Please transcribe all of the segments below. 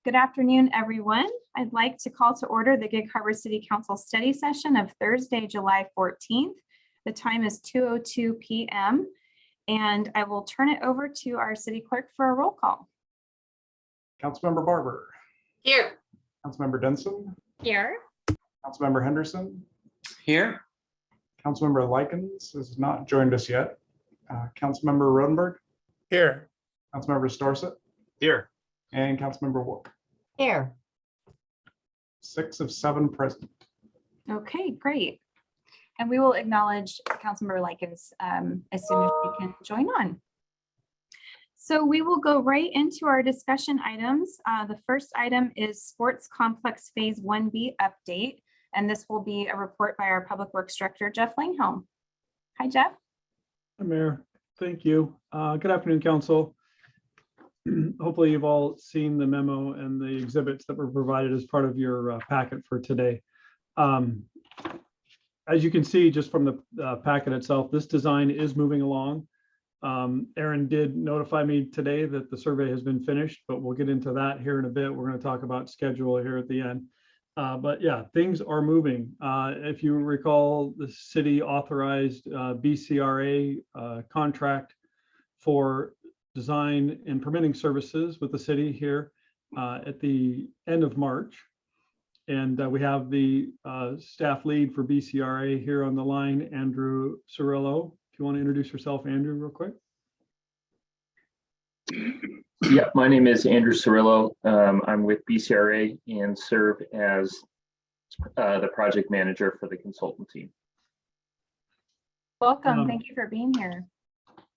Good afternoon, everyone. I'd like to call to order the Gig Harbor City Council study session of Thursday, July 14th. The time is 2:02 p.m. and I will turn it over to our city clerk for a roll call. Councilmember Barber. Here. Councilmember Denson. Here. Councilmember Henderson. Here. Councilmember Likens has not joined us yet. Councilmember Rodenberg. Here. Councilmember Storsett. Here. And Councilmember Wook. Here. 6 of 7 present. Okay, great. And we will acknowledge Councilmember Likens as soon as we can join on. So we will go right into our discussion items. The first item is Sports Complex Phase 1B update, and this will be a report by our Public Works Director, Jeff Langholm. Hi, Jeff. Hi, Mayor. Thank you. Good afternoon, Council. Hopefully you've all seen the memo and the exhibits that were provided as part of your packet for today. As you can see just from the packet itself, this design is moving along. Aaron did notify me today that the survey has been finished, but we'll get into that here in a bit. We're going to talk about schedule here at the end. But yeah, things are moving. If you recall, the city authorized BCRA contract for design and permitting services with the city here at the end of March. And we have the staff lead for BCRA here on the line, Andrew Cirillo. If you want to introduce yourself, Andrew, real quick. Yeah, my name is Andrew Cirillo. I'm with BCRA and serve as the project manager for the consultant team. Welcome. Thank you for being here.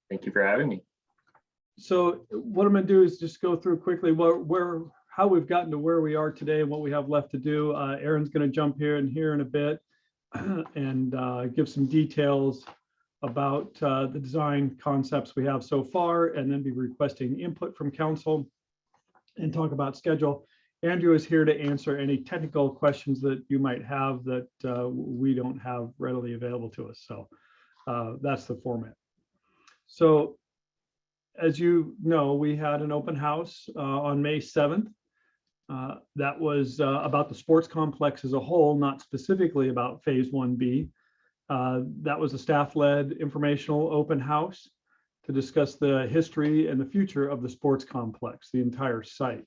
Thank you for having me. So what I'm going to do is just go through quickly how we've gotten to where we are today and what we have left to do. Aaron's going to jump here in a bit and give some details about the design concepts we have so far, and then be requesting input from council and talk about schedule. Andrew is here to answer any technical questions that you might have that we don't have readily available to us. So that's the format. So as you know, we had an open house on May 7th. That was about the sports complex as a whole, not specifically about Phase 1B. That was a staff-led informational open house to discuss the history and the future of the sports complex, the entire site.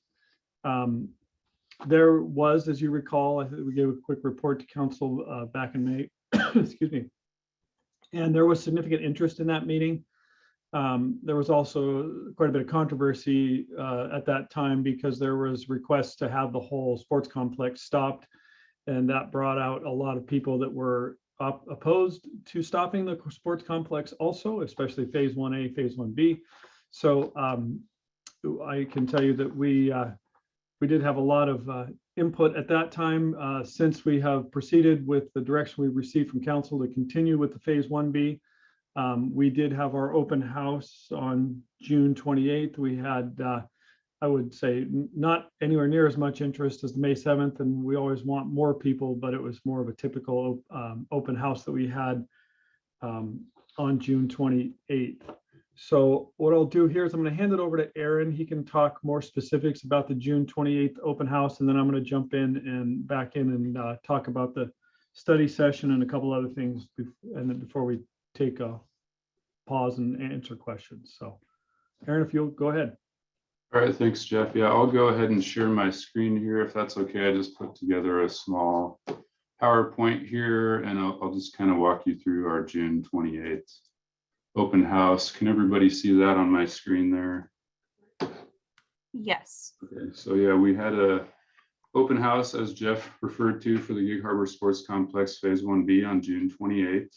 There was, as you recall, I think we gave a quick report to council back in May, excuse me, and there was significant interest in that meeting. There was also quite a bit of controversy at that time because there was requests to have the whole sports complex stopped, and that brought out a lot of people that were opposed to stopping the sports complex also, especially Phase 1A, Phase 1B. So I can tell you that we did have a lot of input at that time. Since we have proceeded with the direction we received from council to continue with the Phase 1B, we did have our open house on June 28th. We had, I would say, not anywhere near as much interest as the May 7th, and we always want more people, but it was more of a typical open house that we had on June 28th. So what I'll do here is I'm going to hand it over to Aaron. He can talk more specifics about the June 28th open house, and then I'm going to jump in and back in and talk about the study session and a couple other things, and then before we take a pause and answer questions. So Aaron, if you'll go ahead. All right, thanks, Jeff. Yeah, I'll go ahead and share my screen here if that's okay. I just put together a small PowerPoint here, and I'll just kind of walk you through our June 28th open house. Can everybody see that on my screen there? Yes. Okay, so yeah, we had a open house, as Jeff referred to, for the Gig Harbor Sports Complex Phase 1B on June 28th.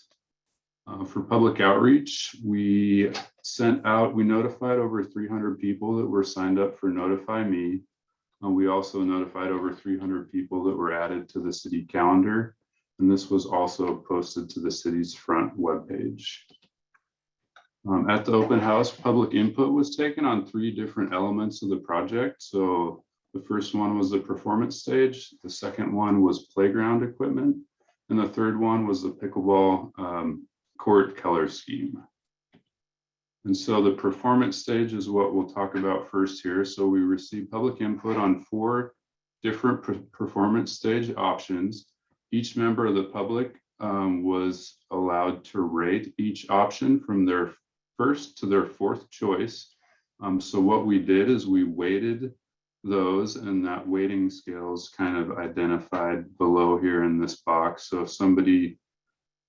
For public outreach, we notified over 300 people that were signed up for Notify Me. We also notified over 300 people that were added to the city calendar, and this was also posted to the city's front webpage. At the open house, public input was taken on 3 different elements of the project. So the first one was the performance stage, the second one was playground equipment, and the third one was the pickleball court color scheme. And so the performance stage is what we'll talk about first here. So we received public input on 4 different performance stage options. Each member of the public was allowed to rate each option from their first to their 4th choice. So what we did is we weighted those, and that weighting scale is kind of identified below here in this box. So if somebody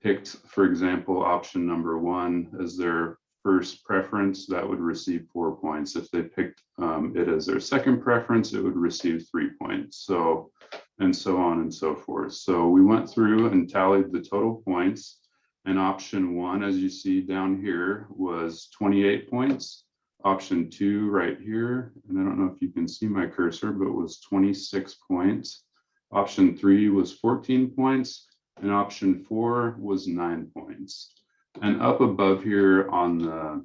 picked, for example, option number 1 as their first preference, that would receive 4 points. If they picked it as their second preference, it would receive 3 points. So, and so on and so forth. So we went through and tallied the total points, and option 1, as you see down here, was 28 points. Option 2 right here, and I don't know if you can see my cursor, but was 26 points. Option 3 was 14 points, and option 4 was 9 points. And up above here on the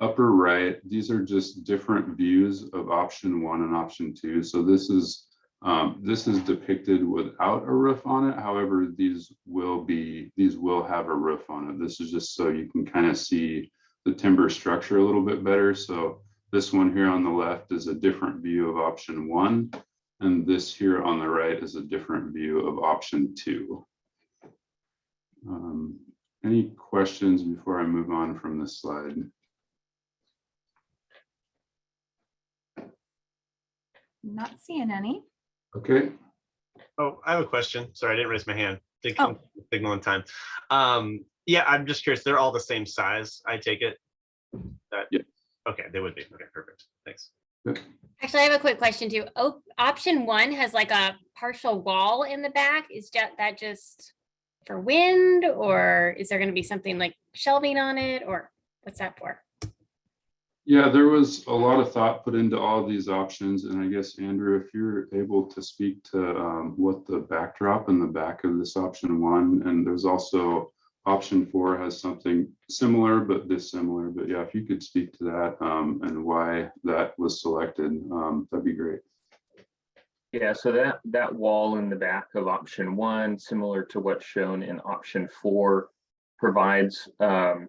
upper right, these are just different views of option 1 and option 2. So this is depicted without a roof on it. However, these will have a roof on it. This is just so you can kind of see the timber structure a little bit better. So this one here on the left is a different view of option 1, and this here on the right is a different view of option 2. Any questions before I move on from this slide? Not seeing any. Okay. Oh, I have a question. Sorry, I didn't raise my hand. Did Oh. signal in time. Yeah, I'm just curious. They're all the same size, I take it? Yeah. Okay, they would be. Okay, perfect. Thanks. Actually, I have a quick question too. Option 1 has like a partial wall in the back. Is that just for wind, or is there going to be something like shelving on it, or what's that for? Yeah, there was a lot of thought put into all of these options, and I guess, Andrew, if you're able to speak to what the backdrop in the back of this option 1, and there's also option 4 has something similar but dissimilar. But yeah, if you could speak to that and why that was selected, that'd be great. Yeah, so that wall in the back of option 1, similar to what's shown in option 4, provides a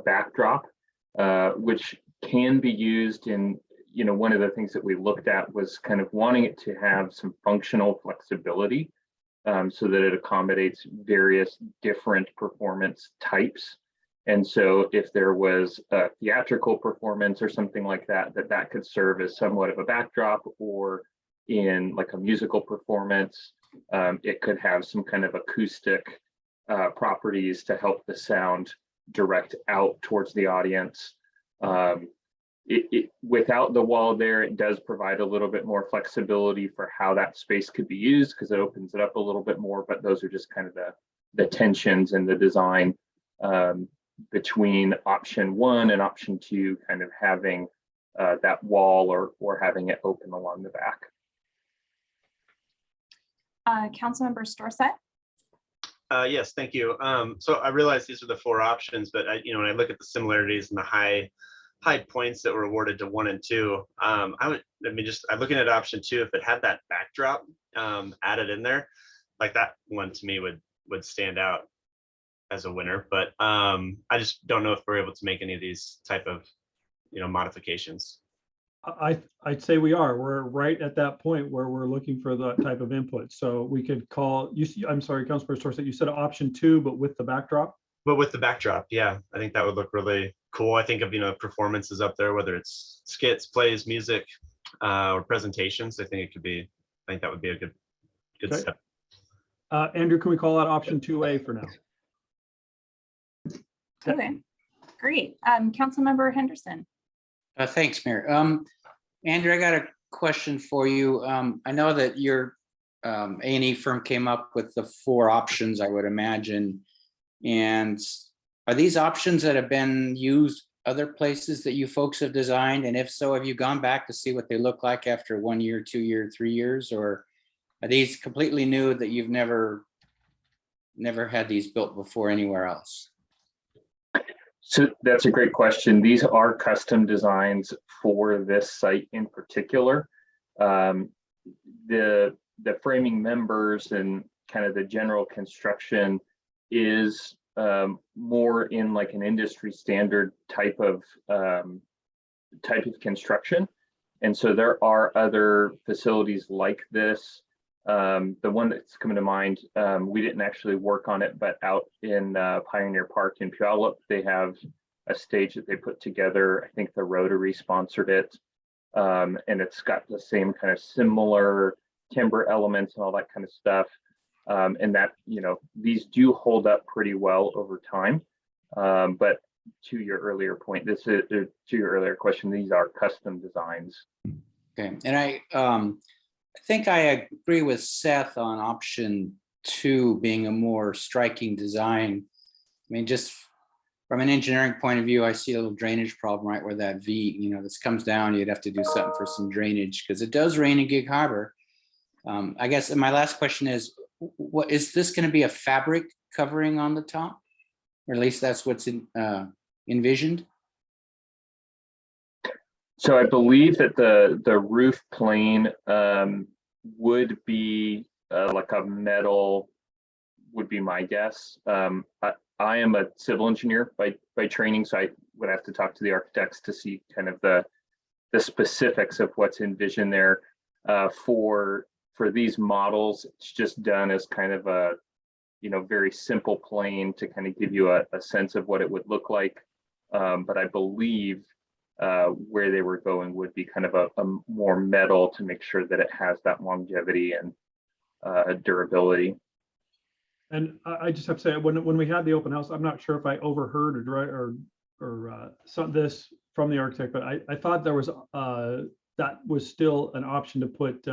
backdrop, which can be used in, one of the things that we looked at was kind of wanting it to have some functional flexibility, so that it accommodates various different performance types. And so if there was a theatrical performance or something like that, that could serve as somewhat of a backdrop, or in like a musical performance, it could have some kind of acoustic properties to help the sound direct out towards the audience. Without the wall there, it does provide a little bit more flexibility for how that space could be used, because it opens it up a little bit more. But those are just kind of the tensions in the design between option 1 and option 2, kind of having that wall or having it open along the back. Councilmember Storsett? Yes, thank you. So I realize these are the 4 options, but when I look at the similarities and the high points that were awarded to 1 and 2, I'm looking at option 2. If it had that backdrop added in there, like that one to me would stand out as a winner. But I just don't know if we're able to make any of these type of modifications. I'd say we are. We're right at that point where we're looking for that type of input. So we could call you. I'm sorry, Councilmember Storsett, you said option 2, but with the backdrop. But with the backdrop, yeah, I think that would look really cool. I think of performances up there, whether it's skits, plays, music, or presentations. I think that would be a good Okay. step. Andrew, can we call that option 2A for now? Okay, great. Councilmember Henderson? Thanks, Mayor. Andrew, I got a question for you. I know that your A&E firm came up with the 4 options, I would imagine. And are these options that have been used other places that you folks have designed? And if so, have you gone back to see what they look like after 1 year, 2 year, 3 years? Or are these completely new that you've never had these built before anywhere else? So that's a great question. These are custom designs for this site in particular. The framing members and kind of the general construction is more in like an industry standard type of construction. And so there are other facilities like this. The one that's coming to mind, we didn't actually work on it, but out in Pioneer Park in Puyallup, they have a stage that they put together. I think the Rotary sponsored it. And it's got the same kind of similar timber elements and all that kind of stuff. And that, you know, these do hold up pretty well over time. But to your earlier point, this is to your earlier question, these are custom designs. Okay, and I think I agree with Seth on option 2 being a more striking design. I mean, just from an engineering point of view, I see a little drainage problem right where that V, you know, this comes down. You'd have to do something for some drainage because it does rain in Gig Harbor. I guess my last question is, what is this going to be, a fabric covering on the top? Or at least that's what's envisioned? So I believe that the roof plane would be like a metal, would be my guess. I am a civil engineer by training, so I would have to talk to the architects to see kind of the specifics of what's envisioned there. For these models, it's just done as kind of a, you know, very simple plane to kind of give you a sense of what it would look like. But I believe where they were going would be kind of a more metal to make sure that it has that longevity and durability. And I just have to say, when we had the open house, I'm not sure if I overheard or saw this from the architect, but I thought there was that was still an option to put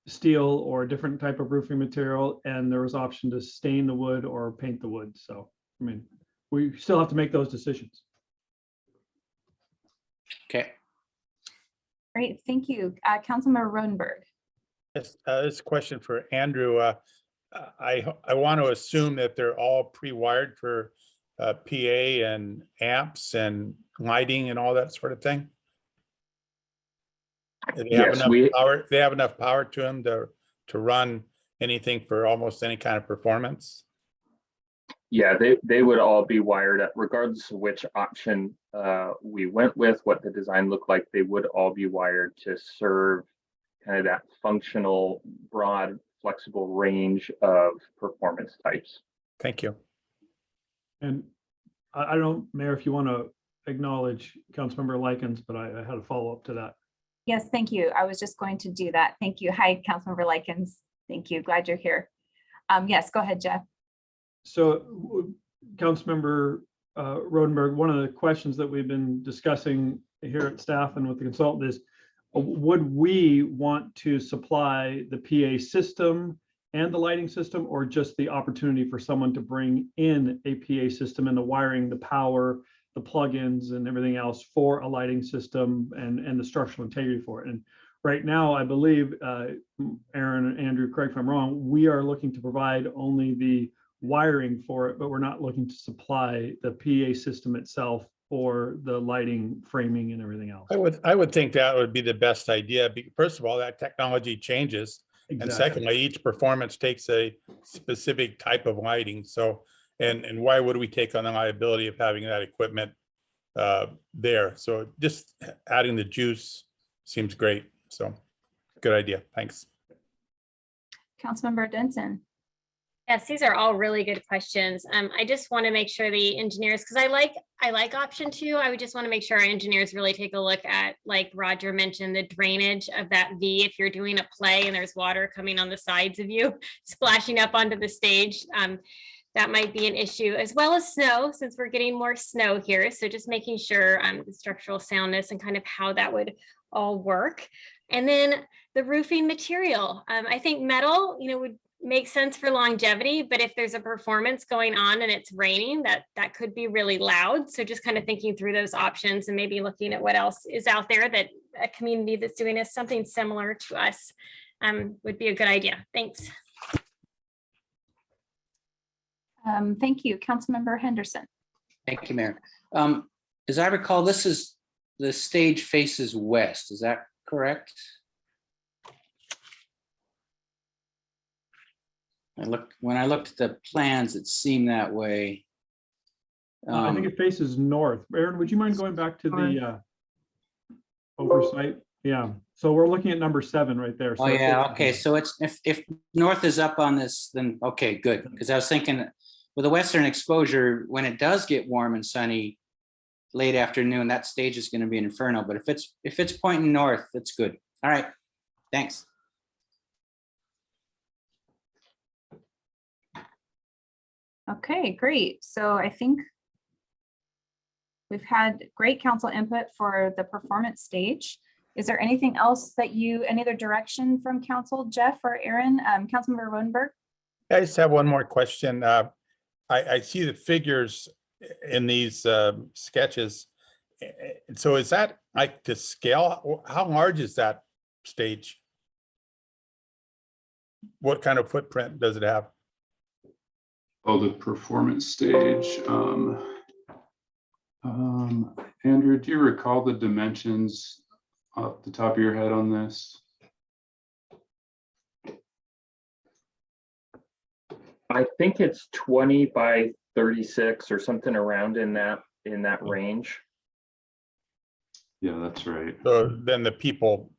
steel or a different type of roofing material, and there was option to stain the wood or paint the wood. So, I mean, we still have to make those decisions. Okay. Great, thank you. Councilmember Rodenberg. Yes, this question for Andrew. I want to assume that they're all pre-wired for PA and amps and lighting and all that sort of thing. They have Yes, enough power. They have enough power to them to run anything for almost any kind of performance. Yeah, they would all be wired up, regardless of which option we went with, what the design looked like. They would all be wired to serve kind of that functional, broad, flexible range of performance types. Thank you. And I don't know, Mayor, if you want to acknowledge Councilmember Likens, but I had a follow-up to that. Yes, thank you. I was just going to do that. Thank you. Hi, Councilmember Likens. Thank you. Glad you're here. Yes, go ahead, Jeff. So, Councilmember Rodenberg, one of the questions that we've been discussing here at staff and with the consultant is, would we want to supply the PA system and the lighting system, or just the opportunity for someone to bring in a PA system and the wiring, the power, the plugins and everything else for a lighting system and the structural integrity for it? And right now, I believe, Aaron and Andrew, correct if I'm wrong, we are looking to provide only the wiring for it, but we're not looking to supply the PA system itself or the lighting, framing and everything else. I would think that would be the best idea. First of all, that technology changes. And Exactly. secondly, each performance takes a specific type of lighting. So, and why would we take on the liability of having that equipment there? So just adding the juice seems great. So good idea. Thanks. Councilmember Denson. Yes, these are all really good questions. I just want to make sure the engineers, because I like option 2. I would just want to make sure our engineers really take a look at, like Roger mentioned, the drainage of that V. If you're doing a play and there's water coming on the sides of you, splashing up onto the stage, that might be an issue, as well as snow, since we're getting more snow here. So just making sure the structural soundness and kind of how that would all work. And then the roofing material. I think metal, would make sense for longevity, but if there's a performance going on and it's raining, that could be really loud. So just kind of thinking through those options and maybe looking at what else is out there that a community that's doing something similar to us would be a good idea. Thanks. Thank you. Councilmember Henderson. Thank you, Mayor. As I recall, the stage faces west. Is that correct? when I looked at the plans, it seemed that way. I think it faces north. Aaron, would you mind going back to the oversight? Yeah, so we're looking at number 7 right there. Oh, So it yeah, faces okay, north. so it's, if north is up on this, then, okay, good, because I was thinking with the western exposure, when it does get warm and sunny late afternoon, that stage is gonna be an inferno, but if it's pointing north, it's good. All right, thanks. Okay, great. So I think we've had great council input for the performance stage. Is there anything else that any other direction from council, Jeff or Aaron? Councilmember Rodenberg? I just have one more question. I see the figures in these sketches. So is that like to scale? How large is that stage? What kind of footprint does it have? Oh, the performance stage. Andrew, do you recall the dimensions off the top of your head on this? I think it's 20 by 36 or something around in that range. Yeah, that's right. So then the people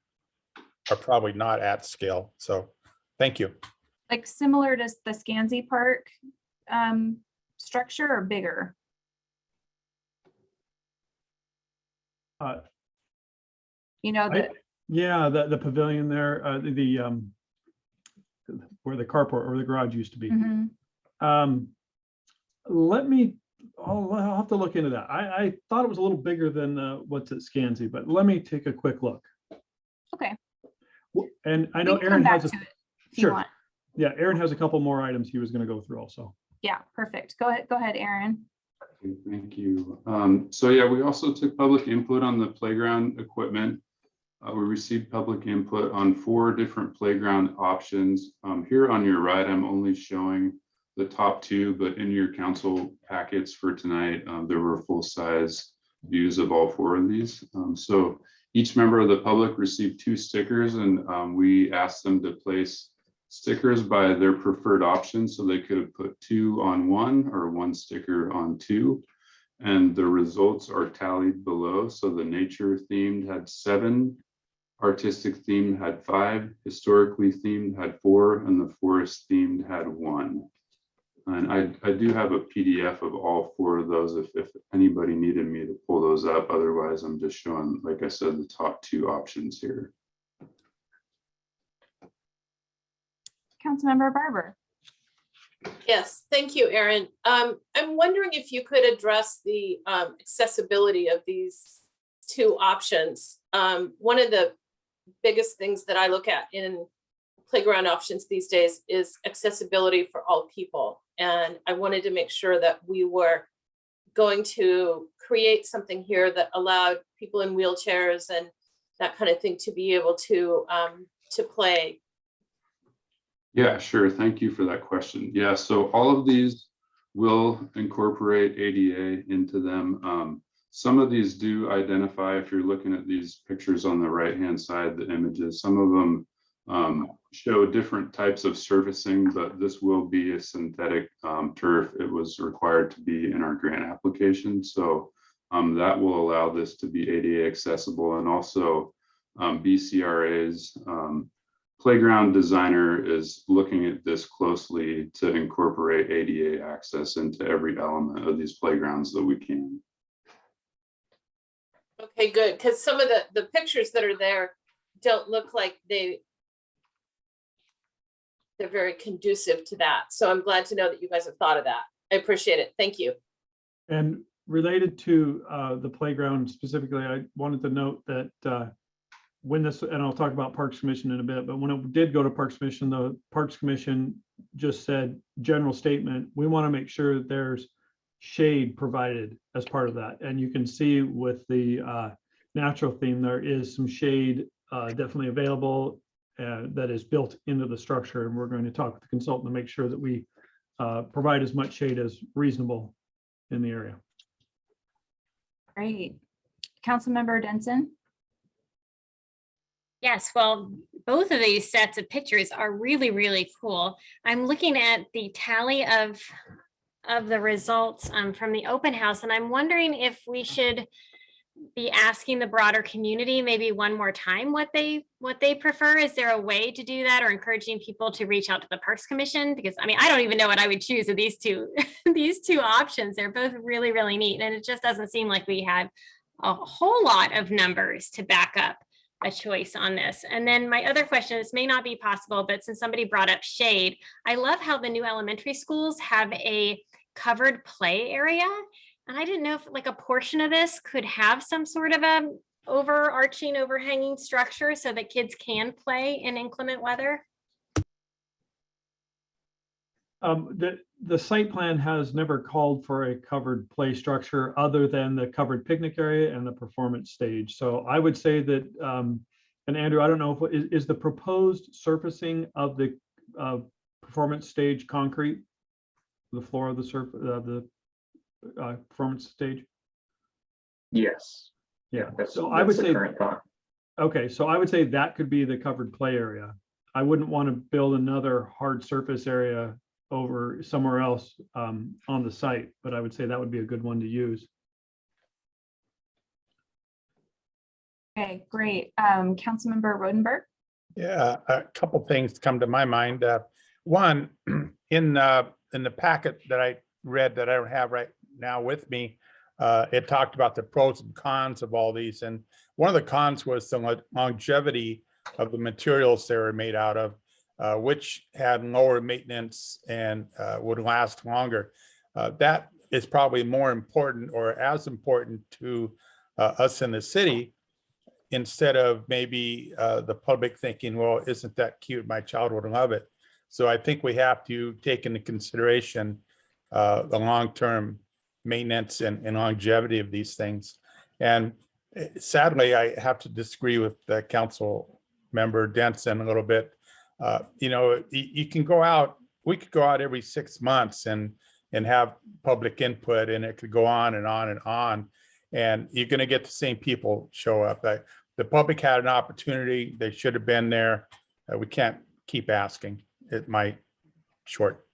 are probably not at scale. So thank you. Like similar to the Scansy Park structure or bigger? You know, Yeah, the pavilion there, where the carport or the garage used to be. Mhm. I'll have to look into that. I thought it was a little bigger than what's at Scansy, but let me take a quick look. Okay. And I We know can come Aaron back has, to it if you sure. want. Yeah, Aaron has a couple more items he was going to go through also. Yeah, perfect. Go ahead, Aaron. Okay, thank you. So yeah, we also took public input on the playground equipment. We received public input on 4 different playground options. Here on your right, I'm only showing the top 2, but in your council packets for tonight, there were full-size views of all 4 of these. So each member of the public received 2 stickers, and we asked them to place stickers by their preferred option. So they could have put 2 on 1 or 1 sticker on 2. And the results are tallied below. So the nature themed had 7, artistic themed had 5, historically themed had 4, and the forest themed had 1. And I do have a PDF of all 4 of those if anybody needed me to pull those up. Otherwise, I'm just showing, like I said, the top 2 options here. Councilmember Barber. Yes, thank you, Aaron. I'm wondering if you could address the accessibility of these 2 options. One of the biggest things that I look at in playground options these days is accessibility for all people. And I wanted to make sure that we were going to create something here that allowed people in wheelchairs and that kind of thing to be able to play. Yeah, sure. Thank you for that question. Yeah, so all of these will incorporate ADA into them. Some of these do identify, if you're looking at these pictures on the right-hand side, the images, some of them show different types of surfacing, but this will be a synthetic turf. It was required to be in our grant application. So that will allow this to be ADA accessible, and also BCRA's playground designer is looking at this closely to incorporate ADA access into every element of these playgrounds that we can. Okay, good, because some of the pictures that are there don't look like they're very conducive to that. So I'm glad to know that you guys have thought of that. I appreciate it. Thank you. And related to the playground specifically, I wanted to note that when this, and I'll talk about Parks Commission in a bit, but when it did go to Parks Commission, the Parks Commission just said, general statement, we want to make sure that there's shade provided as part of that. And you can see with the natural theme, there is some shade definitely available that is built into the structure. And we're going to talk with the consultant to make sure that we provide as much shade as reasonable in the area. Great. Councilmember Denson. Yes, well, both of these sets of pictures are really, really cool. I'm looking at the tally of the results from the open house, and I'm wondering if we should be asking the broader community maybe one more time what they prefer. Is there a way to do that, or encouraging people to reach out to the Parks Commission? Because I mean, I don't even know what I would choose of these two these two options. They're both really, really neat, and it just doesn't seem like we have a whole lot of numbers to back up a choice on this. And then my other question, this may not be possible, but since somebody brought up shade, I love how the new elementary schools have a covered play area. And I didn't know if like a portion of this could have some sort of a overarching, overhanging structure so that kids can play in inclement weather. The site plan has never called for a covered play structure other than the covered picnic area and the performance stage. So I would say that, and Andrew, I don't know if, is the proposed surfacing of the performance stage concrete? The floor of the performance stage? Yes. Yeah, That's, so I would the say, current thought. okay, so I would say that could be the covered play area. I wouldn't want to build another hard surface area over somewhere else on the site, but I would say that would be a good one to use. Okay, great. Councilmember Rodenberg. Yeah, a couple things come to my mind. One, in the packet that I read that I don't have right now with me, it talked about the pros and cons of all these. And one of the cons was the longevity of the materials they were made out of, which had lower maintenance and would last longer. That is probably more important or as important to us in the city, instead of maybe the public thinking, well, isn't that cute? My child would love it. So I think we have to take into consideration the long-term maintenance and longevity of these things. And sadly, I have to disagree with the council member Denson a little bit. You know, you can go out, we could go out every 6 months and have public input, and it could go on and on and on. And you're going to get the same people show up. The public had an opportunity. They should have been there. We can't keep asking. It's my short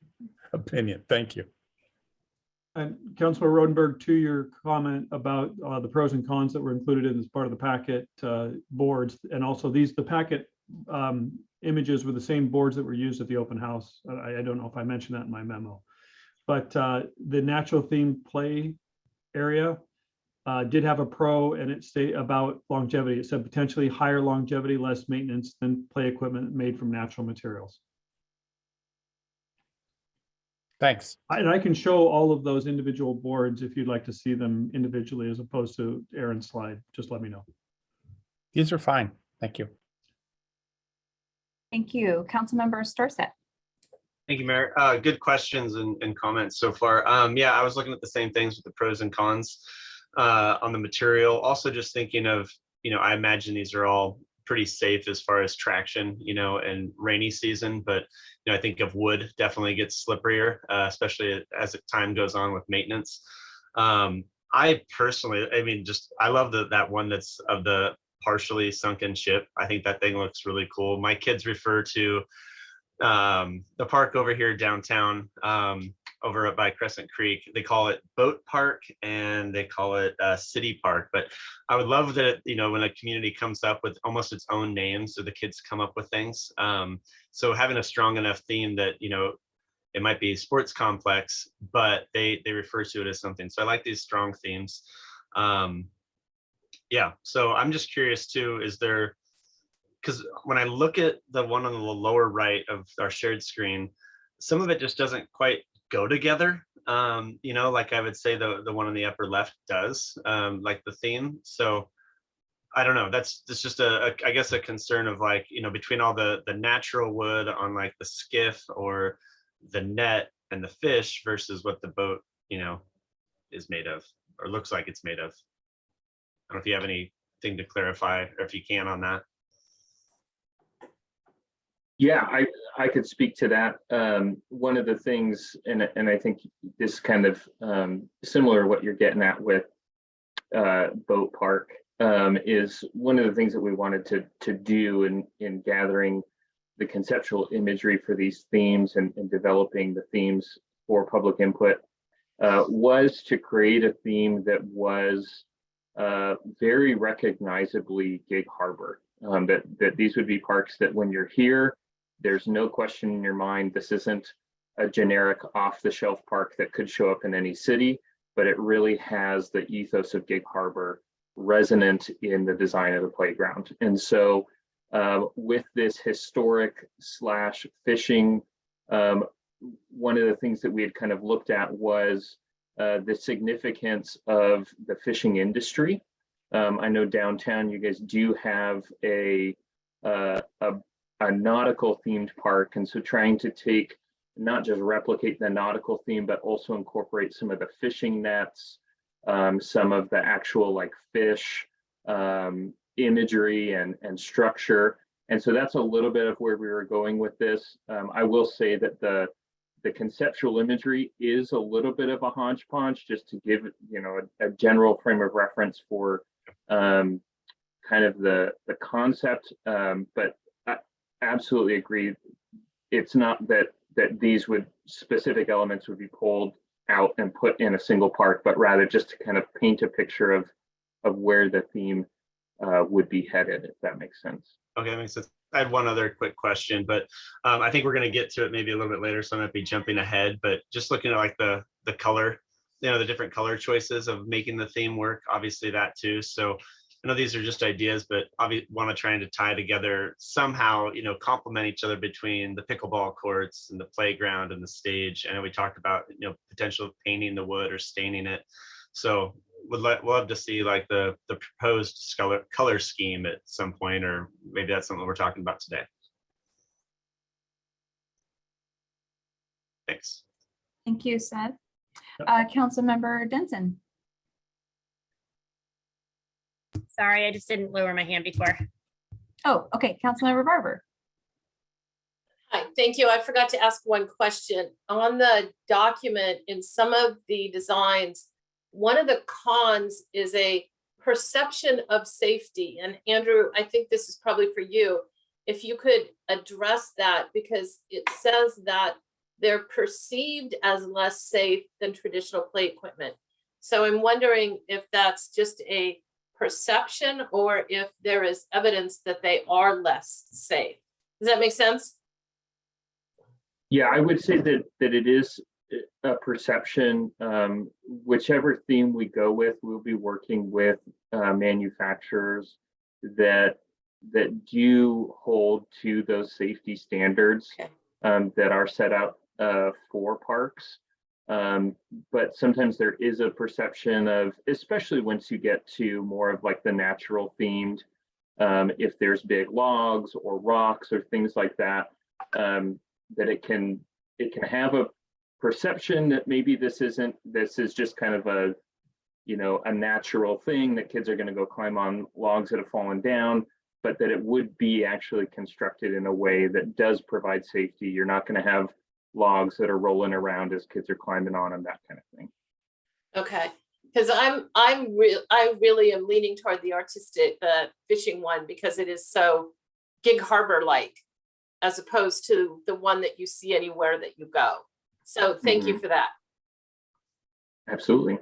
opinion. Thank you. And Councilor Rodenberg, to your comment about the pros and cons that were included in as part of the packet boards, and also the packet images were the same boards that were used at the open house. I don't know if I mentioned that in my memo, but the natural themed play area did have a pro, and it stated about longevity. It said potentially higher longevity, less maintenance than play equipment made from natural materials. Thanks. And I can show all of those individual boards if you'd like to see them individually as opposed to Aaron's slide. Just let me know. These are fine. Thank you. Thank you. Councilmember Storsett. Thank you, Mayor. Good questions and comments so far. Yeah, I was looking at the same things with the pros and cons on the material. Also just thinking of, you know, I imagine these are all pretty safe as far as traction, you know, and rainy season, but, you know, I think of wood definitely gets slipperier, especially as time goes on with maintenance. I personally, I mean, I love that one that's of the partially sunken ship. I think that thing looks really cool. My kids refer to the park over here downtown, over by Crescent Creek. They call it Boat Park and they call it City Park. But I would love that, you know, when a community comes up with almost its own name, so the kids come up with things. So having a strong enough theme that, you know, it might be sports complex, but they refer to it as something. So I like these strong themes. Yeah, so I'm just curious too, is there, because when I look at the one on the lower right of our shared screen, some of it just doesn't quite go together. You know, like I would say the one on the upper left does, like the theme. So I don't know, that's just I guess a concern of like, you know, between all the natural wood on like the skiff or the net and the fish versus what the boat, you know, is made of or looks like it's made of. I don't know if you have anything to clarify or if you can on that. Yeah, I could speak to that. One of the things, and I think this kind of similar to what you're getting at with Boat Park, is one of the things that we wanted to do in gathering the conceptual imagery for these themes and developing the themes for public input was to create a theme that was very recognizably Gig Harbor. That these would be parks that when you're here, there's no question in your mind, this isn't a generic off-the-shelf park that could show up in any city, but it really has the ethos of Gig Harbor resonant in the design of the playground. And so with this historic / fishing, one of the things that we had kind of looked at was the significance of the fishing industry. I know downtown you guys do have a nautical themed park, and so trying to take, not just replicate the nautical theme, but also incorporate some of the fishing nets, some of the actual like fish imagery and structure. And so that's a little bit of where we were going with this. I will say that the conceptual imagery is a little bit of a hodgepodge, just to give a general frame of reference for kind of the concept. But I absolutely agree. It's not that these specific elements would be pulled out and put in a single park, but rather just to kind of paint a picture of where the theme would be headed, if that makes sense. Okay, that makes sense. I had one other quick question, but I think we're going to get to it maybe a little bit later, so I might be jumping ahead. But just looking at like the color, the different color choices of making the theme work, obviously that too. So I know these are just ideas, but I want to try to tie together somehow, complement each other between the pickleball courts and the playground and the stage. I know we talked about, potential of painting the wood or staining it. So we'll love to see like the proposed color scheme at some point, or maybe that's something we're talking about today. Thanks. Thank you, Seth. Councilmember Denson. Sorry, I just didn't lower my hand before. Oh, okay. Councilmember Barber. Hi, thank you. I forgot to ask one question. On the document, in some of the designs, one of the cons is a perception of safety. And Andrew, I think this is probably for you. If you could address that, because it says that they're perceived as less safe than traditional play equipment. So I'm wondering if that's just a perception or if there is evidence that they are less safe. Does that make sense? Yeah, I would say that it is a perception. Whichever theme we go with, we'll be working with manufacturers that do hold to those safety standards that are set out for parks. But sometimes there is a perception of, especially once you get to more of like the natural themed, if there's big logs or rocks or things like that, that it can have a perception that maybe this is just kind of a natural thing that kids are going to go climb on logs that have fallen down, but that it would be actually constructed in a way that does provide safety. You're not going to have logs that are rolling around as kids are climbing on them, that kind of thing. Okay, because I really am leaning toward the fishing one, because it is so Gig Harbor like, as opposed to the one that you see anywhere that you go. So thank you for that. Absolutely.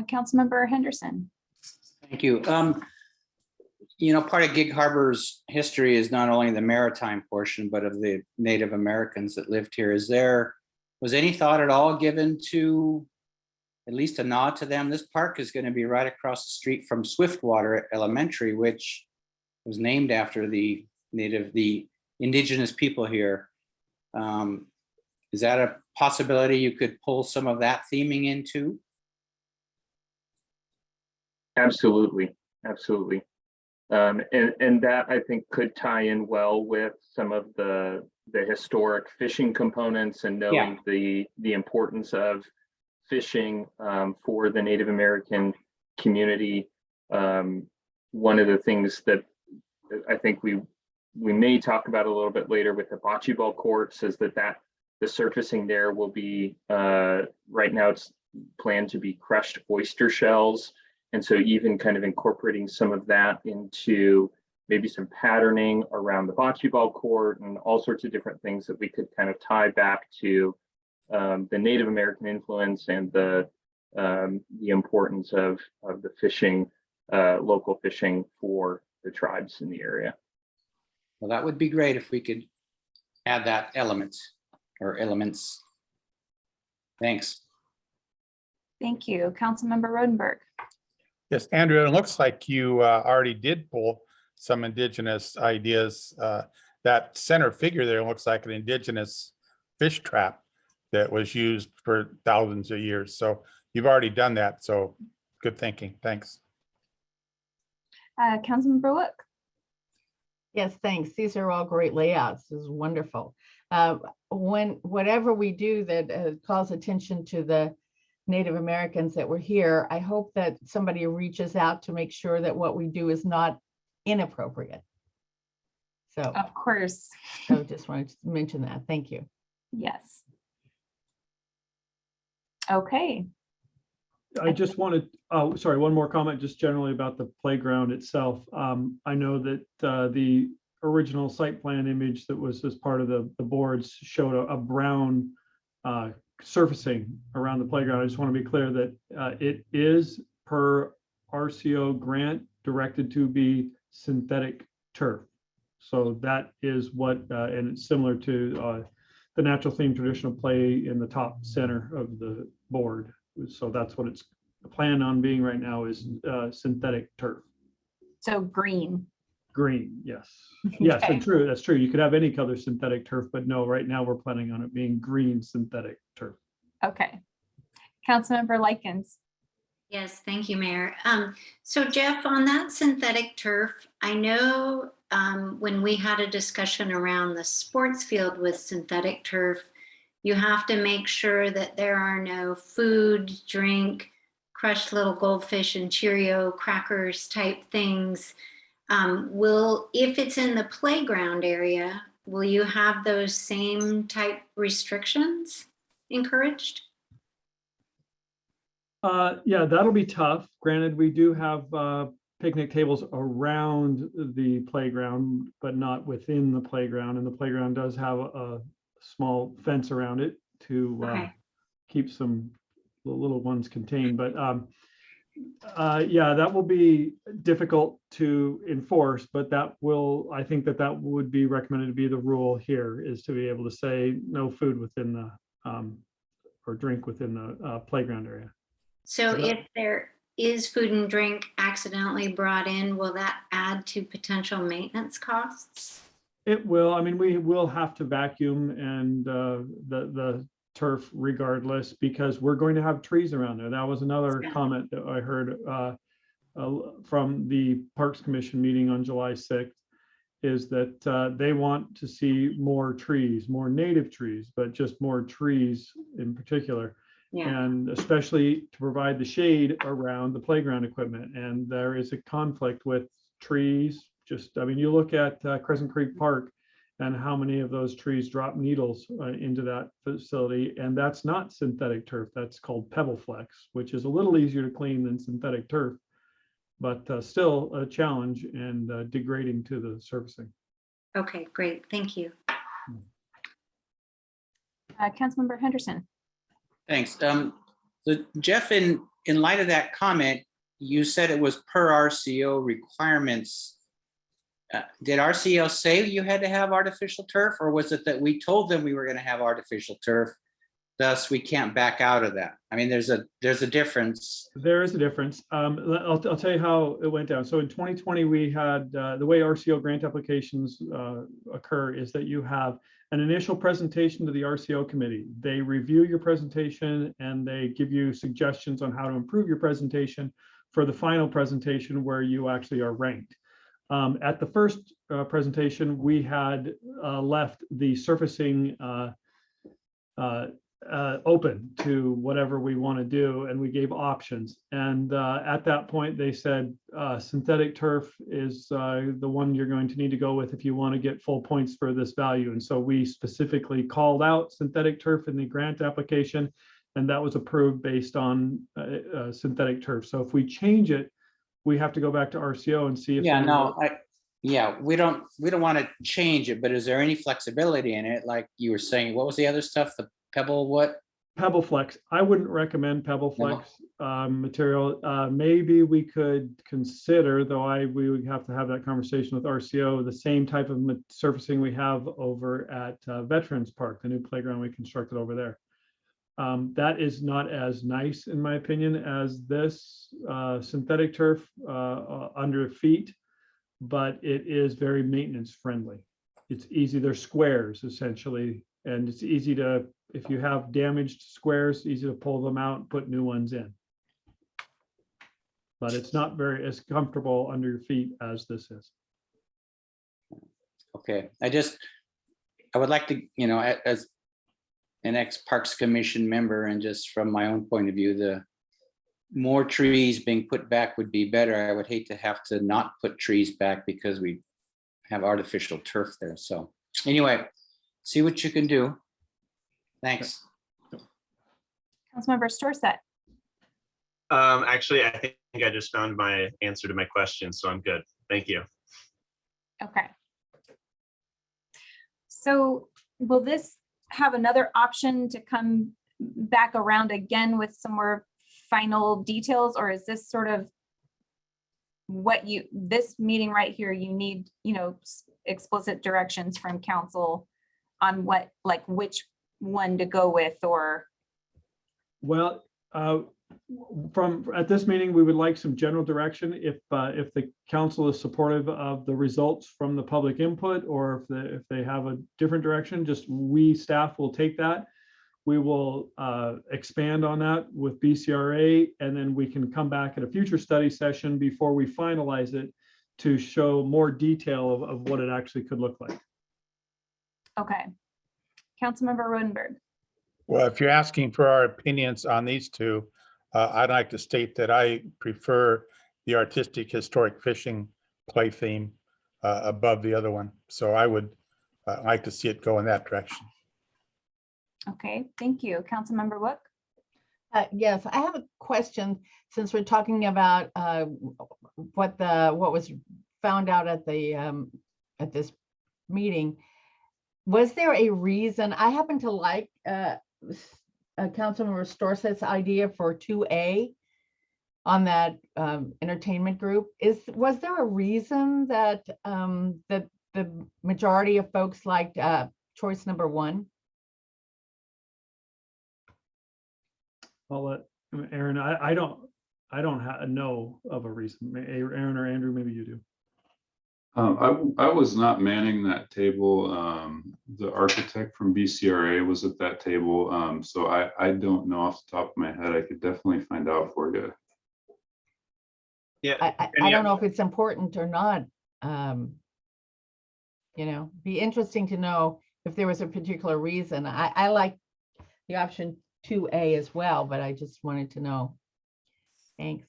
Councilmember Henderson. Thank you. Part of Gig Harbor's history is not only the maritime portion, but of the Native Americans that lived here. Was any thought at all given to at least a nod to them? This park is going to be right across the street from Swiftwater Elementary, which was named after the indigenous people here. Is that a possibility you could pull some of that theming into? Absolutely. And that I think could tie in well with some of the historic fishing components and knowing the importance of fishing for the Native American community. One of the things that I think we may talk about a little bit later with the bocce ball courts is that the surfacing there will be right now it's planned to be crushed oyster shells. And so even kind of incorporating some of that into maybe some patterning around the bocce ball court and all sorts of different things that we could kind of tie back to the Native American influence and the importance of the fishing, local fishing for the tribes in the area. Well, that would be great if we could add that element or elements. Thanks. Thank you. Councilmember Rodenberg. Yes, Andrew, it looks like you already did pull some indigenous ideas. That center figure there looks like an indigenous fish trap that was used for thousands of years. So you've already done that. So good thinking. Thanks. Councilmember Look. Yes, thanks. These are all great layouts. This is wonderful. Whatever we do that calls attention to the Native Americans that were here, I hope that somebody reaches out to make sure that what we do is not inappropriate. So, Of course. so just wanted to mention that. Thank you. Yes. Okay. I just wanted, sorry, one more comment, just generally about the playground itself. I know that the original site plan image that was as part of the boards showed a brown surfacing around the playground. I just want to be clear that it is per RCO grant directed to be synthetic turf. So that is what, and it's similar to the natural theme traditional play in the top center of the board. So that's what it's planned on being right now is synthetic turf. So green. Green, yes. Yes, Okay. and true, that's true. You could have any color synthetic turf, but no, right now we're planning on it being green synthetic turf. Okay. Councilmember Likens. Yes, thank you, Mayor. So Jeff, on that synthetic turf, I know when we had a discussion around the sports field with synthetic turf, you have to make sure that there are no food, drink, crushed little goldfish and Cheerio crackers type things. If it's in the playground area, will you have those same type restrictions encouraged? Yeah, that'll be tough. Granted, we do have picnic tables around the playground, but not within the playground. And the playground does have a small fence around it to Okay. keep some the little ones contained. But yeah, that will be difficult to enforce, but that will, I think that would be recommended to be the rule here, is to be able to say no food within the or drink within the playground area. So if there is food and drink accidentally brought in, will that add to potential maintenance costs? It will. I mean, we will have to vacuum and the turf regardless, because we're going to have trees around there. That was another comment that I heard from the Parks Commission meeting on July 6th, is that they want to see more trees, more native trees, but just more trees in particular. Yeah. And especially to provide the shade around the playground equipment. And there is a conflict with trees. Just, I mean, you look at Crescent Creek Park and how many of those trees drop needles into that facility. And that's not synthetic turf. That's called Pebble Flex, which is a little easier to clean than synthetic turf, but still a challenge and degrading to the surfacing. Okay, great. Thank you. Councilmember Henderson. Thanks. So Jeff, in light of that comment, you said it was per RCO requirements. Did RCO say you had to have artificial turf, or was it that we told them we were going to have artificial turf, thus we can't back out of that? I mean, there's a difference. There is a difference. I'll tell you how it went down. So in 2020, we had the way RCO grant applications occur is that you have an initial presentation to the RCO committee. They review your presentation and they give you suggestions on how to improve your presentation for the final presentation where you actually are ranked. At the first presentation, we had left the surfacing open to whatever we want to do, and we gave options. And at that point, they said synthetic turf is the one you're going to need to go with if you want to get full points for this value. And so we specifically called out synthetic turf in the grant application And that was approved based on synthetic turf. So if we change it, we have to go back to RCO and see if. Yeah, they no, will- we don't want to change it, but is there any flexibility in it? Like you were saying, what was the other stuff? The Pebble, what? Pebble Flex, I wouldn't recommend Pebble No. Flex material. Maybe we could consider, though we would have to have that conversation with RCO, the same type of surfacing we have over at Veterans Park, the new playground we constructed over there. That is not as nice, in my opinion, as this synthetic turf under feet, but it is very maintenance friendly. It's easy, they're squares essentially, and it's easy to, if you have damaged squares, easy to pull them out, put new ones in. But it's not very as comfortable under your feet as this is. Okay, I would like to, you know, as an ex-Parks Commission member, and just from my own point of view, the more trees being put back would be better. I would hate to have to not put trees back because we have artificial turf there. So anyway, see what you can do. Thanks. Councilmember Storsett. Actually, I think I just found my answer to my question, so I'm good. Thank you. Okay. So will this have another option to come back around again with some more final details, or is this sort of what this meeting right here, you need, explicit directions from council on what, like which one to go with, or? Well, at this meeting, we would like some general direction if the council is supportive of the results from the public input, or if they have a different direction, just staff will take that. We will expand on that with BCRA, and then we can come back at a future study session before we finalize it to show more detail of what it actually could look like. Okay. Councilmember Rodenberg. Well, if you're asking for our opinions on these two, I'd like to state that I prefer the artistic historic fishing play theme above the other one. So I would like to see it go in that direction. Okay, thank you. Councilmember Wook. Yes, I have a question, since we're talking about what was found out at this meeting. Was there a reason? I happen to like Councilmember Storsett's idea for 2A on that entertainment group. Was there a reason that that the majority of folks liked choice number 1? I'll let Aaron, I don't know of a reason. Aaron or Andrew, maybe you do. I was not manning that table. The architect from BCRA was at that table. So I don't know off the top of my head. I could definitely find out for you. Yeah. I don't know if it's important or not. Be interesting to know if there was a particular reason. I like the option 2A as well, but I just wanted to know. Thanks.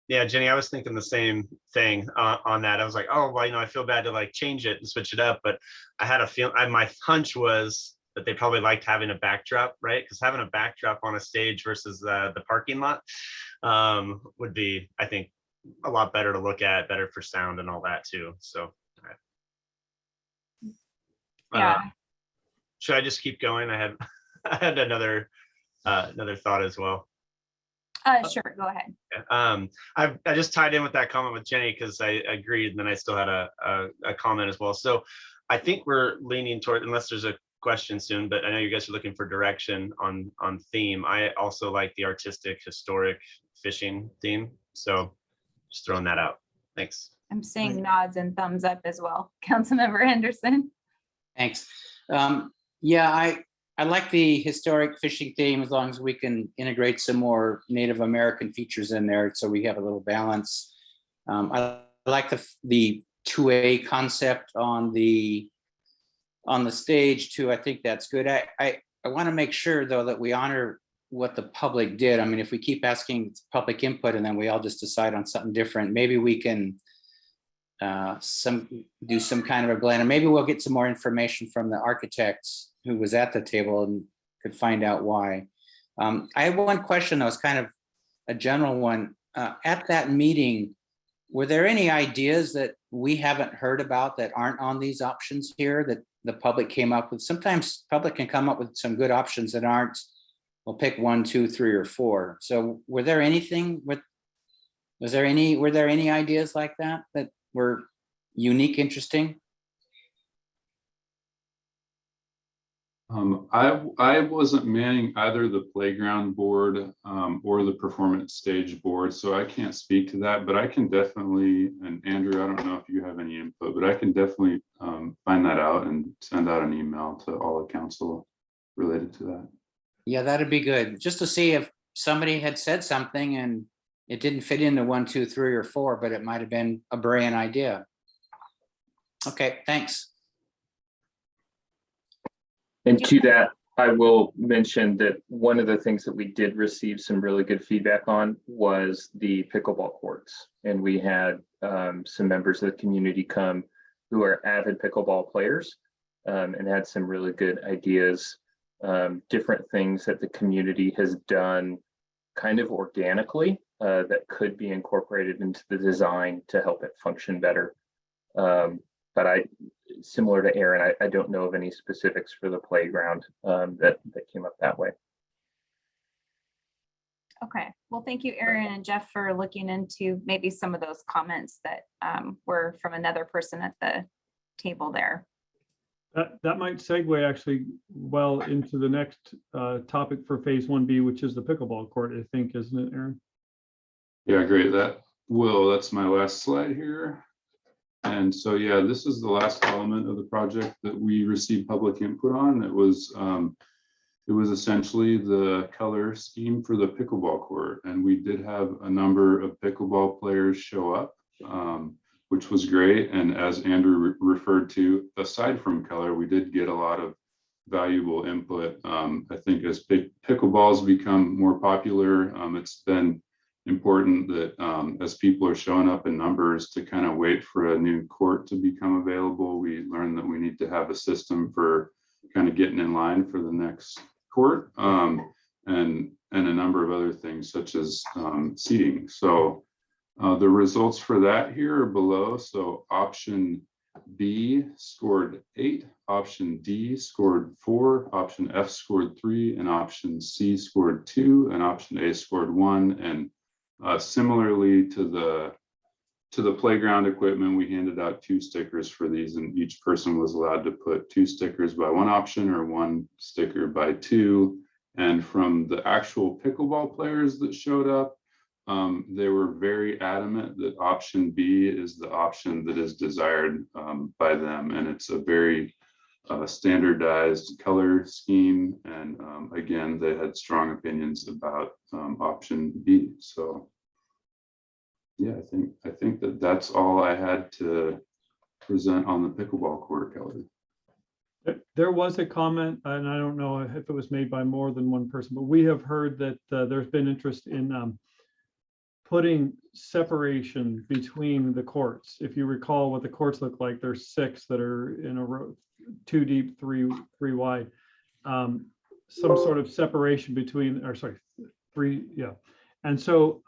Yeah, Jenny, I was thinking the same thing on that. I was like, oh, well, I feel bad to like change it and switch it up, but I had a feeling, my hunch was that they probably liked having a backdrop, right? Because having a backdrop on a stage versus the parking lot would be, I think, a lot better to look at, better for sound and all that too. So, Yeah. Should I just keep going? I had another thought as well. Sure, go ahead. I just tied in with that comment with Jenny because I agreed, and then I still had a comment as well. So I think we're leaning toward, unless there's a question soon, but I know you guys are looking for direction on theme. I also like the artistic historic fishing theme. So just throwing that out. Thanks. I'm seeing nods and thumbs up as well. Councilmember Henderson. Thanks. Yeah, I like the historic fishing theme, as long as we can integrate some more Native American features in there, so we have a little balance. I like the 2A concept on the stage too. I think that's good. I want to make sure though that we honor what the public did. I mean, if we keep asking public input and then we all just decide on something different, maybe we can do some kind of a blend, and maybe we'll get some more information from the architects who was at the table and could find out why. I have one question that was kind of a general one. At that meeting, were there any ideas that we haven't heard about that aren't on these options here that the public came up with? Sometimes public can come up with some good options that aren't, we'll pick 1, 2, 3, or 4. So were there any ideas like that that were unique, interesting? I wasn't manning either the playground board or the performance stage board, so I can't speak to that, but I can definitely, and Andrew, I don't know if you have any input, but I can definitely find that out and send out an email to all of council related to that. Yeah, that'd be good. Just to see if somebody had said something and it didn't fit into 1, 2, 3, or 4, but it might have been a brilliant idea. Okay, thanks. And to that, I will mention that one of the things that we did receive some really good feedback on was the pickleball courts. And we had some members of the community come who are avid pickleball players and had some really good ideas, different things that the community has done kind of organically that could be incorporated into the design to help it function better. But similar to Aaron, I don't know of any specifics for the playground that came up that way. Okay, well, thank you, Aaron and Jeff, for looking into maybe some of those comments that were from another person at the table there. That might segue actually well into the next topic for phase 1B, which is the pickleball court, I think, isn't it, Aaron? Yeah, great. That's my last slide here. And so, yeah, this is the last element of the project that we received public input on. It was essentially the color scheme for the pickleball court. And we did have a number of pickleball players show up, which was great. And as Andrew referred to, aside from color, we did get a lot of valuable input. I think as pickleballs become more popular, it's been important that as people are showing up in numbers to kind of wait for a new court to become available. We learned that we need to have a system for kind of getting in line for the next court and a number of other things such as seating. So the results for that here are below. So option B scored 8, option D scored 4, option F scored 3, and option C scored 2, and option A scored 1. And similarly to the playground equipment, we handed out 2 stickers for these, and each person was allowed to put 2 stickers by one option or 1 sticker by 2. And from the actual pickleball players that showed up, they were very adamant that option B is the option that is desired by them. And it's a very standardized color scheme. And again, they had strong opinions about option B. So yeah, I think that's all I had to present on the pickleball court, Kelly. There was a comment, and I don't know if it was made by more than one person, but we have heard that there's been interest in putting separation between the courts. If you recall what the courts look like, there's 6 that are in a row, 2 deep, 3 wide. Some sort of separation between, or sorry, 3, yeah. And so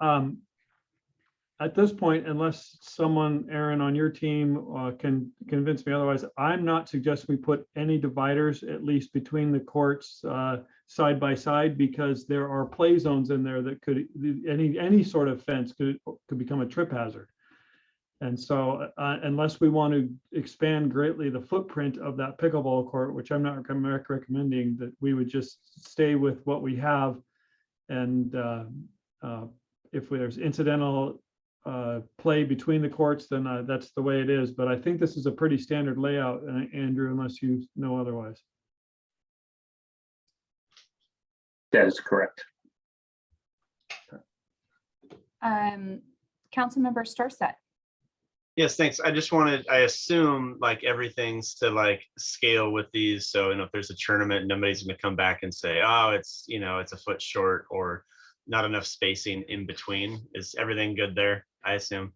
at this point, unless someone, Aaron, on your team can convince me otherwise, I'm not suggesting we put any dividers, at least between the courts side by side, because there are play zones in there that could, any sort of fence could become a trip hazard. And so unless we want to expand greatly the footprint of that pickleball court, which I'm not recommending, that we would just stay with what we have. And if there's incidental play between the courts, then that's the way it is. But I think this is a pretty standard layout, Andrew, unless you know otherwise. That is correct. Councilmember Starset. Yes, thanks. I assume like everything's to like scale with these. So, if there's a tournament, nobody's going to come back and say, oh, it's a foot short or not enough spacing in between. Is everything good there? I assume.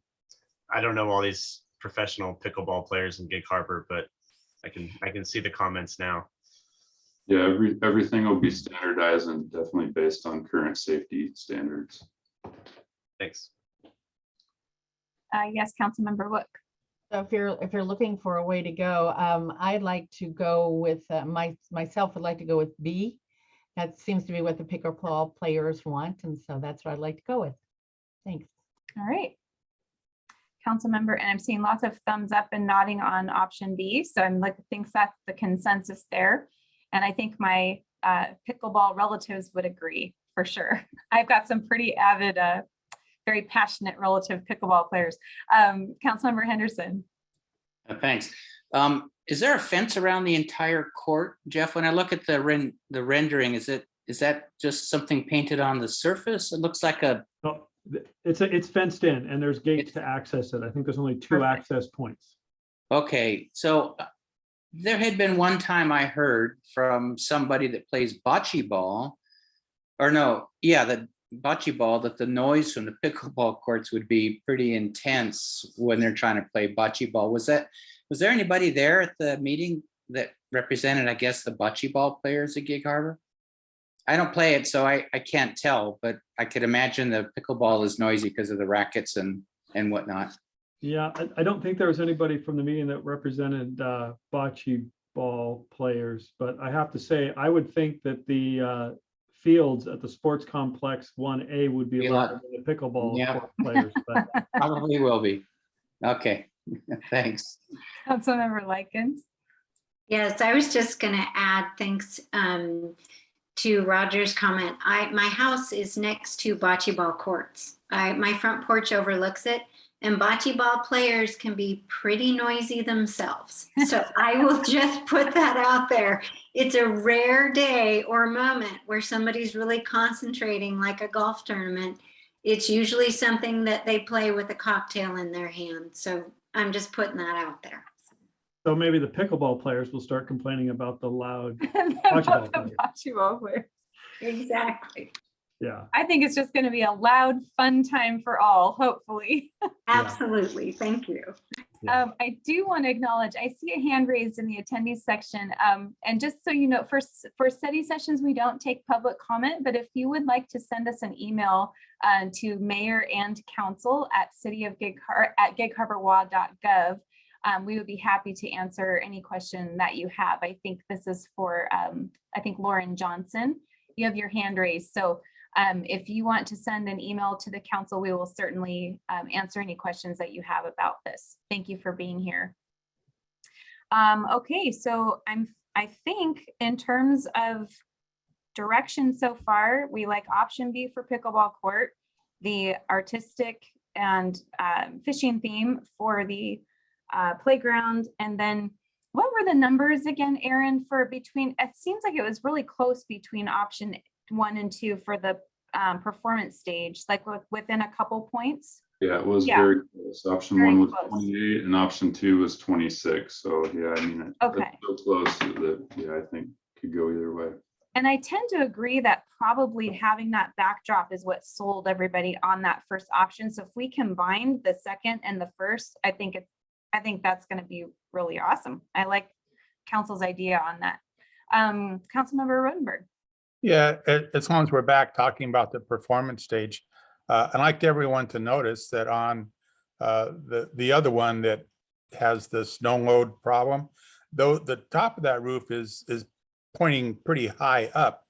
I don't know all these professional pickleball players in Gig Harbor, but I can see the comments now. Yeah, everything will be standardized and definitely based on current safety standards. Thanks. Yes, Councilmember Wook. So if you're looking for a way to go, I'd like to go with myself would like to go with B. That seems to be what the pickleball players want, and so that's what I'd like to go with. Thanks. All right. Councilmember, and I'm seeing lots of thumbs up and nodding on option B. So I'm like, thinks that's the consensus there. And I think my pickleball relatives would agree for sure. I've got some pretty avid, very passionate relative pickleball players. Councilmember Henderson. Thanks. Is there a fence around the entire court, Jeff? When I look at the rendering, is that just something painted on the surface? It looks like a. No, it's fenced in and there's gates to access it. I think there's only two Perfect. access points. Okay, so there had been one time I heard from somebody that plays bocce ball, or no, yeah, the bocce ball, that the noise from the pickleball courts would be pretty intense when they're trying to play bocce ball. Was there anybody there at the meeting that represented, I guess, the bocce ball players at Gig Harbor? I don't play it, so I can't tell, but I could imagine the pickleball is noisy because of the rackets and whatnot. Yeah, I don't think there was anybody from the meeting that represented bocce ball players, but I have to say, I would think that the fields at the sports complex 1A would be louder than the pickleball Yeah. court players. But Probably will be. Okay, thanks. Councilmember Likens. Yes, I was just going to add, thanks to Roger's comment. My house is next to bocce ball courts. My front porch overlooks it, and bocce ball players can be pretty noisy themselves. So I will just put that out there. It's a rare day or moment where somebody's really concentrating, like a golf tournament. It's usually something that they play with a cocktail in their hand. So I'm just putting that out there. so maybe the pickleball players will start complaining about the loud. About the bocce ball players. Exactly. Yeah. I think it's just going to be a loud, fun time for all, hopefully. Absolutely. Thank you. Yeah. I do want to acknowledge, I see a hand raised in the attendees section. And just so you know, for study sessions, we don't take public comment, but if you would like to send us an email to mayor and council at gigharborwa.gov, we would be happy to answer any question that you have. I think this is for, I think Lauren Johnson, you have your hand raised. So if you want to send an email to the council, we will certainly answer any questions that you have about this. Thank you for being here. Okay, so I think in terms of direction so far, we like option B for pickleball court, the artistic and fishing theme for the playground, and then what were the numbers again, Aaron, for between, it seems like it was really close between option 1 and 2 for the performance stage, like within a couple points. Yeah, it was Yeah. very close. Option Very 1 was close. 28 and option 2 was 26. So yeah, I mean, Okay. it's so close that, yeah, I think could go either way. And I tend to agree that probably having that backdrop is what sold everybody on that first option. So if we combine the second and the first, I think that's going to be really awesome. I like council's idea on that. Councilmember Rodenberg. Yeah, as long as we're back talking about the performance stage, I'd like everyone to notice that on the other one that has the snow load problem, though the top of that roof is pointing pretty high up,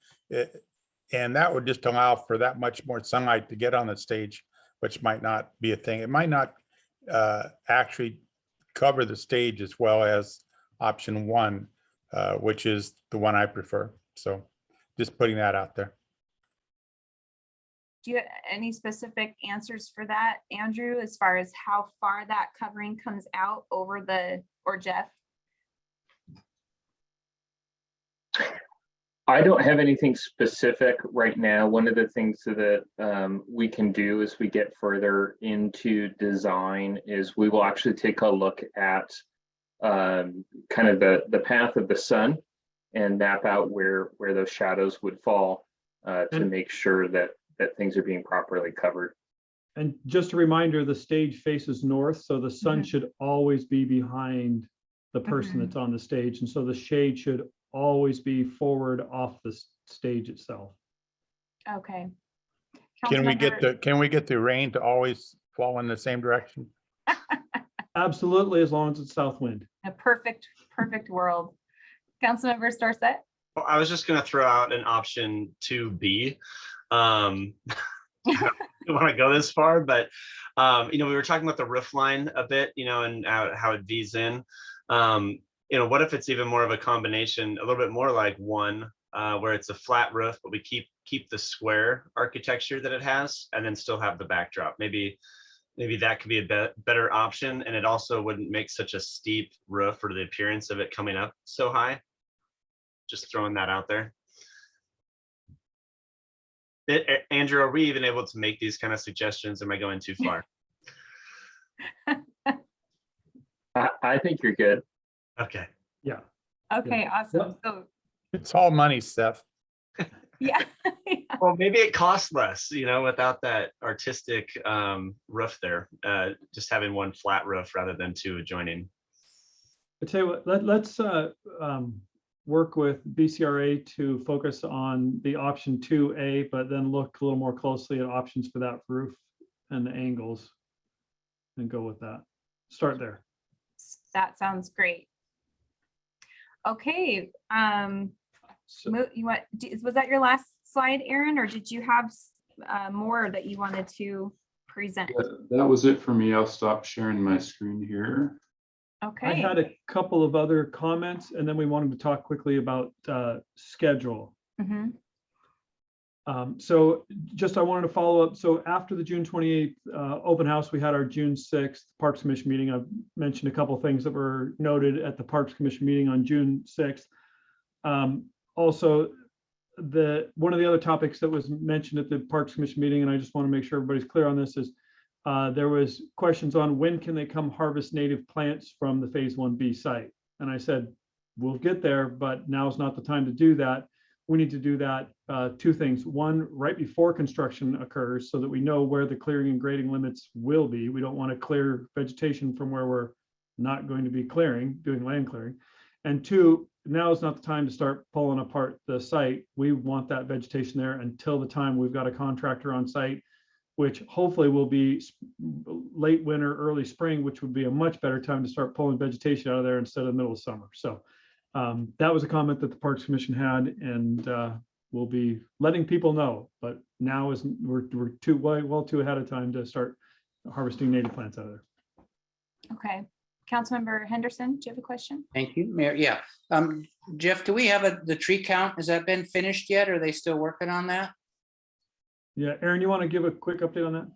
and that would just allow for that much more sunlight to get on the stage, which might not be a thing. It might not actually cover the stage as well as option 1, which is the one I prefer. So just putting that out there. Do you have any specific answers for that, Andrew, as far as how far that covering comes out over or Jeff? I don't have anything specific right now. One of the things that we can do as we get further into design is we will actually take a look at kind of the path of the sun and map out where those shadows would fall to make sure that things are being properly covered. And just a reminder, the stage faces north, so the sun should always be behind the person that's on the stage. And so the shade should always be forward off the stage itself. Okay. Can we get Councilmember- can we get the rain to always fall in the same direction? Absolutely, as long as it's south wind. A perfect world. Councilmember Dorset? Well, I was just gonna throw out an option 2B. I don't want to go this far, but we were talking about the roof line a bit, and how it V's in. What if it's even more of a combination, a little bit more like one, where it's a flat roof, but we keep the square architecture that it has, and then still have the backdrop. Maybe that could be a better option, and it also wouldn't make such a steep roof for the appearance of it coming up so high. Just throwing that out there. Andrew, are we even able to make these kind of suggestions? Am I going too far? I think you're good. Okay. Yeah. Okay, awesome. So, It's all money, Steph. yeah. Well, maybe it costs less, without that artistic roof there. Just having one flat roof rather than two adjoining. I tell you what, let's work with BCRA to focus on the option 2A, but then look a little more closely at options for that roof and the angles and go with that. Start there. That sounds great. Okay, So, was that your last slide, Aaron, or did you have more that you wanted to present? That was it for me. I'll stop sharing my screen here. I Okay, had a couple of other comments, and then we wanted to talk quickly about schedule. Mhm. So just I wanted to follow up. So after the June 28th open house, we had our June 6th Parks Commission meeting. I've mentioned a couple of things that were noted at the Parks Commission meeting on June 6th. Also, one of the other topics that was mentioned at the Parks Commission meeting, and I just want to make sure everybody's clear on this, is there was questions on when can they come harvest native plants from the Phase 1B site. And I said, we'll get there, but now's not the time to do that. We need to do that, two things. One, right before construction occurs so that we know where the clearing and grading limits will be. We don't want to clear vegetation from where we're not going to be doing land clearing. And two, now is not the time to start pulling apart the site. We want that vegetation there until the time we've got a contractor on site, which hopefully will be late winter, early spring, which would be a much better time to start pulling vegetation out of there instead of the middle of summer. So that was a comment that the Parks Commission had, and we'll be letting people know, but now we're well too ahead of time to start harvesting native plants out of there. Okay. Councilmember Henderson, do you have a question? Thank you, Mayor. Yeah. Jeff, do we have the tree count? Has that been finished yet? Are they still working on that? Yeah, Aaron, you want to give a quick update on that?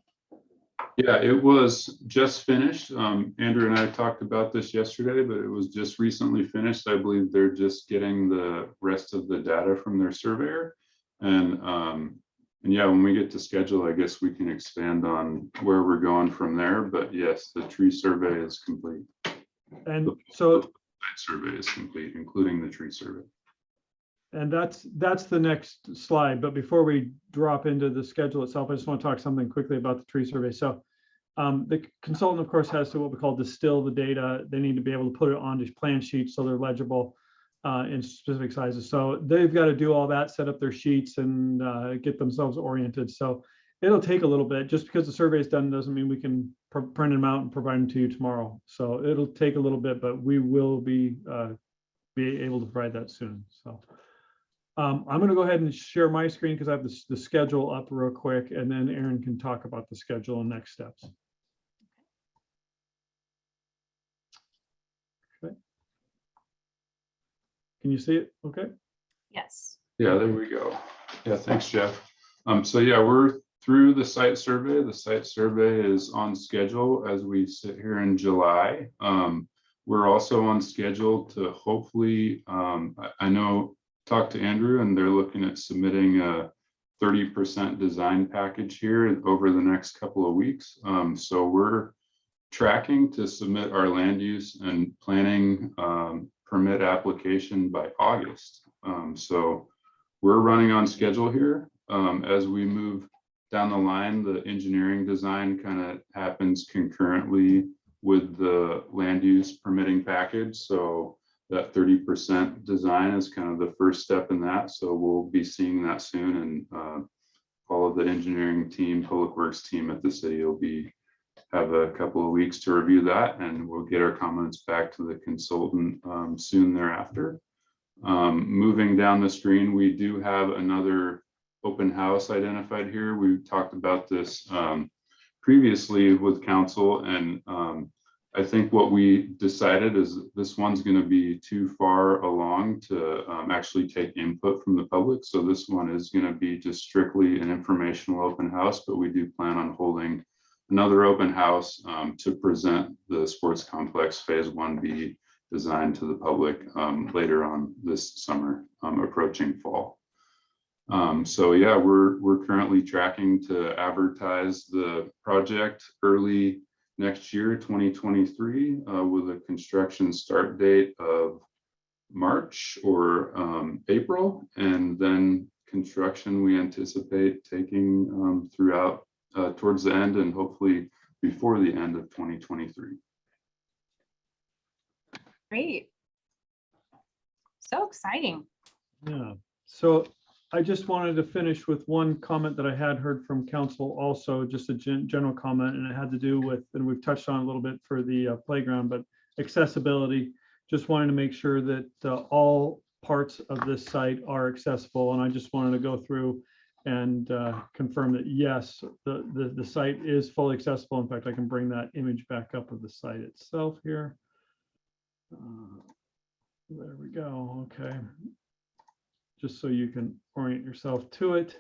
Yeah, it was just finished. Andrew and I talked about this yesterday, but it was just recently finished. I believe they're just getting the rest of the data from their surveyor. And yeah, when we get to schedule, I guess we can expand on where we're going from there. But yes, the tree survey is complete. And The so, site survey is complete, including the tree survey. and that's the next slide. But before we drop into the schedule itself, I just want to talk something quickly about the tree survey. So the consultant, of course, has to what we call distill the data. They need to be able to put it onto plan sheets so they're legible in specific sizes. So they've got to do all that, set up their sheets and get themselves oriented. So it'll take a little bit. Just because the survey is done doesn't mean we can print them out and provide them to you tomorrow. So it'll take a little bit, but we will be able to provide that soon. So I'm going to go ahead and share my screen because I have the schedule up real quick, and then Aaron can talk about the schedule and next steps. Okay. Can you see it? Okay. Yes. Yeah, there we go. Yeah, thanks, Jeff. So yeah, we're through the site survey. The site survey is on schedule as we sit here in July. We're also on schedule to hopefully, I know, talk to Andrew, and they're looking at submitting a 30% design package here over the next couple of weeks. So we're tracking to submit our land use and planning permit application by August. So we're running on schedule here. As we move down the line, the engineering design kind of happens concurrently with the land use permitting package. So that 30% design is kind of the first step in that. So we'll be seeing that soon, and all of the engineering team, public works team at the city will have a couple of weeks to review that, and we'll get our comments back to the consultant soon thereafter. Moving down the screen, we do have another open house identified here. We talked about this previously with council, and I think what we decided is this one's going to be too far along to actually take input from the public. So this one is going to be just strictly an informational open house, but we do plan on holding another open house to present the sports complex phase 1B design to the public later on this summer, approaching fall. So yeah, we're currently tracking to advertise the project early next year, 2023, with a construction start date of March or April, and then construction we anticipate taking throughout towards the end and hopefully before the end of 2023. Great. So exciting. Yeah, so I just wanted to finish with one comment that I had heard from council also, just a general comment, and it had to do with, and we've touched on a little bit for the playground, but accessibility. Just wanted to make sure that all parts of this site are accessible, and I just wanted to go through and confirm that yes, the site is fully accessible. In fact, I can bring that image back up of the site itself here. There we go. Okay. Just so you can orient yourself to it.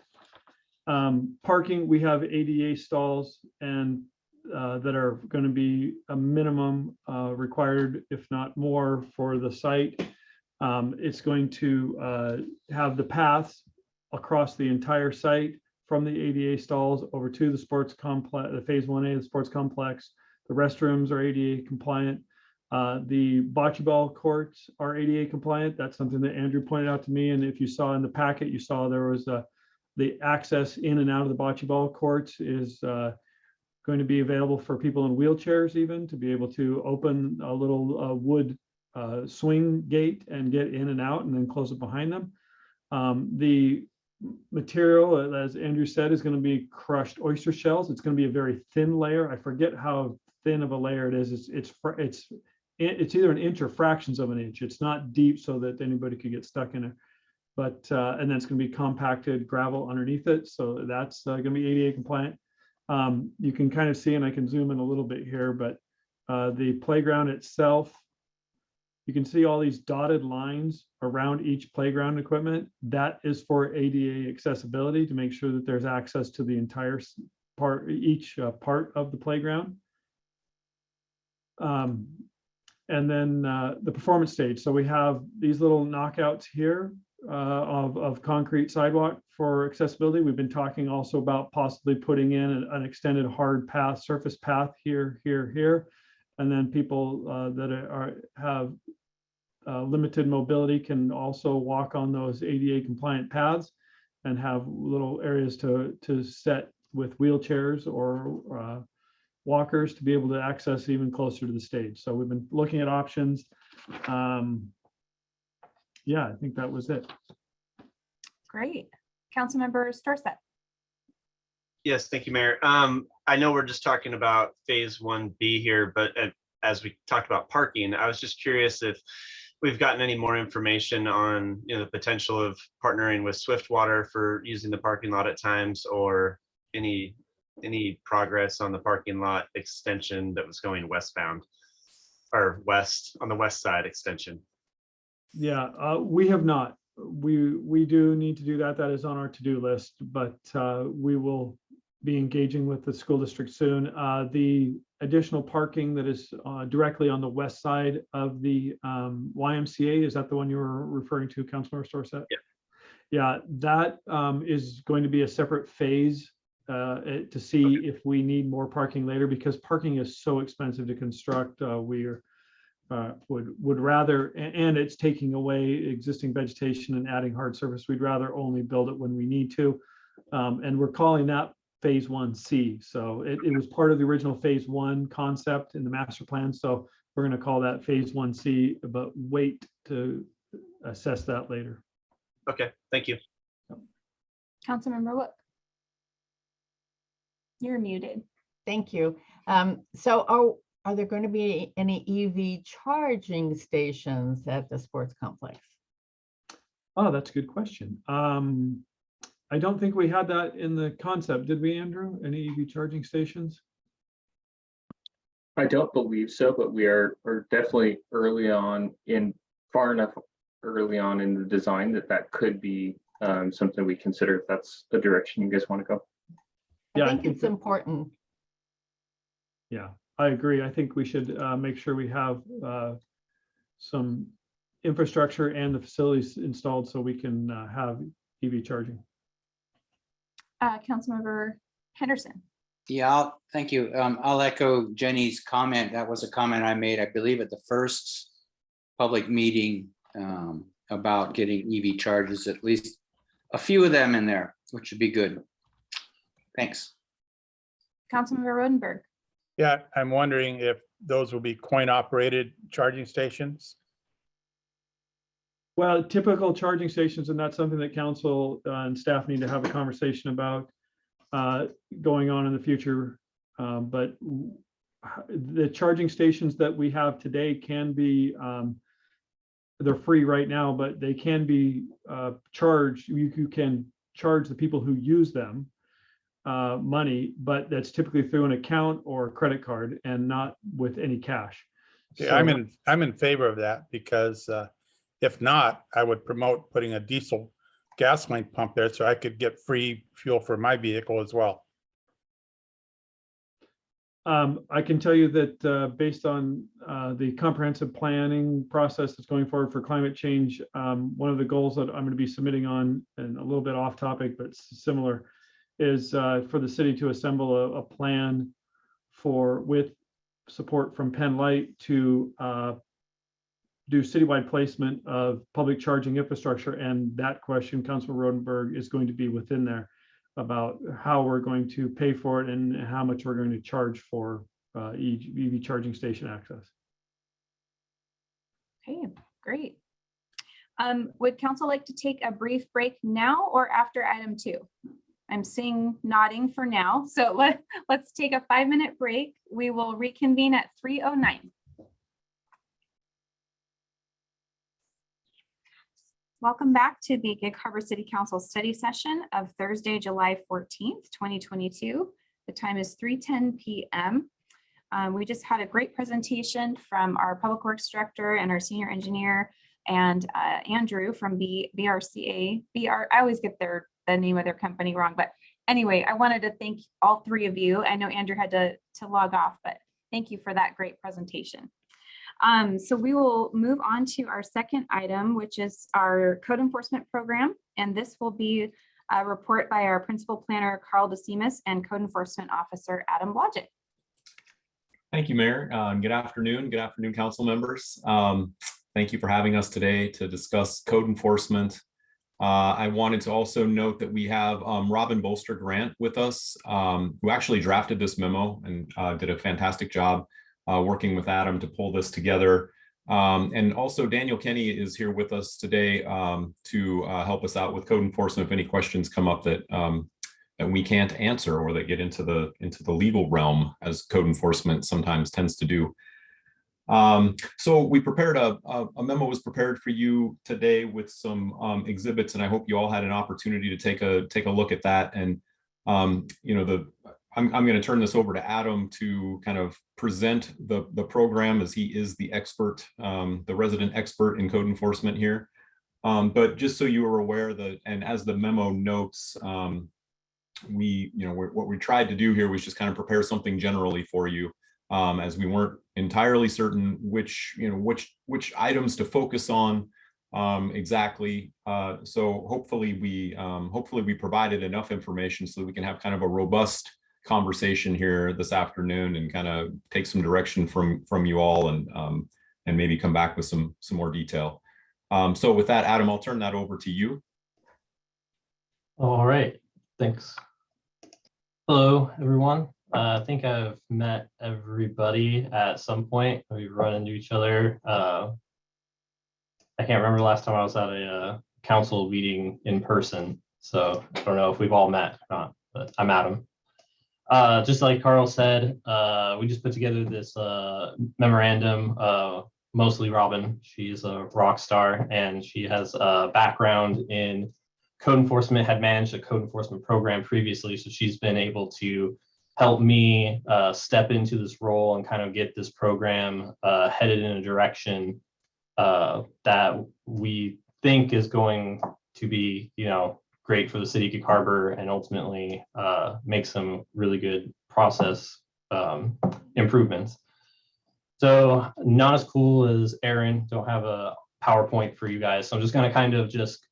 Parking, we have ADA stalls and that are going to be a minimum required, if not more, for the site. It's going to have the paths across the entire site from the ADA stalls over to the sports complex, the phase 1A, the sports complex. The restrooms are ADA compliant. The bocce ball courts are ADA compliant. That's something that Andrew pointed out to me. And if you saw in the packet, you saw there was the access in and out of the bocce ball courts is going to be available for people in wheelchairs, even to be able to open a little wood swing gate and get in and out and then close it behind them. The material, as Andrew said, is going to be crushed oyster shells. It's going to be a very thin layer. I forget how thin of a layer it is. It's either an inch or fractions of an inch. It's not deep so that anybody could get stuck in it. But and then it's going to be compacted gravel underneath it. So that's going to be ADA compliant. You can kind of see, and I can zoom in a little bit here, but the playground itself, you can see all these dotted lines around each playground equipment. That is for ADA accessibility, to make sure that there's access to the entire part, each part of the playground. And then the performance stage. So we have these little knockouts here of concrete sidewalk for accessibility. We've been talking also about possibly putting in an extended hard path, surface path here, here. And then people that have limited mobility can also walk on those ADA compliant paths and have little areas to set with wheelchairs or walkers to be able to access even closer to the stage. So we've been looking at options. Yeah, I think that was it. Great. Councilmember Storsett. Yes, thank you, Mayor. I know we're just talking about phase 1B here, but as we talked about parking, I was just curious if we've gotten any more information on the potential of partnering with Swiftwater for using the parking lot at times, or any progress on the parking lot extension that was going westbound or west on the west side extension. Yeah, we have not. We do need to do that. That is on our to-do list, but we will be engaging with the school district soon. The additional parking that is directly on the west side of the YMCA, is that the one you were referring to, Councilmember Storsett? Yeah. Yeah, that is going to be a separate phase to see if we need more parking later, because parking is so expensive to construct. We would rather, and it's taking away existing vegetation and adding hard surface. We'd rather only build it when we need to. And we're calling that phase 1C. So it was part of the original phase 1 concept in the master plan. So we're going to call that phase 1C, but wait to assess that later. Okay, thank you. Councilmember Wook. You're muted. Thank you. So are there going to be any EV charging stations at the sports complex? Oh, that's a good question. I don't think we had that in the concept, did we, Andrew? Any EV charging stations? I don't believe so, but we are definitely far enough early on in the design that could be something we consider if that's the direction you guys want to go. Yeah, I think it's that- important. Yeah, I agree. I think we should make sure we have some infrastructure and the facilities installed so we can have EV charging. Councilmember Henderson. Yeah, thank you. I'll echo Jenny's comment. That was a comment I made, I believe, at the first public meeting about getting EV chargers, at least a few of them in there, which would be good. Thanks. Councilmember Rodenberg. Yeah, I'm wondering if those will be coin-operated charging stations? Well, typical charging stations, and that's something that council and staff need to have a conversation about going on in the future. But the charging stations that we have today can be, they're free right now, but they can be charged. You can charge the people who use them money, but that's typically through an account or a credit card and not with any cash. Yeah, I'm in favor of that because if not, I would promote putting a diesel gasoline pump there so I could get free fuel for my vehicle as well. I can tell you that based on the comprehensive planning process that's going forward for climate change, one of the goals that I'm going to be submitting on, and a little bit off topic, but similar, is for the city to assemble a plan with support from Penn Light to do citywide placement of public charging infrastructure. And that question, Councilman Rodenberg, is going to be within there about how we're going to pay for it and how much we're going to charge for EV charging station access. Okay, great. Would council like to take a brief break now or after item 2? I'm seeing nodding for now. So let's take a 5-minute break. We will reconvene at 3:09. Welcome back to the Gig Harbor City Council study session of Thursday, July 14th, 2022. The time is 3:10 p.m. We just had a great presentation from our Public Works Director and our Senior Engineer and Andrew from BRCA. I always get the name of their company wrong, but anyway, I wanted to thank all 3 of you. I know Andrew had to log off, but thank you for that great presentation. So we will move on to our second item, which is our code enforcement program. And this will be a report by our principal planner, Carl DeSimas, and code enforcement officer, Adam Blodgett. Thank you, Mayor. Good afternoon. Good afternoon, council members. Thank you for having us today to discuss code enforcement. I wanted to also note that we have Robin Bolster Grant with us, who actually drafted this memo and did a fantastic job working with Adam to pull this together. And also Daniel Kenny is here with us today to help us out with code enforcement if any questions come up that that we can't answer or that get into the legal realm, as code enforcement sometimes tends to do. So we prepared a memo was prepared for you today with some exhibits, and I hope you all had an opportunity to take a look at that. And you know, I'm going to turn this over to Adam to kind of present the program, as he is the expert, the resident expert in code enforcement here. But just so you are aware that, and as the memo notes, what we tried to do here was just kind of prepare something generally for you, as we weren't entirely certain which items to focus on exactly. So hopefully we provided enough information so that we can have kind of a robust conversation here this afternoon and kind of take some direction from you all, and maybe come back with some more detail. So with that, Adam, I'll turn that over to you. All right, thanks. Hello, everyone. I think I've met everybody at some point. We've run into each other. I can't remember the last time I was at a council meeting in person. So I don't know if we've all met or not, but I'm Adam. Just like Carl said, we just put together this memorandum, mostly Robin. She's a rock star and she has a background in code enforcement, had managed a code enforcement program previously. So she's been able to help me step into this role and kind of get this program headed in a direction that we think is going to be, great for the city of Gig Harbor and ultimately make some really good process improvements. So not as cool as Aaron, don't have a PowerPoint for you guys. So I'm just gonna kind of just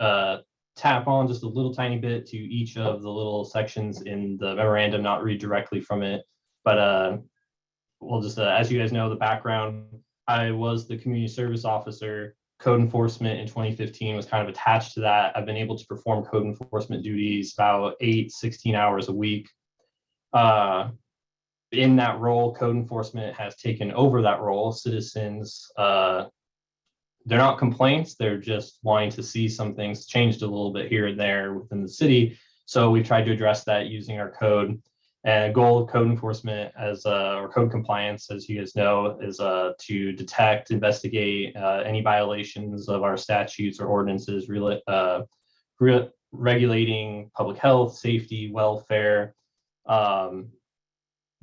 tap on just a little tiny bit to each of the little sections in the memorandum, not read directly from it, but we'll just, as you guys know, the background, I was the community service officer. Code enforcement in 2015 was kind of attached to that. I've been able to perform code enforcement duties about 16 hours a week. In that role, code enforcement has taken over that role. Citizens, they're not complaints, they're just wanting to see some things changed a little bit here and there within the city. So we've tried to address that using our code. And goal of code enforcement or code compliance, as you guys know, is to detect, investigate any violations of our statutes or ordinances regulating public health, safety, welfare.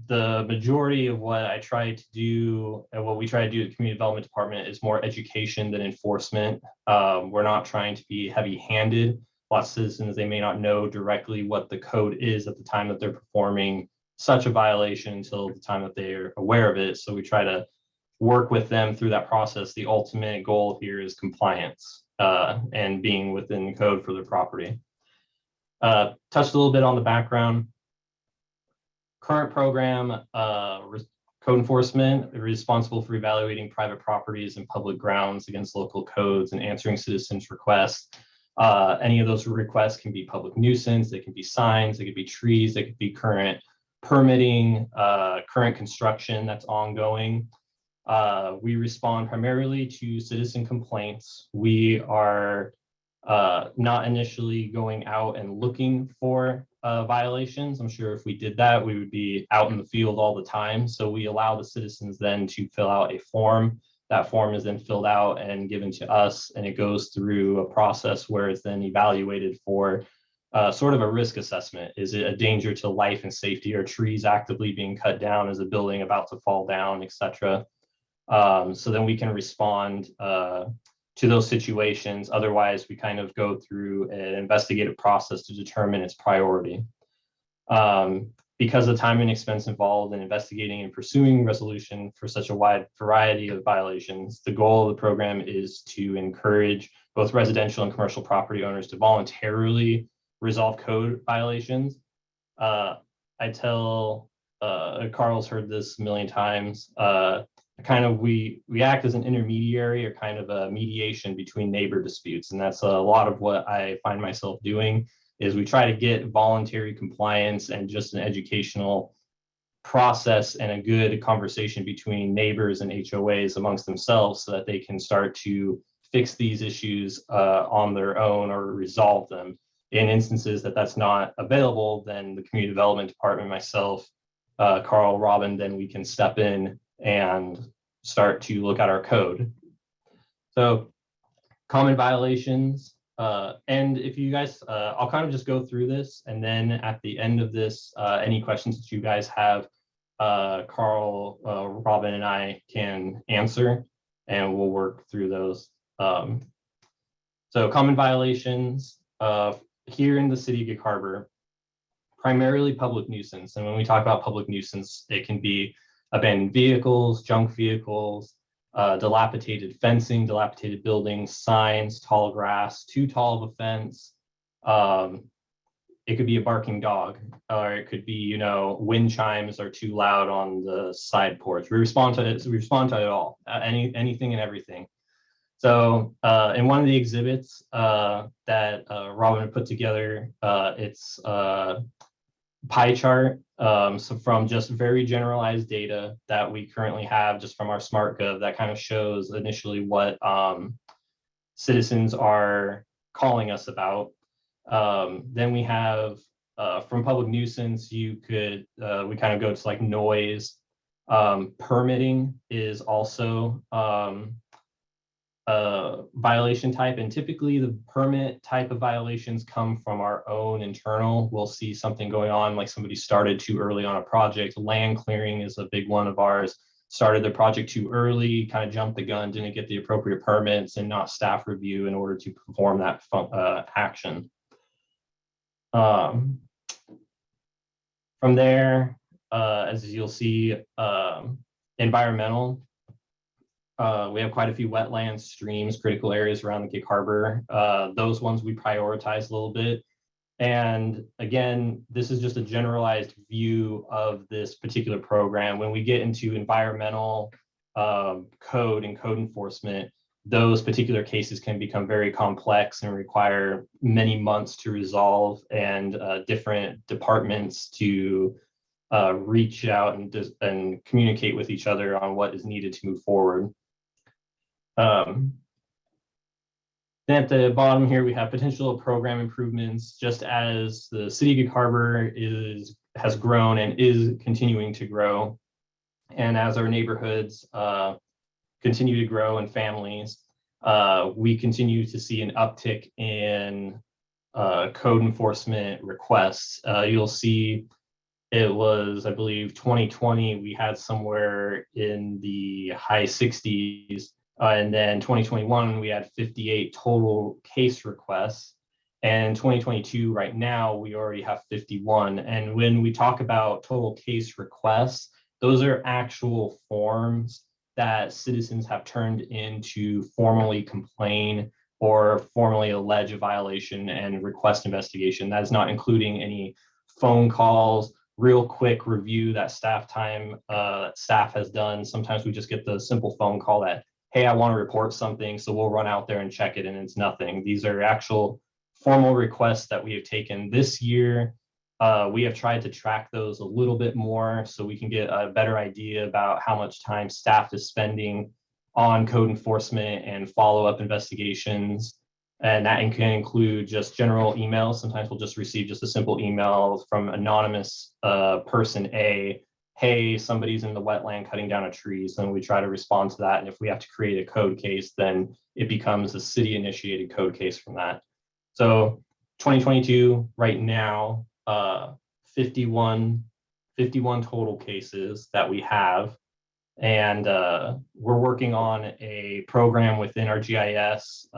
The majority of what I try to do and what we try to do at the Community Development Department is more education than enforcement. We're not trying to be heavy-handed. Lots of citizens, they may not know directly what the code is at the time that they're performing such a violation until the time that they're aware of it. So we try to work with them through that process. The ultimate goal here is compliance and being within the code for their property. Touched a little bit on the background. Current program, code enforcement, responsible for evaluating private properties and public grounds against local codes and answering citizens' requests. Any of those requests can be public nuisance, they can be signs, they could be trees, they could be current permitting, current construction that's ongoing. We respond primarily to citizen complaints. We are not initially going out and looking for violations. I'm sure if we did that, we would be out in the field all the time. So we allow the citizens then to fill out a form. That form is then filled out and given to us, and it goes through a process where it's then evaluated for sort of a risk assessment. Is it a danger to life and safety? Are trees actively being cut down? Is a building about to fall down, etc.? So then we can respond to those situations. Otherwise, we kind of go through an investigative process to determine its priority. Because of time and expense involved in investigating and pursuing resolution for such a wide variety of violations, the goal of the program is to encourage both residential and commercial property owners to voluntarily resolve code violations. I tell, Carl's heard this a million times, we act as an intermediary or kind of a mediation between neighbor disputes. And that's a lot of what I find myself doing. Is we try to get voluntary compliance and just an educational process and a good conversation between neighbors and HOAs amongst themselves so that they can start to fix these issues on their own or resolve them. In instances that that's not available, then the Community Development Department, myself, Carl, Robin, then we can step in and start to look at our code. So common violations. And if you guys, I'll kind of just go through this, and then at the end of this, any questions that you guys have, Carl, Robin, and I can answer, and we'll work through those. So common violations here in the city of Gig Harbor, primarily public nuisance. And when we talk about public nuisance, it can be abandoned vehicles, junk vehicles, dilapidated fencing, dilapidated buildings, signs, tall grass, too tall of a fence. It could be a barking dog, or it could be, wind chimes are too loud on the side porch. We respond to it. So we respond to it all, anything and everything. So in one of the exhibits that Robin put together, it's pie chart. So from just very generalized data that we currently have just from our SmartGov, that kind of shows initially what citizens are calling us about. Then we have from public nuisance, you could, we kind of go to like noise. Permitting is also a violation type, and typically the permit type of violations come from our own internal. We'll see something going on, like somebody started too early on a project. Land clearing is a big one of ours. Started the project too early, kind of jumped the gun, didn't get the appropriate permits and not staff review in order to perform that action. From there, as you'll see, environmental. We have quite a few wetlands, streams, critical areas around the Gig Harbor. Those ones we prioritize a little bit. And again, this is just a generalized view of this particular program. When we get into environmental code and code enforcement, those particular cases can become very complex and require many months to resolve, and different departments to reach out and communicate with each other on what is needed to move forward. Then at the bottom here, we have potential program improvements. Just as the city of Gig Harbor has grown and is continuing to grow, and as our neighborhoods continue to grow and families, we continue to see an uptick in code enforcement requests. You'll see it was, I believe, 2020, we had somewhere in the high 60s. And then 2021, we had 58 total case requests. And 2022, right now, we already have 51. And when we talk about total case requests, those are actual forms that citizens have turned in to formally complain or formally allege a violation and request investigation. That is not including any phone calls, real quick review that staff has done. Sometimes we just get the simple phone call that, hey, I want to report something, so we'll run out there and check it, and it's nothing. These are actual formal requests that we have taken this year. We have tried to track those a little bit more so we can get a better idea about how much time staff is spending on code enforcement and follow-up investigations. And that can include just general emails. Sometimes we'll just receive just a simple email from anonymous person A, hey, somebody's in the wetland cutting down a tree. So then we try to respond to that. And if we have to create a code case, then it becomes a city initiated code case from that. So 2022, right now, 51 total cases that we have. And we're working on a program within our GIS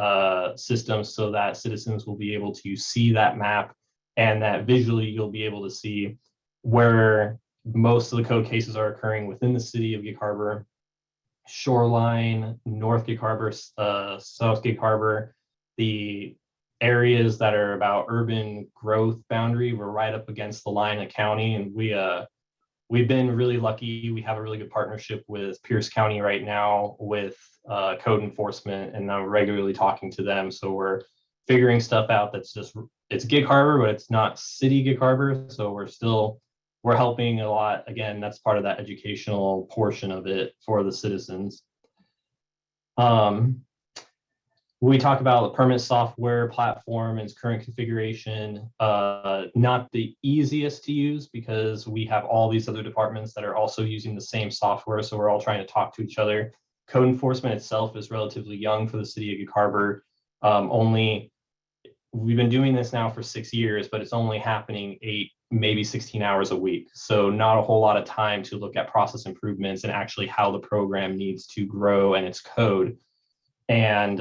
system so that citizens will be able to see that map, and that visually you'll be able to see where most of the code cases are occurring within the city of Gig Harbor, shoreline, North Gig Harbor, South Gig Harbor. The areas that are about urban growth boundary, we're right up against the line of county, and we've been really lucky. We have a really good partnership with Pierce County right now with code enforcement, and I'm regularly talking to them. So we're figuring stuff out that's just, it's Gig Harbor, but it's not city Gig Harbor. So we're helping a lot. Again, that's part of that educational portion of it for the citizens. We talk about the permit software platform and its current configuration. Not the easiest to use because we have all these other departments that are also using the same software. So we're all trying to talk to each other. Code enforcement itself is relatively young for the city of Gig Harbor. We've been doing this now for 6 years, but it's only happening 8, maybe 16 hours a week. So not a whole lot of time to look at process improvements and actually how the program needs to grow and its code. And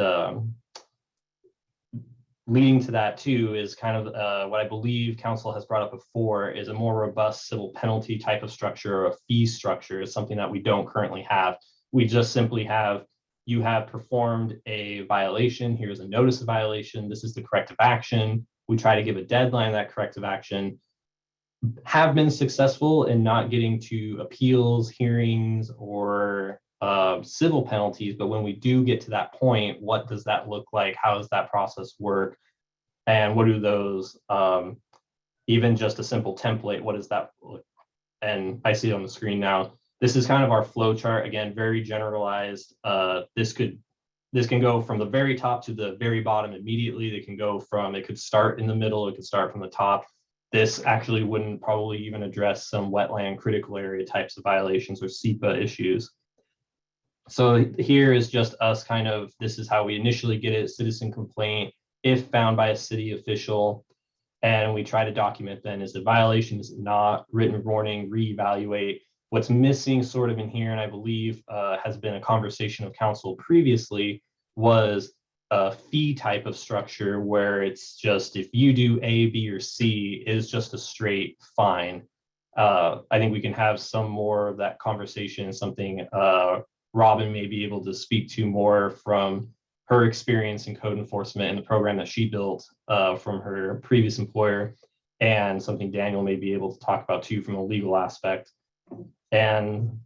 leading to that too is kind of what I believe council has brought up before is a more robust civil penalty type of structure, or a fee structure is something that we don't currently have. We just simply have, you have performed a violation, here's a notice of violation, this is the corrective action. We try to give a deadline of that corrective action. Have been successful in not getting to appeals, hearings, or civil penalties, but when we do get to that point, what does that look like? How does that process work? And what do those even just a simple template, what does that look? And I see it on the screen now. This is kind of our flow chart. Again, very generalized. This can go from the very top to the very bottom immediately. It could start in the middle, it could start from the top. This actually wouldn't probably even address some wetland critical area types of violations or SEPA issues. So here is just us this is how we initially get it, citizen complaint, if found by a city official. And we try to document then, is the violation, is it not, written warning, reevaluate. What's missing sort of in here, and I believe has been a conversation of council previously, was a fee type of structure where it's just, if you do A, B, or C, it is just a straight fine. I think we can have some more of that conversation, something Robin may be able to speak to more from her experience in code enforcement and the program that she built from her previous employer, and something Daniel may be able to talk about too from a legal aspect. And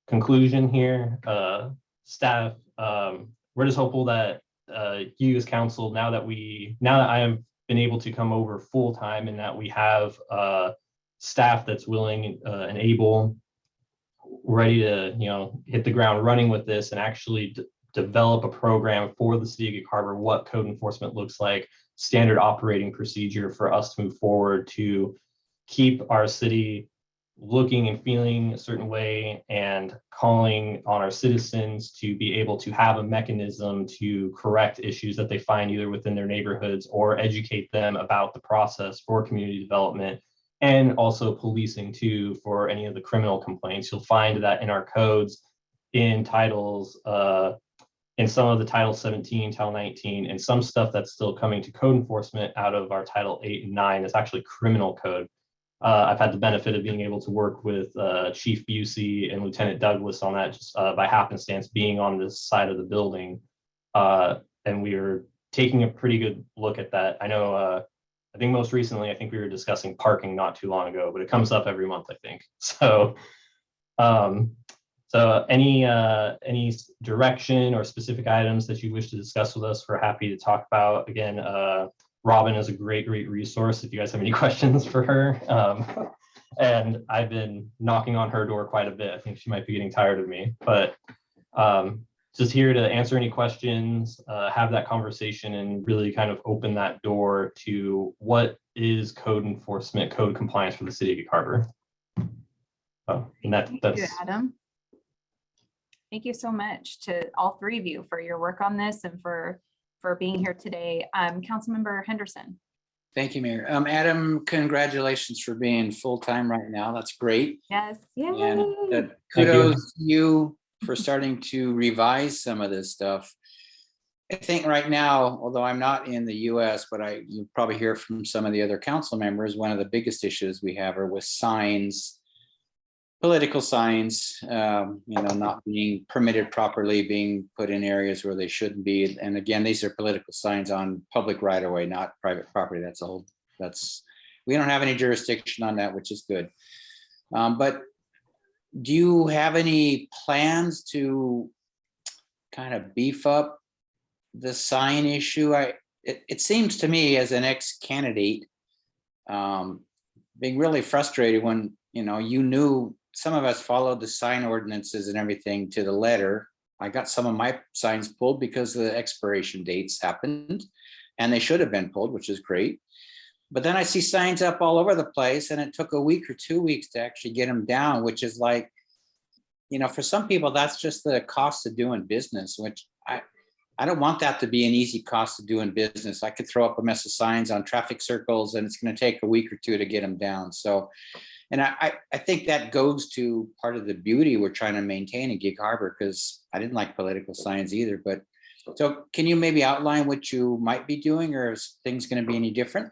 conclusion here, staff, we're just hopeful that you as council, now that I have been able to come over full time, and that we have staff that's willing and able, ready to hit the ground running with this, and actually develop a program for the city of Gig Harbor, what code enforcement looks like, standard operating procedure for us to move forward to keep our city looking and feeling a certain way, and calling on our citizens to be able to have a mechanism to correct issues that they find either within their neighborhoods, or educate them about the process for community development, and also policing too for any of the criminal complaints. You'll find that in our codes, in titles, in some of the Title 17, Title 19, and some stuff that's still coming to code enforcement out of our Title 8 and 9 is actually criminal code. I've had the benefit of being able to work with Chief Busey and Lieutenant Douglas on that, just by happenstance being on this side of the building. And we are taking a pretty good look at that. I know, I think most recently, I think we were discussing parking not too long ago, but it comes up every month, I think. So, any direction or specific items that you wish to discuss with us, we're happy to talk about. Again, Robin is a great resource if you guys have any questions for her. And I've been knocking on her door quite a bit. I think she might be getting tired of me, but just here to answer any questions, have that conversation, and really kind of open that door to what is code enforcement, code compliance for the city of Gig Harbor. And Thank you, that's Adam. Thank you so much to all three of you for your work on this and for being here today. Councilmember Henderson. Thank you, Mayor. Adam, congratulations for being full-time right now. That's great. Yes. Yay. And kudos to you for starting to revise some of this stuff. I think right now, although I'm not in the US, but you probably hear from some of the other council members, one of the biggest issues we have are with signs, political signs, not being permitted properly, being put in areas where they shouldn't be. And again, these are political signs on public right of way, not private property. We don't have any jurisdiction on that, which is good. But do you have any plans to kind of beef up the sign issue? It seems to me, as an ex-candidate, being really frustrated when, you knew some of us followed the sign ordinances and everything to the letter. I got some of my signs pulled because the expiration dates happened, and they should have been pulled, which is great. But then I see signs up all over the place, and it took a week or 2 weeks to actually get them down, which is like, for some people, that's just the cost of doing business, which I don't want that to be an easy cost of doing business. I could throw up a mess of signs on traffic circles, and it's going to take a week or two to get them down. So, and I think that goes to part of the beauty we're trying to maintain in Gig Harbor, because I didn't like political signs either. But so can you maybe outline what you might be doing, or is things going to be any different?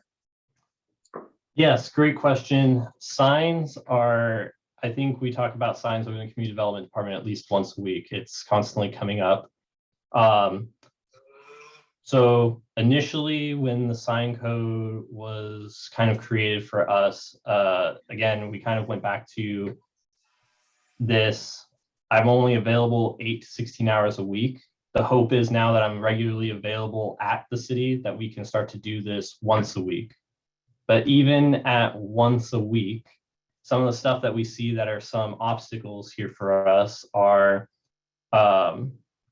Yes, great question. Signs are, I think we talk about signs within the community development department at least once a week. It's constantly coming up. So initially, when the sign code was kind of created for us, again, we kind of went back to this. I'm only available 8 to 16 hours a week. The hope is now that I'm regularly available at the city that we can start to do this once a week. But even at once a week, some of the stuff that we see that are some obstacles here for us are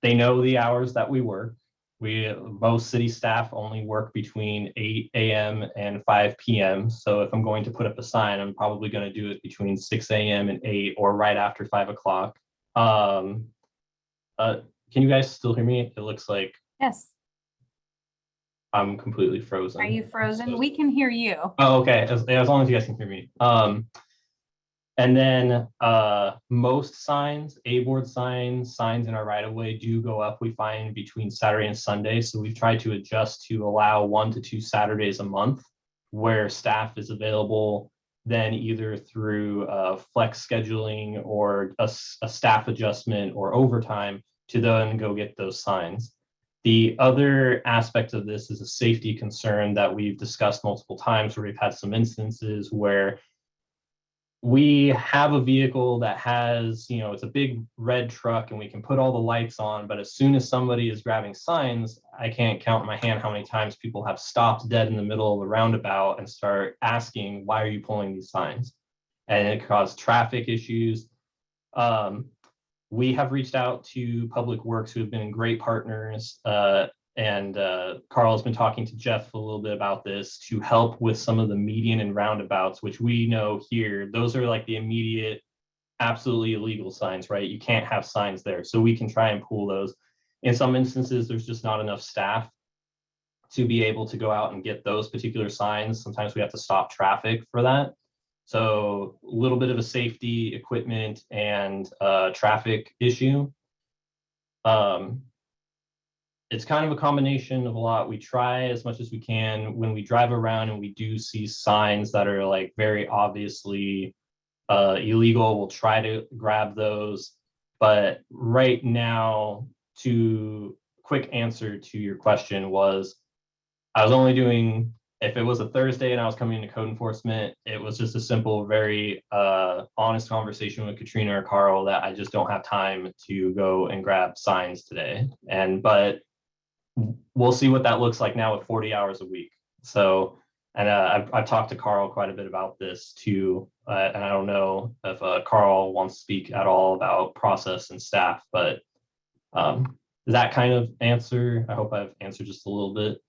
they know the hours that we work. Most city staff only work between 8 a.m. and 5 p.m. So if I'm going to put up a sign, I'm probably going to do it between 6 a.m. and 8 or right after 5 o'clock. Can you guys still hear me? It looks like Yes. I'm completely frozen. Are you frozen? So- We can hear you. Oh, okay. As long as you guys can hear me. And then most signs, A-board signs in our right of way do go up, we find, between Saturday and Sunday. So we've tried to adjust to allow 1 to 2 Saturdays a month where staff is available, then either through flex scheduling or a staff adjustment or overtime to then go get those signs. The other aspect of this is a safety concern that we've discussed multiple times, where we've had some instances where we have a vehicle that has, it's a big red truck and we can put all the lights on, but as soon as somebody is grabbing signs, I can't count in my hand how many times people have stopped dead in the middle of the roundabout and start asking, why are you pulling these signs? And it caused traffic issues. We have reached out to Public Works, who have been great partners, and Carl has been talking to Jeff a little bit about this to help with some of the median and roundabouts, which we know here, those are like the immediate, absolutely illegal signs, right? You can't have signs there. So we can try and pull those. In some instances, there's just not enough staff to be able to go out and get those particular signs. Sometimes we have to stop traffic for that. So a little bit of a safety, equipment, and traffic issue. It's kind of a combination of a lot. We try as much as we can when we drive around and we do see signs that are like very obviously illegal, we'll try to grab those. But right now, quick answer to your question was, I was only doing, if it was a Thursday and I was coming into code enforcement, it was just a simple, very honest conversation with Katrina or Carl that I just don't have time to go and grab signs today. But we'll see what that looks like now with 40 hours a week. So, and I've talked to Carl quite a bit about this too. And I don't know if Carl wants to speak at all about process and staff, but that kind of answer, I hope I've answered just a little bit.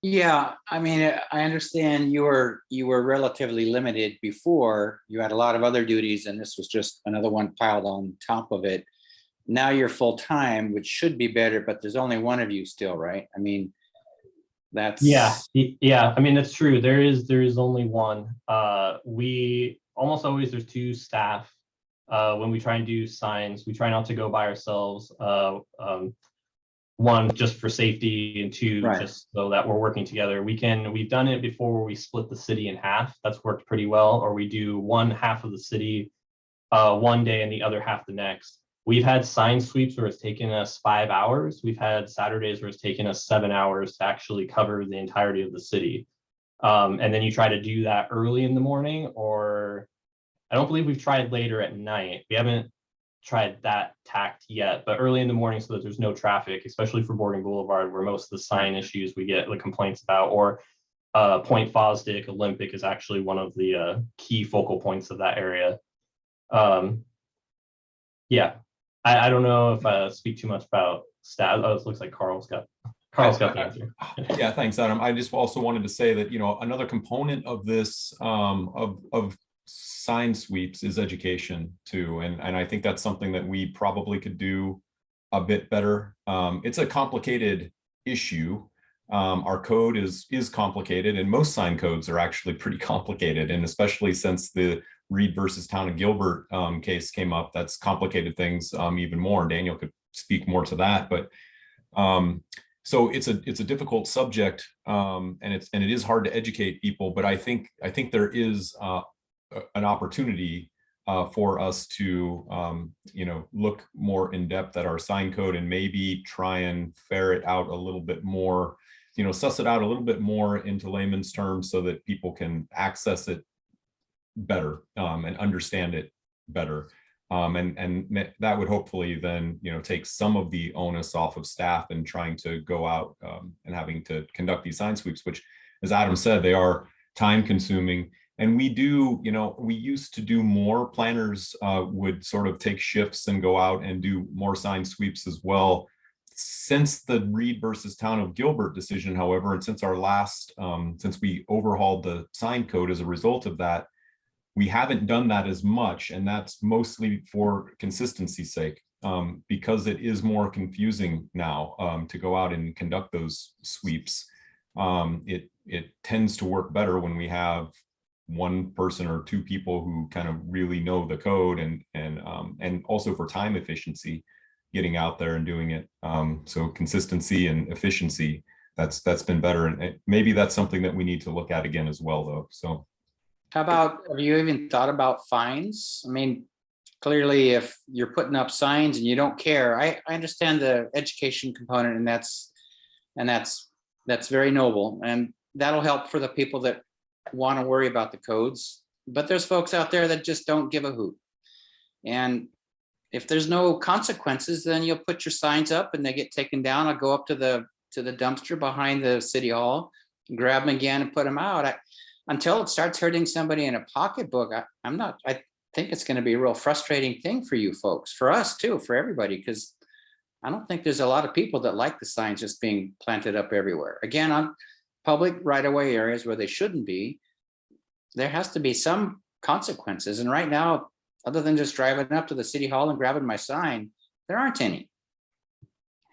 Yeah, I mean, I understand you were relatively limited before. You had a lot of other duties, and this was just another one piled on top of it. Now you're full-time, which should be better, but there's only one of you still, right? I mean, that's yeah. I mean, that's true. There is only one. We almost always, there's 2 staff. When we try and do signs, we try not to go by ourselves. 1, just for safety, and 2, right, just so that we're working together. We've done it before where we split the city in half. That's worked pretty well. Or we do one half of the city one day and the other half the next. We've had sign sweeps where it's taken us 5 hours. We've had Saturdays where it's taken us 7 hours to actually cover the entirety of the city. And then you try to do that early in the morning, or I don't believe we've tried later at night. We haven't tried that tact yet, but early in the morning so that there's no traffic, especially for Boarding Boulevard, where most of the sign issues we get the complaints about, or Point Fosdick, Olympic is actually one of the key focal points of that area. Yeah, I don't know if I speak too much about staff. Oh, it looks like Carl's got the answer. Yeah, thanks, Adam. I just also wanted to say that, another component of this, of sign sweeps is education too. And I think that's something that we probably could do a bit better. It's a complicated issue. Our code is complicated, and most sign codes are actually pretty complicated. And especially since the Reed versus Town of Gilbert case came up, that's complicated things even more. Daniel could speak more to that, but so it's a difficult subject, and it is hard to educate people. But I think there is an opportunity for us to look more in depth at our sign code and maybe try and ferret out a little bit more, suss it out a little bit more into layman's terms so that people can access it better and understand it better. That would hopefully then, take some of the onus off of staff and trying to go out and having to conduct these sign sweeps, which, as Adam said, they are time consuming. And we used to do more. Planners would sort of take shifts and go out and do more sign sweeps as well. Since the Reed versus Town of Gilbert decision, however, and since our last, since we overhauled the sign code as a result of that, we haven't done that as much, and that's mostly for consistency's sake, because it is more confusing now to go out and conduct those sweeps. It tends to work better when we have one person or two people who kind of really know the code, and also for time efficiency, getting out there and doing it. So consistency and efficiency, that's been better, and maybe that's something that we need to look at again as well, though. So. How about, have you even thought about fines? I mean, clearly, if you're putting up signs and you don't care, I understand the education component, and that's very noble, and that'll help for the people that want to worry about the codes. But there's folks out there that just don't give a hoot. And if there's no consequences, then you'll put your signs up and they get taken down. I'll go up to the dumpster behind the city hall, grab them again and put them out. Until it starts hurting somebody in a pocketbook, I think it's going to be a real frustrating thing for you folks, for us too, for everybody, because I don't think there's a lot of people that like the signs just being planted up everywhere. Again, on public right-of-way areas where they shouldn't be, there has to be some consequences. And right now, other than just driving up to the city hall and grabbing my sign, there aren't any.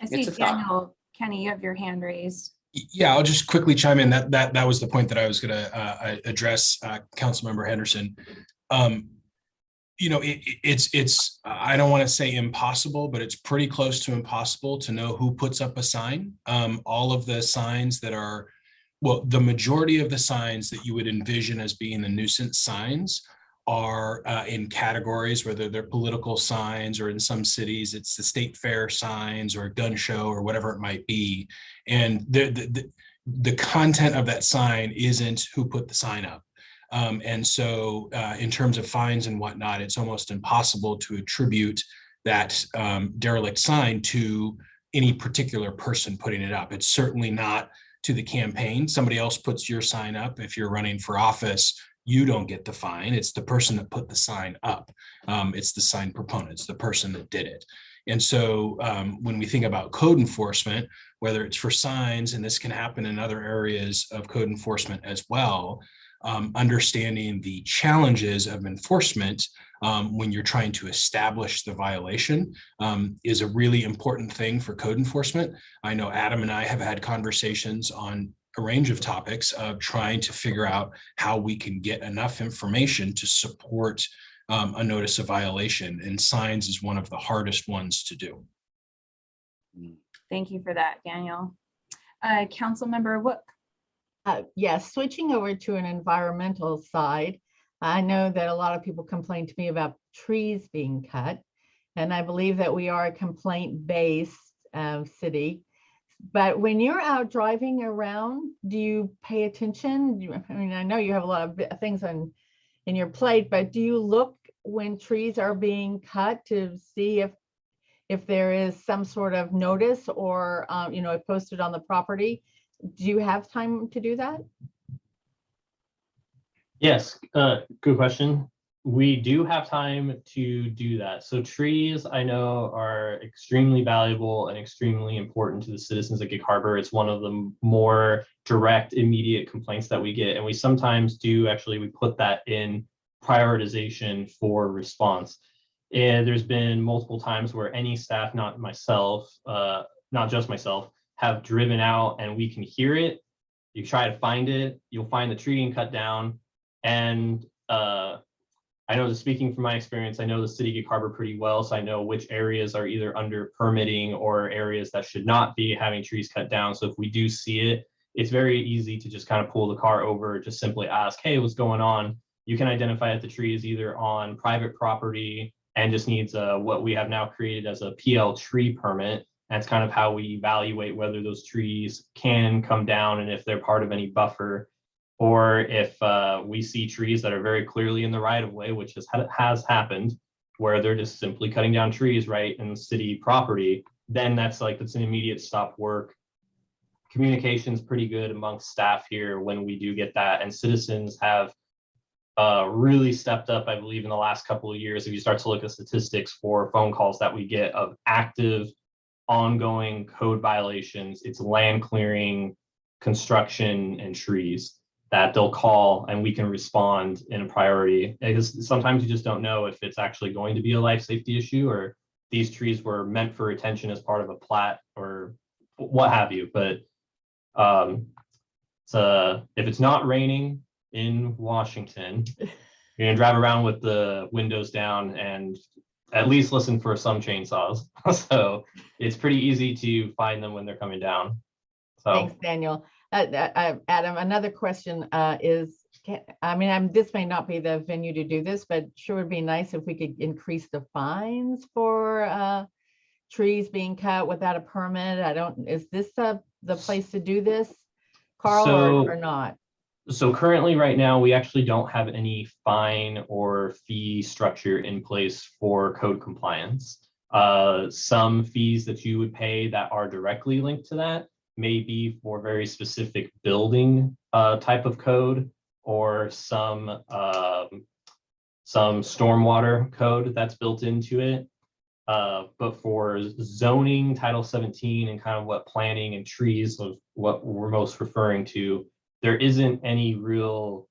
I see Daniel, Kenny, you have your hand raised. Yeah, I'll just quickly chime in. That was the point that I was going to address, Councilmember Henderson. It's I don't want to say impossible, but it's pretty close to impossible to know who puts up a sign. All of the signs that are, well, the majority of the signs that you would envision as being the nuisance signs are in categories, whether they're political signs, or in some cities it's the state fair signs or a gun show or whatever it might be. And the content of that sign isn't who put the sign up. And so in terms of fines and whatnot, it's almost impossible to attribute that derelict sign to any particular person putting it up. It's certainly not to the campaign. Somebody else puts your sign up. If you're running for office, you don't get the fine. It's the person that put the sign up. It's the sign proponent. It's the person that did it. And so when we think about code enforcement, whether it's for signs, and this can happen in other areas of code enforcement as well, understanding the challenges of enforcement when you're trying to establish the violation is a really important thing for code enforcement. I know Adam and I have had conversations on a range of topics of trying to figure out how we can get enough information to support a notice of violation, and signs is one of the hardest ones to do. Thank you for that, Daniel. Councilmember Wook. Yes, switching over to an environmental side, I know that a lot of people complain to me about trees being cut, and I believe that we are a complaint-based city. But when you're out driving around, do you pay attention? I mean, I know you have a lot of things in your plate, but do you look when trees are being cut to see if there is some sort of notice or posted on the property? Do you have time to do that? Yes, good question. We do have time to do that. So trees, I know, are extremely valuable and extremely important to the citizens of Gig Harbor. It's one of the more direct, immediate complaints that we get. And we sometimes do we put that in prioritization for response. And there's been multiple times where any staff, not just myself, have driven out and we can hear it. You try to find it, you'll find the tree being cut down. And I know, speaking from my experience, I know the city of Gig Harbor pretty well, so I know which areas are either under permitting or areas that should not be having trees cut down. So if we do see it, it's very easy to just kind of pull the car over, just simply ask, hey, what's going on? You can identify that the tree is either on private property and just needs what we have now created as a PL tree permit. That's kind of how we evaluate whether those trees can come down and if they're part of any buffer, or if we see trees that are very clearly in the right of way, which has happened, where they're just simply cutting down trees right in city property, then that's an immediate stop work. Communication's pretty good amongst staff here when we do get that, and citizens have really stepped up, I believe, in the last couple of years. If you start to look at statistics for phone calls that we get of active, ongoing code violations, it's land clearing, construction, and trees that they'll call, and we can respond in a priority. Because sometimes you just don't know if it's actually going to be a life safety issue, or these trees were meant for attention as part of a plat or what have you. But if it's not raining in Washington, you're gonna drive around with the windows down and at least listen for some chainsaws. So it's pretty easy to find them when they're coming down. So Thanks, Daniel. Adam, another question is, this may not be the venue to do this, but sure would be nice if we could increase the fines for trees being cut without a permit. Is this the place to do this, Carl, or not? So currently, right now, we actually don't have any fine or fee structure in place for code compliance. Some fees that you would pay that are directly linked to that may be for very specific building type of code, or some stormwater code that's built into it. But for zoning, Title 17, and kind of what planning and trees was what we're most referring to, there isn't any real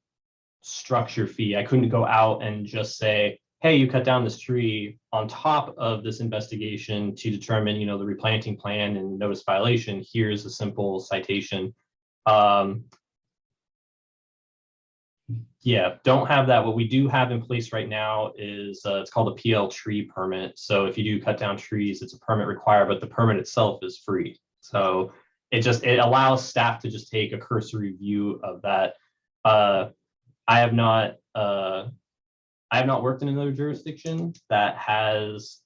structure fee. I couldn't go out and just say, hey, you cut down this tree on top of this investigation to determine, the replanting plan and notice violation. Here's a simple citation. Yeah, don't have that. What we do have in place right now is it's called a PL tree permit. So if you do cut down trees, it's a permit required, but the permit itself is free. So it allows staff to just take a cursory view of that. I have not worked in another jurisdiction that has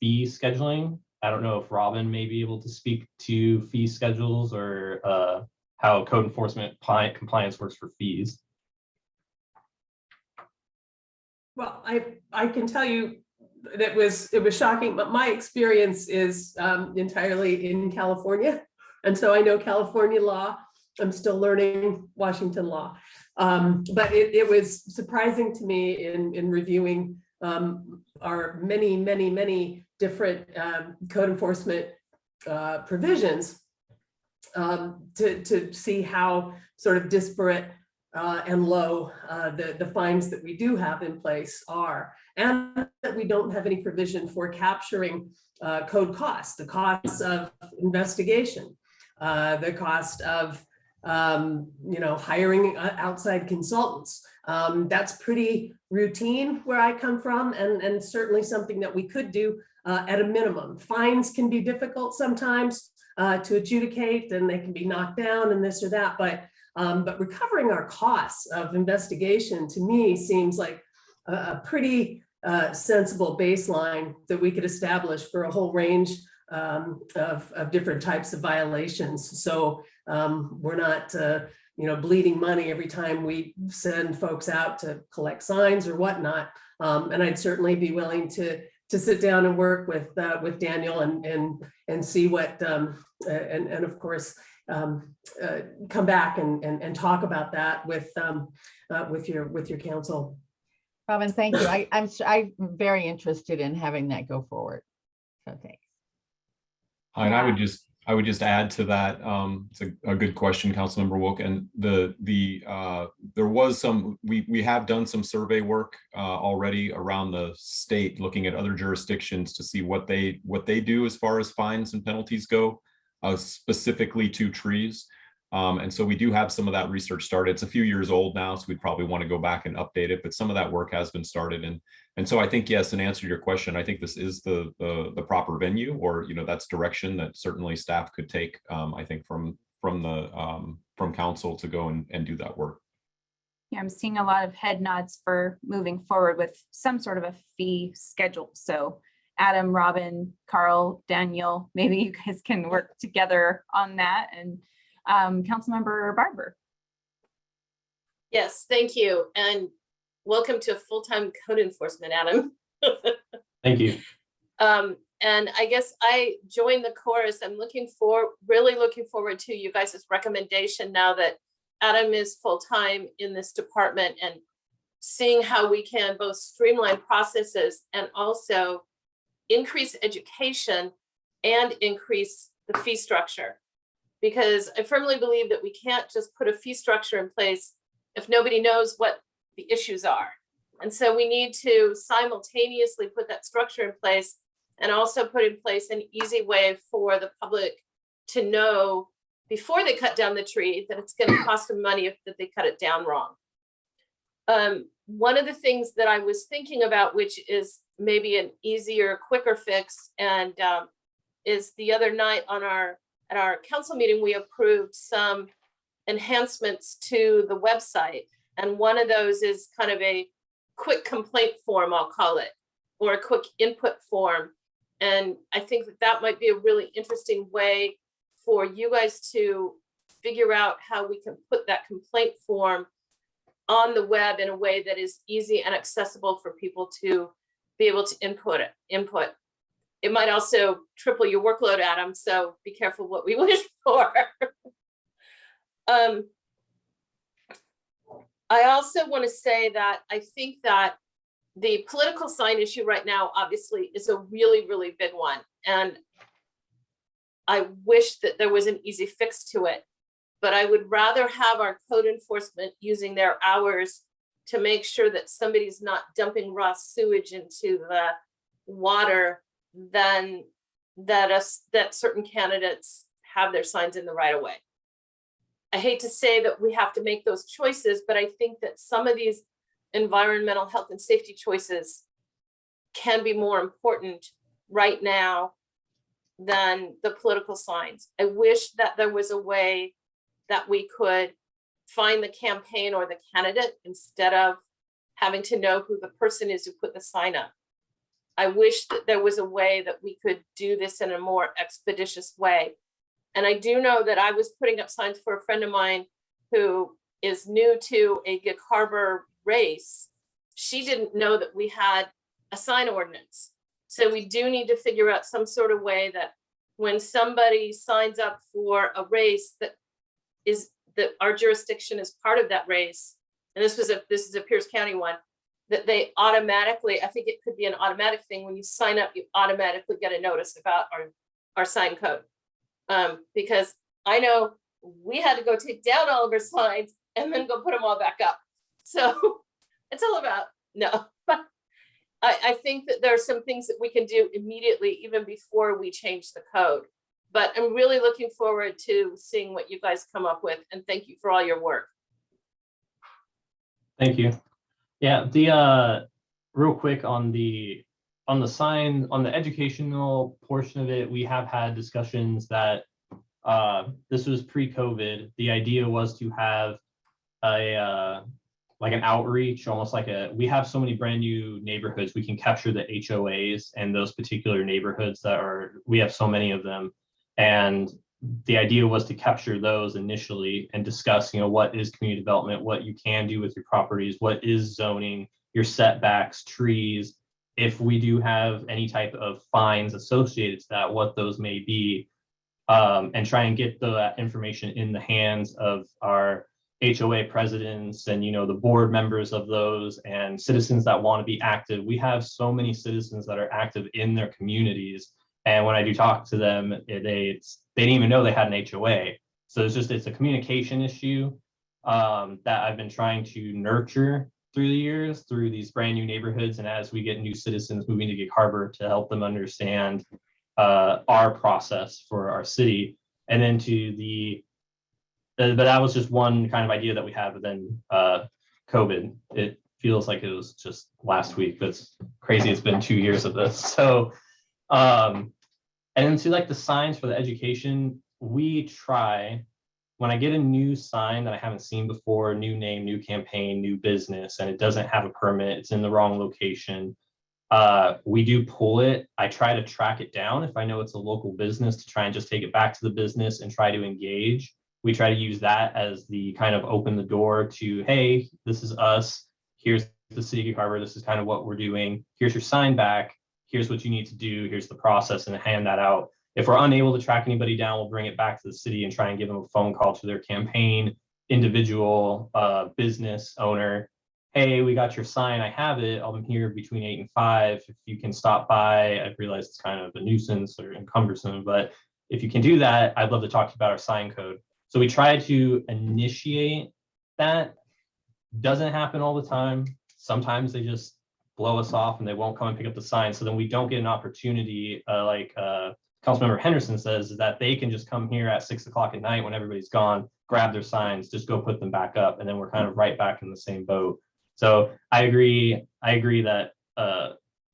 fee scheduling. I don't know if Robin may be able to speak to fee schedules or how code enforcement compliance works for fees. Well, I can tell you that it was shocking, but my experience is entirely in California. And so I know California law. I'm still learning Washington law. But it was surprising to me in reviewing our many different code enforcement provisions to see how sort of disparate and low the fines that we do have in place are, and that we don't have any provision for capturing code costs, the costs of investigation, the cost of hiring outside consultants. That's pretty routine where I come from, and certainly something that we could do at a minimum. Fines can be difficult sometimes to adjudicate, and they can be knocked down and this or that, but recovering our costs of investigation, to me, seems like a pretty sensible baseline that we could establish for a whole range of different types of violations. So we're not bleeding money every time we send folks out to collect signs or whatnot. And I'd certainly be willing to sit down and work with Daniel and see what and of course come back and talk about that with your council. Robin, thank you. I'm very interested in having that go forward. So thanks. And I would just add to that. It's a good question, Councilmember Wilk. And there was we have done some survey work already around the state, looking at other jurisdictions to see what they do as far as fines and penalties go, specifically to trees. And so we do have some of that research started. It's a few years old now, so we'd probably want to go back and update it, but some of that work has been started. And so I think, yes, in answer to your question, I think this is the proper venue, or, that's direction that certainly staff could take, I think from council to go and do that work. Yeah, I'm seeing a lot of head nods for moving forward with some sort of a fee schedule. So Adam, Robin, Carl, Daniel, maybe you guys can work together on that. And Councilmember Barber. Yes, thank you. And welcome to full-time code enforcement, Adam. Thank you. And I guess I joined the chorus. I'm really looking forward to you guys' recommendation now that Adam is full-time in this department, and seeing how we can both streamline processes and also increase education and increase the fee structure. Because I firmly believe that we can't just put a fee structure in place if nobody knows what the issues are. And so we need to simultaneously put that structure in place and also put in place an easy way for the public to know before they cut down the tree that it's going to cost them money if that they cut it down wrong. One of the things that I was thinking about, which is maybe an easier, quicker fix, and is the other night at our council meeting, we approved some enhancements to the website. And one of those is kind of a quick complaint form, I'll call it, or a quick input form. And I think that that might be a really interesting way for you guys to figure out how we can put that complaint form on the web in a way that is easy and accessible for people to be able to input. It might also triple your workload, Adam, so be careful what we wish for. I also want to say that I think that the political sign issue right now, obviously, is a really, really big one. And I wish that there was an easy fix to it, but I would rather have our code enforcement using their hours to make sure that somebody's not dumping raw sewage into the water than that certain candidates have their signs in the right of way. I hate to say that we have to make those choices, but I think that some of these environmental health and safety choices can be more important right now than the political signs. I wish that there was a way that we could find the campaign or the candidate instead of having to know who the person is who put the sign up. I wish that there was a way that we could do this in a more expeditious way. And I do know that I was putting up signs for a friend of mine who is new to a Gig Harbor race. She didn't know that we had a sign ordinance. So we do need to figure out some sort of way that when somebody signs up for a race that our jurisdiction is part of that race, and this is a Pierce County one, that they automatically, I think it could be an automatic thing, when you sign up, you automatically get a notice about our sign code. Because I know we had to go take down all of our signs and then go put them all back up. So it's all about, no. I think that there are some things that we can do immediately, even before we change the code. But I'm really looking forward to seeing what you guys come up with, and thank you for all your work. Thank you. Yeah, the real quick on the sign, on the educational portion of it, we have had discussions that this was pre-COVID. The idea was to have like an outreach, almost like we have so many brand new neighborhoods, we can capture the HOAs and those particular neighborhoods we have so many of them. And the idea was to capture those initially and discuss, what is community development, what you can do with your properties, what is zoning, your setbacks, trees. If we do have any type of fines associated to that, what those may be, and try and get the information in the hands of our HOA presidents and, the board members of those and citizens that want to be active. We have so many citizens that are active in their communities. And when I do talk to them, they didn't even know they had an HOA. So it's a communication issue that I've been trying to nurture through the years, through these brand new neighborhoods. And as we get new citizens moving to Gig Harbor, to help them understand our process for our city. And then but that was just one kind of idea that we had, but then COVID, it feels like it was just last week, but it's crazy. It's been 2 years of this. So, and then to like the signs for the education, we try, when I get a new sign that I haven't seen before, new name, new campaign, new business, and it doesn't have a permit, it's in the wrong location, we do pull it. I try to track it down if I know it's a local business, to try and just take it back to the business and try to engage. We try to use that as the kind of open the door to, hey, this is us. Here's the city of Gig Harbor, this is kind of what we're doing. Here's your sign back. Here's what you need to do. Here's the process, and hand that out. If we're unable to track anybody down, we'll bring it back to the city and try and give them a phone call to their campaign, individual, business owner. Hey, we got your sign. I have it. I'm here between 8 and 5. If you can stop by, I realize it's kind of a nuisance or cumbersome, but if you can do that, I'd love to talk to you about our sign code. So we try to initiate that. Doesn't happen all the time. Sometimes they just blow us off and they won't come and pick up the sign. So then we don't get an opportunity, like Councilmember Henderson says, is that they can just come here at 6 o'clock at night when everybody's gone, grab their signs, just go put them back up, and then we're kind of right back in the same boat. So I agree that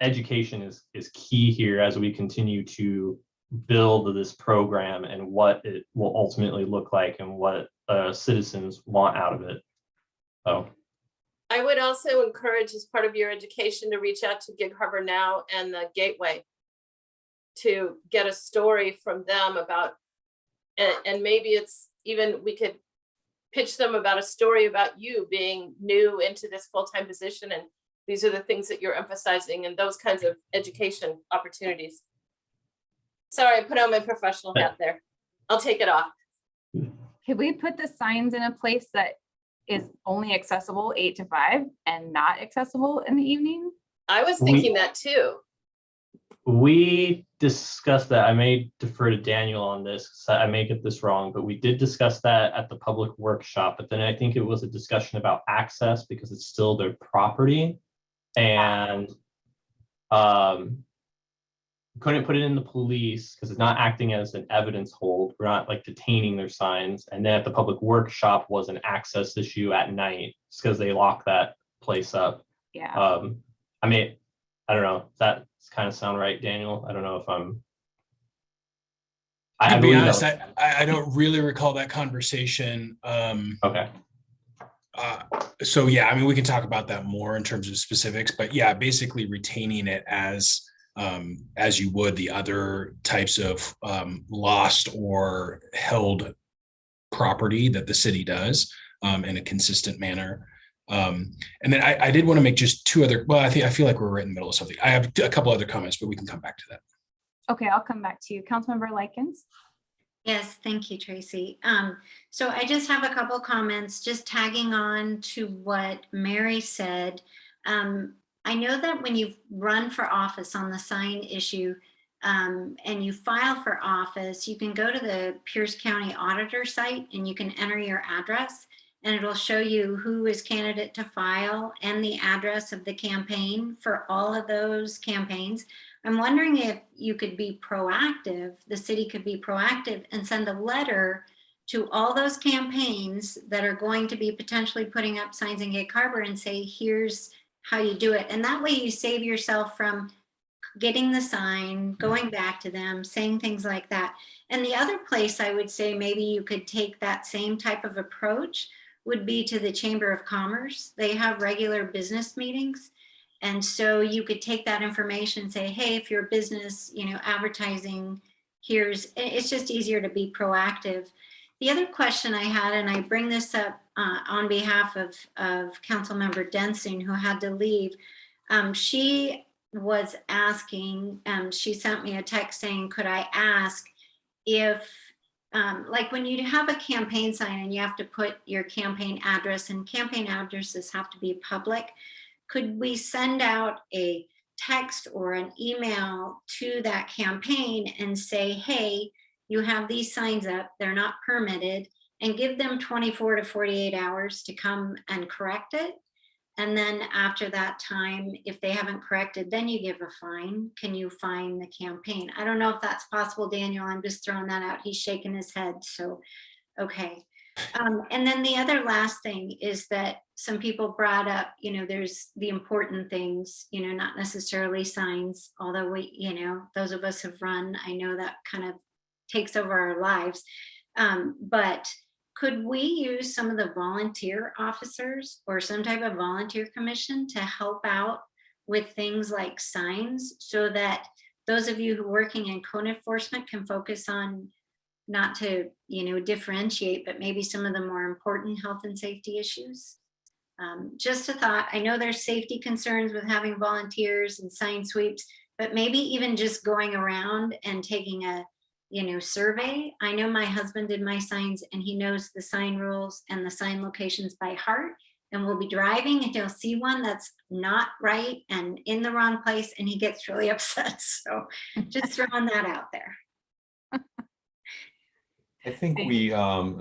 education is key here as we continue to build this program and what it will ultimately look like and what citizens want out of it. So I would also encourage, as part of your education, to reach out to Gig Harbor Now and the Gateway to get a story from them about, and maybe it's even, we could pitch them about a story about you being new into this full-time position, and these are the things that you're emphasizing, and those kinds of education opportunities. Sorry, I put on my professional hat there. I'll take it off. Could we put the signs in a place that is only accessible 8 to 5 and not accessible in the evening? I was thinking that too. we discussed that. I may defer to Daniel on this, so I may get this wrong, but we did discuss that at the public workshop. But then I think it was a discussion about access because it's still their property, and couldn't put it in the police because it's not acting as an evidence hold. We're not like detaining their signs. And then at the public workshop was an access issue at night because they lock that place up. Yeah. I mean, I don't know. Does that kind of sound right, Daniel? I don't know if I'm. To be believe honest, that I don't really recall that conversation. Okay. So yeah, I mean, we can talk about that more in terms of specifics, but yeah, basically retaining it as you would the other types of lost or held property that the city does in a consistent manner. And then I did want to make just two other, well, I feel like we're right in the middle of something. I have a couple other comments, but we can come back to that. Okay, I'll come back to you. Councilmember Likens. Yes, thank you, Tracy. So I just have a couple comments, just tagging on to what Mary said. I know that when you run for office on the sign issue and you file for office, you can go to the Pierce County Auditor site and you can enter your address, and it'll show you who is candidate to file and the address of the campaign for all of those campaigns. I'm wondering if you could be proactive, the city could be proactive and send a letter to all those campaigns that are going to be potentially putting up signs in Gig Harbor and say, here's how you do it. And that way you save yourself from getting the sign, going back to them, saying things like that. And the other place I would say maybe you could take that same type of approach would be to the Chamber of Commerce. They have regular business meetings. And so you could take that information and say, hey, if you're a business, advertising, it's just easier to be proactive. The other question I had, and I bring this up on behalf of Councilmember Densing, who had to leave, she was asking, she sent me a text saying, could I ask if, like when you have a campaign sign and you have to put your campaign address, and campaign addresses have to be public, could we send out a text or an email to that campaign and say, hey, you have these signs up, they're not permitted, and give them 24 to 48 hours to come and correct it. And then after that time, if they haven't corrected, then you give a fine. Can you fine the campaign? I don't know if that's possible, Daniel. I'm just throwing that out. He's shaking his head. So, okay. And then the other last thing is that some people brought up, there's the important things, not necessarily signs, although we, those of us have run, I know that kind of takes over our lives. But could we use some of the volunteer officers or some type of volunteer commission to help out with things like signs, so that those of you who are working in code enforcement can focus on not to, differentiate, but maybe some of the more important health and safety issues? Just a thought. I know there's safety concerns with having volunteers and sign sweeps, but maybe even just going around and taking a, survey. I know my husband did my signs and he knows the sign rules and the sign locations by heart. And we'll be driving and he'll see one that's not right and in the wrong place and he gets really upset. So just throwing that out there. I think we,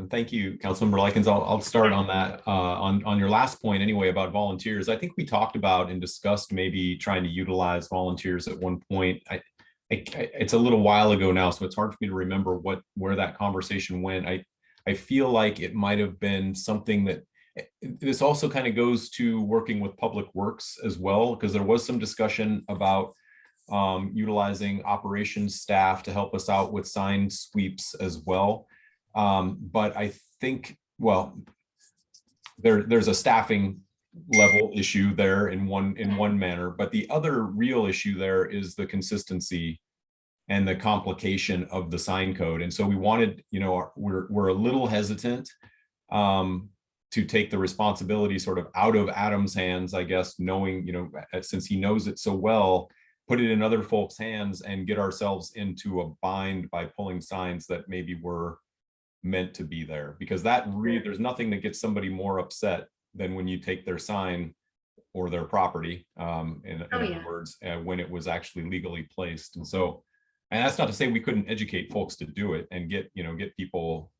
thank you, Councilmember Likens. I'll start on that, on your last point anyway about volunteers. I think we talked about and discussed maybe trying to utilize volunteers at one point. It's a little while ago now, so it's hard for me to remember where that conversation went. I feel like it might have been something that, this also kind of goes to working with Public Works as well, because there was some discussion about utilizing operations staff to help us out with sign sweeps as well. But I think, well, there's a staffing level issue there in one manner, but the other real issue there is the consistency and the complication of the sign code. And so we wanted, we're a little hesitant to take the responsibility sort of out of Adam's hands, I guess, knowing, since he knows it so well, put it in other folks' hands and get ourselves into a bind by pulling signs that maybe were meant to be there. Because there's nothing that gets somebody more upset than when you take their sign or their property, in other words, when it was actually legally placed. And so, and that's not to say we couldn't educate folks to do it and get people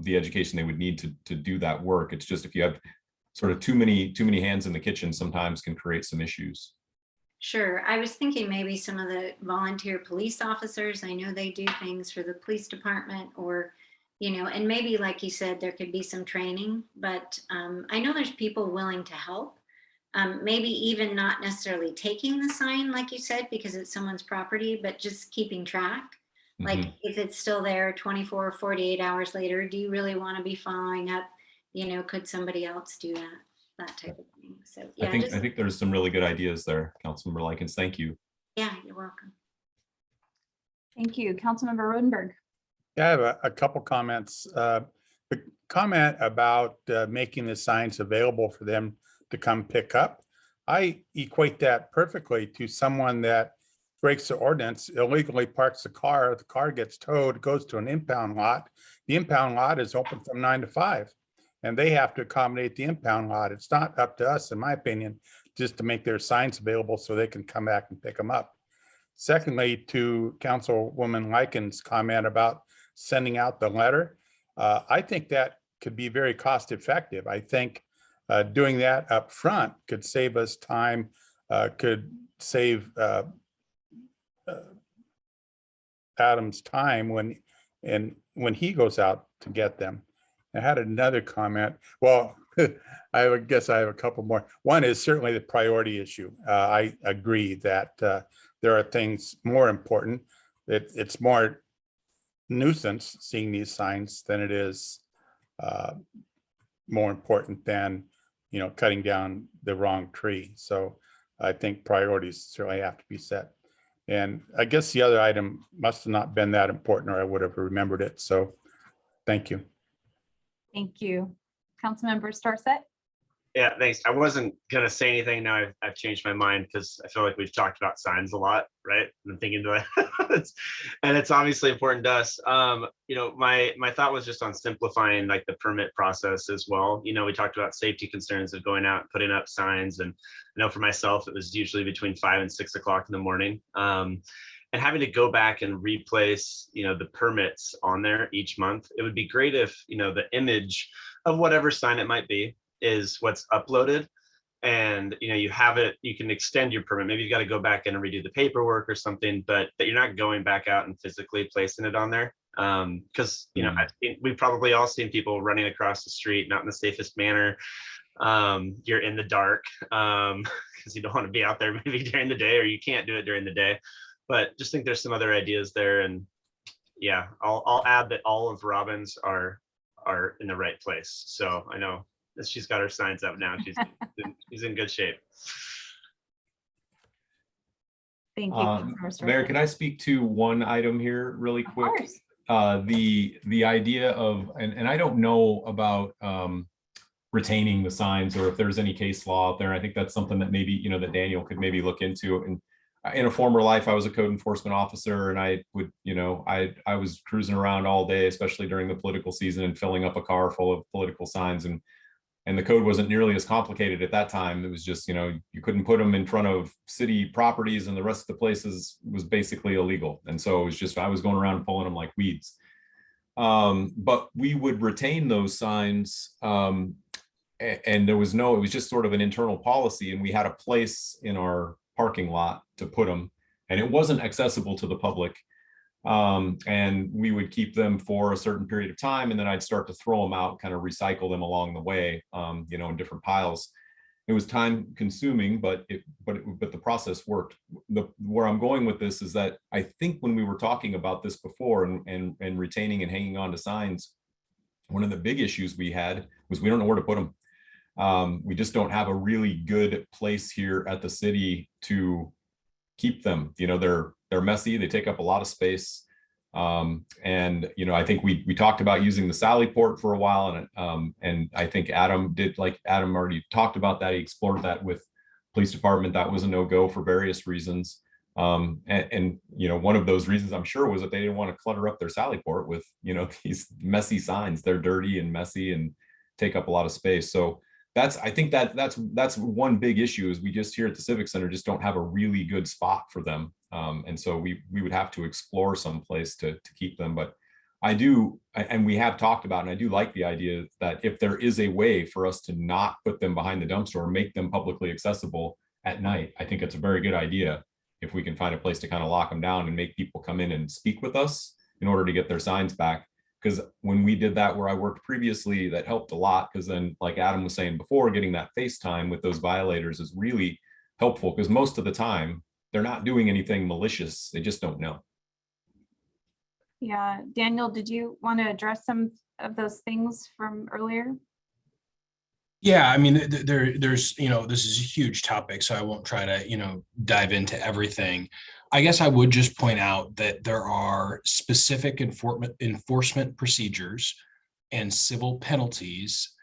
the education they would need to do that work. It's just if you have sort of too many hands in the kitchen, sometimes can create some issues. Sure. I was thinking maybe some of the volunteer police officers, I know they do things for the police department or, and maybe like you said, there could be some training, but I know there's people willing to help. Maybe even not necessarily taking the sign, like you said, because it's someone's property, but just keeping track. Like if it's still there 24 or 48 hours later, do you really want to be following up? Could somebody else do that type of thing? So yeah, I think there's some really good ideas there, Councilmember Likens. Thank you. Yeah, you're welcome. Thank you. Councilmember Rodenberg. Yeah, I have a couple comments. The comment about making the signs available for them to come pick up, I equate that perfectly to someone that breaks the ordinance, illegally parks the car gets towed, goes to an impound lot. The impound lot is open from 9 to 5, and they have to accommodate the impound lot. It's not up to us, in my opinion, just to make their signs available so they can come back and pick them up. Secondly, to Councilwoman Likens' comment about sending out the letter, I think that could be very cost effective. I think doing that up front could save us time, could save Adam's time when he goes out to get them. I had another comment. Well, I guess I have a couple more. One is certainly the priority issue. I agree that there are things more important. It's more nuisance seeing these signs than it is more important than cutting down the wrong tree. So I think priorities certainly have to be set. And I guess the other item must have not been that important or I would have remembered it. So thank you. Thank you. Councilmember Starset. Yeah, thanks. I wasn't gonna say anything. Now I've changed my mind because I feel like we've talked about signs a lot, right? I'm thinking and it's obviously important to us. My thought was just on simplifying like the permit process as well. We talked about safety concerns of going out and putting up signs, and I know for myself it was usually between 5 and 6 o'clock in the morning. And having to go back and replace, the permits on there each month. It would be great if, the image of whatever sign it might be is what's uploaded, and you have it, you can extend your permit. Maybe you've got to go back and redo the paperwork or something, but that you're not going back out and physically placing it on there. Because we've probably all seen people running across the street not in the safest manner. You're in the dark because you don't want to be out there maybe during the day, or you can't do it during the day. But just think there's some other ideas there, and yeah, I'll add that all of Robin's are in the right place. So I know that she's got her signs up now. She's in good shape. Thank you. Mayor, can I speak to one item here really quick? The idea of, and I don't know about retaining the signs, or if there's any case law out there. I think that's something that maybe, that Daniel could maybe look into. And in a former life, I was a code enforcement officer, and I would, I was cruising around all day, especially during the political season, and filling up a car full of political signs. And the code wasn't nearly as complicated at that time. It was just, you couldn't put them in front of city properties, and the rest of the places was basically illegal. And so it was just, I was going around pulling them like weeds. But we would retain those signs. And there was it was just sort of an internal policy, and we had a place in our parking lot to put them, and it wasn't accessible to the public. And we would keep them for a certain period of time, and then I'd start to throw them out, kind of recycle them along the way, in different piles. It was time consuming, but the process worked. Where I'm going with this is that I think when we were talking about this before and retaining and hanging on to signs, one of the big issues we had was we don't know where to put them. We just don't have a really good place here at the city to keep them. They're messy, they take up a lot of space. And I think we talked about using the Sally Port for a while, and I think Adam already talked about that. He explored that with police department. That was a no-go for various reasons. And one of those reasons, I'm sure, was that they didn't want to clutter up their Sally Port with, these messy signs. They're dirty and messy and take up a lot of space. So I think that's one big issue, is we just here at the Civic Center just don't have a really good spot for them. And so we would have to explore some place to keep them. But I do, and we have talked about, and I do like the idea that if there is a way for us to not put them behind the dumpster or make them publicly accessible at night, I think it's a very good idea if we can find a place to kind of lock them down and make people come in and speak with us in order to get their signs back. Because when we did that where I worked previously, that helped a lot, because then, like Adam was saying before, getting that FaceTime with those violators is really helpful, because most of the time they're not doing anything malicious. They just don't know. Yeah, Daniel, did you want to address some of those things from earlier? Yeah, I mean, there's, this is a huge topic, so I won't try to, dive into everything. I guess I would just point out that there are specific enforcement procedures and civil penalties.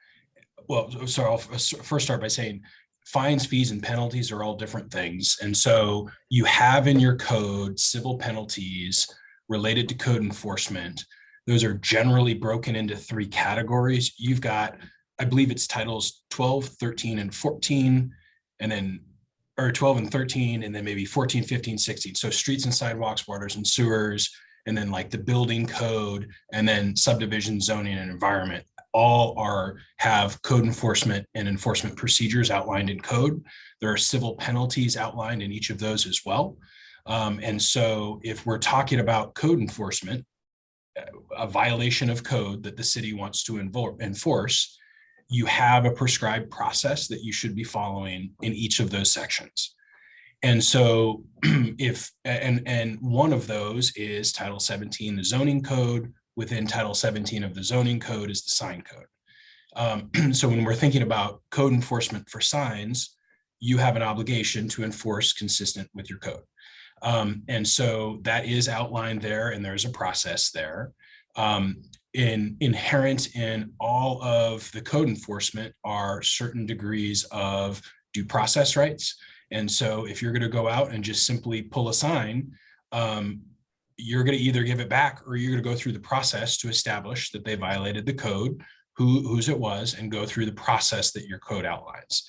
Well, sorry, I'll first start by saying fines, fees, and penalties are all different things. And so you have in your code civil penalties related to code enforcement. Those are generally broken into 3 categories. You've got, I believe it's titles 12, 13, and 14, and then, or 12 and 13, and then maybe 14, 15, 16. So streets and sidewalks, waters and sewers, and then like the building code, and then subdivision, zoning, and environment, all have code enforcement and enforcement procedures outlined in code. There are civil penalties outlined in each of those as well. And so if we're talking about code enforcement, a violation of code that the city wants to enforce, you have a prescribed process that you should be following in each of those sections. And so and one of those is Title 17, the zoning code. Within Title 17 of the zoning code is the sign code. So when we're thinking about code enforcement for signs, you have an obligation to enforce consistent with your code. And so that is outlined there, and there's a process there. Inherent in all of the code enforcement are certain degrees of due process rights. And so if you're going to go out and just simply pull a sign, you're going to either give it back, or you're going to go through the process to establish that they violated the code, whose it was, and go through the process that your code outlines.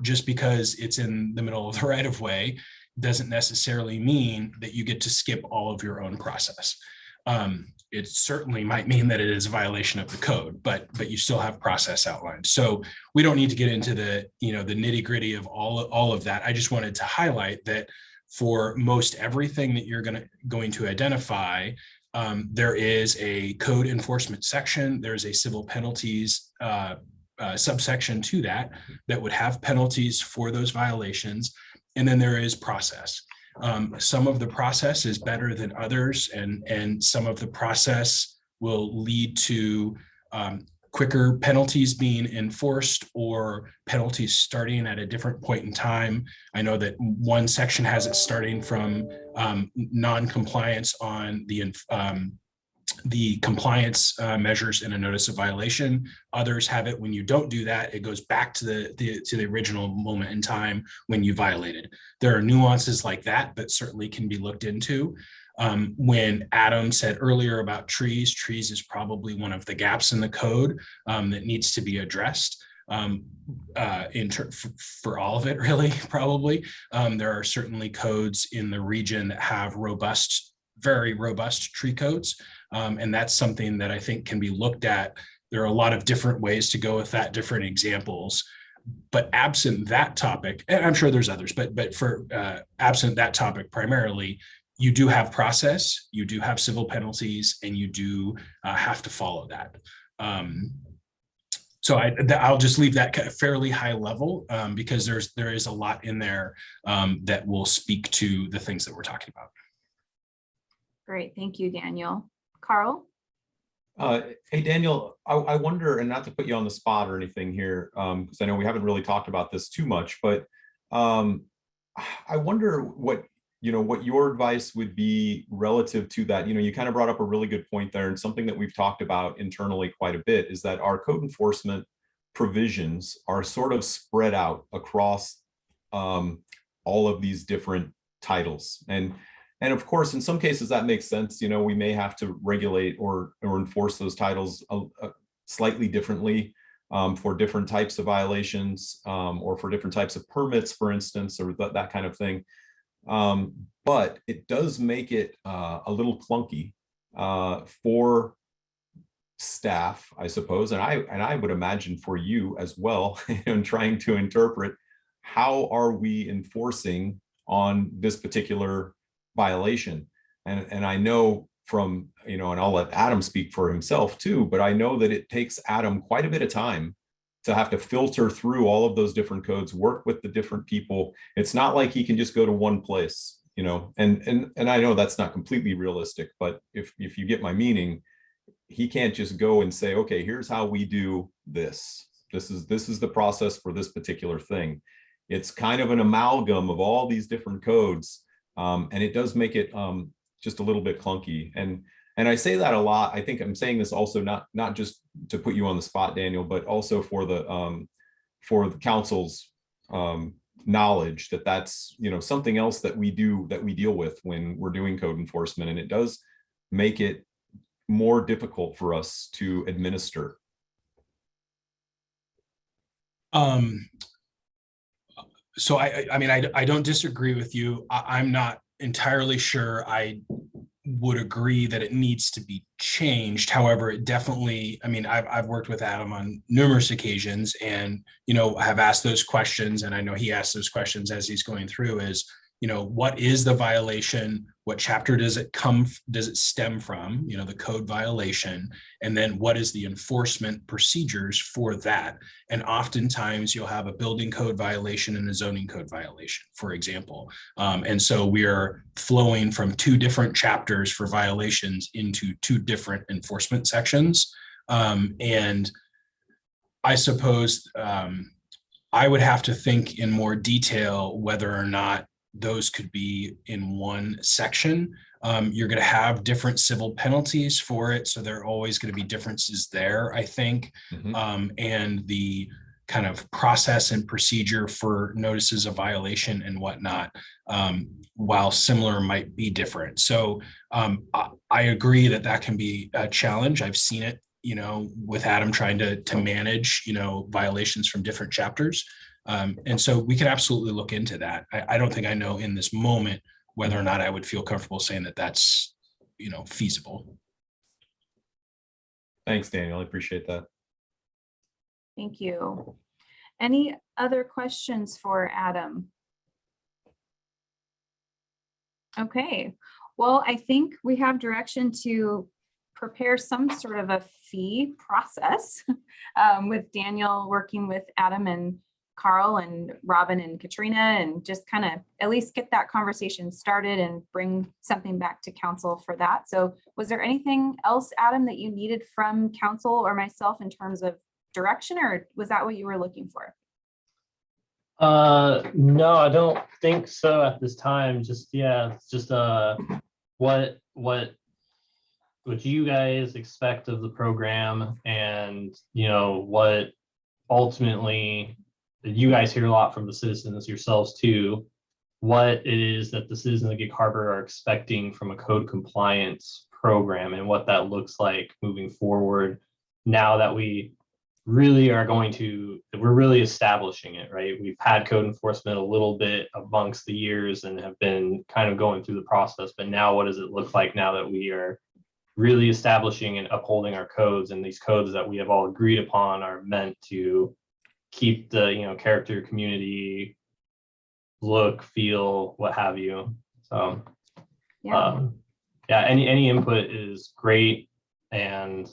Just because it's in the middle of the right of way doesn't necessarily mean that you get to skip all of your own process. It certainly might mean that it is a violation of the code, but you still have process outlined. So we don't need to get into the the nitty gritty of all of that. I just wanted to highlight that for most everything that you're going to identify, there is a code enforcement section. There's a civil penalties subsection to that would have penalties for those violations. And then there is process. Some of the process is better than others, and some of the process will lead to quicker penalties being enforced, or penalties starting at a different point in time. I know that one section has it starting from non-compliance on the the compliance measures in a notice of violation. Others have it when you don't do that, it goes back to the original moment in time when you violated. There are nuances like that certainly can be looked into. When Adam said earlier about trees is probably one of the gaps in the code that needs to be addressed. For all of it, really, probably. There are certainly codes in the region that have very robust tree codes. And that's something that I think can be looked at. There are a lot of different ways to go with that, different examples. But absent that topic, and I'm sure there's others, but for absent that topic primarily, you do have process, you do have civil penalties, and you do have to follow that. So I'll just leave that fairly high level because there is a lot in there that will speak to the things that we're talking about. Great, thank you, Daniel. Carl? Hey, Daniel, I wonder, and not to put you on the spot or anything here, because I know we haven't really talked about this too much, but I wonder what your advice would be relative to that. You kind of brought up a really good point there, and something that we've talked about internally quite a bit is that our code enforcement provisions are sort of spread out across all of these different titles. And of course, in some cases that makes sense. We may have to regulate or enforce those titles slightly differently for different types of violations or for different types of permits, for instance, or that kind of thing. But it does make it a little clunky for staff, I suppose, and I would imagine for you as well, in trying to interpret how are we enforcing on this particular violation. And I know from, and I'll let Adam speak for himself too, but I know that it takes Adam quite a bit of time to have to filter through all of those different codes, work with the different people. It's not like he can just go to one place, and I know that's not completely realistic, but if you get my meaning, he can't just go and say, okay, here's how we do this. This is the process for this particular thing. It's kind of an amalgam of all these different codes. And it does make it just a little bit clunky. And I say that a lot. I think I'm saying this also not just to put you on the spot, Daniel, but also for the council's knowledge that that's something else that we deal with when we're doing code enforcement, and it does make it more difficult for us to administer. So I mean, I don't disagree with you. I'm not entirely sure I would agree that it needs to be changed. However, it definitely, I mean, I've worked with Adam on numerous occasions and, have asked those questions. And I know he asked those questions as he's going through is, what is the violation? What chapter does it stem from? The code violation. And then what is the enforcement procedures for that? And oftentimes you'll have a building code violation and a zoning code violation, for example. And so we are flowing from two different chapters for violations into two different enforcement sections. And I suppose I would have to think in more detail whether or not those could be in one section. You're going to have different civil penalties for it. So there are always going to be differences there, I think. And the kind of process and procedure for notices of violation and whatnot, while similar, might be different. So I agree that can be a challenge. I've seen it, with Adam trying to manage, violations from different chapters. And so we can absolutely look into that. I don't think I know in this moment whether or not I would feel comfortable saying that that's, feasible. Thanks, Daniel. I appreciate that. Thank you. Any other questions for Adam? Okay, well, I think we have direction to prepare some sort of a fee process with Daniel working with Adam and Carl and Robin and Katrina, and just kind of at least get that conversation started and bring something back to council for that. So was there anything else, Adam, that you needed from council or myself in terms of direction, or was that what you were looking for? No, I don't think so at this time. Just, yeah, it's just what what you guys expect of the program, and what ultimately, you guys hear a lot from the citizens yourselves too, what it is that the citizens of Gig Harbor are expecting from a code compliance program and what that looks like moving forward now that we really are we're really establishing it, right? We've had code enforcement a little bit amongst the years and have been kind of going through the process, but now what does it look like now that we are really establishing and upholding our codes, and these codes that we have all agreed upon are meant to keep the character, community, look, feel, what have you. So Yeah. yeah, any input is great, and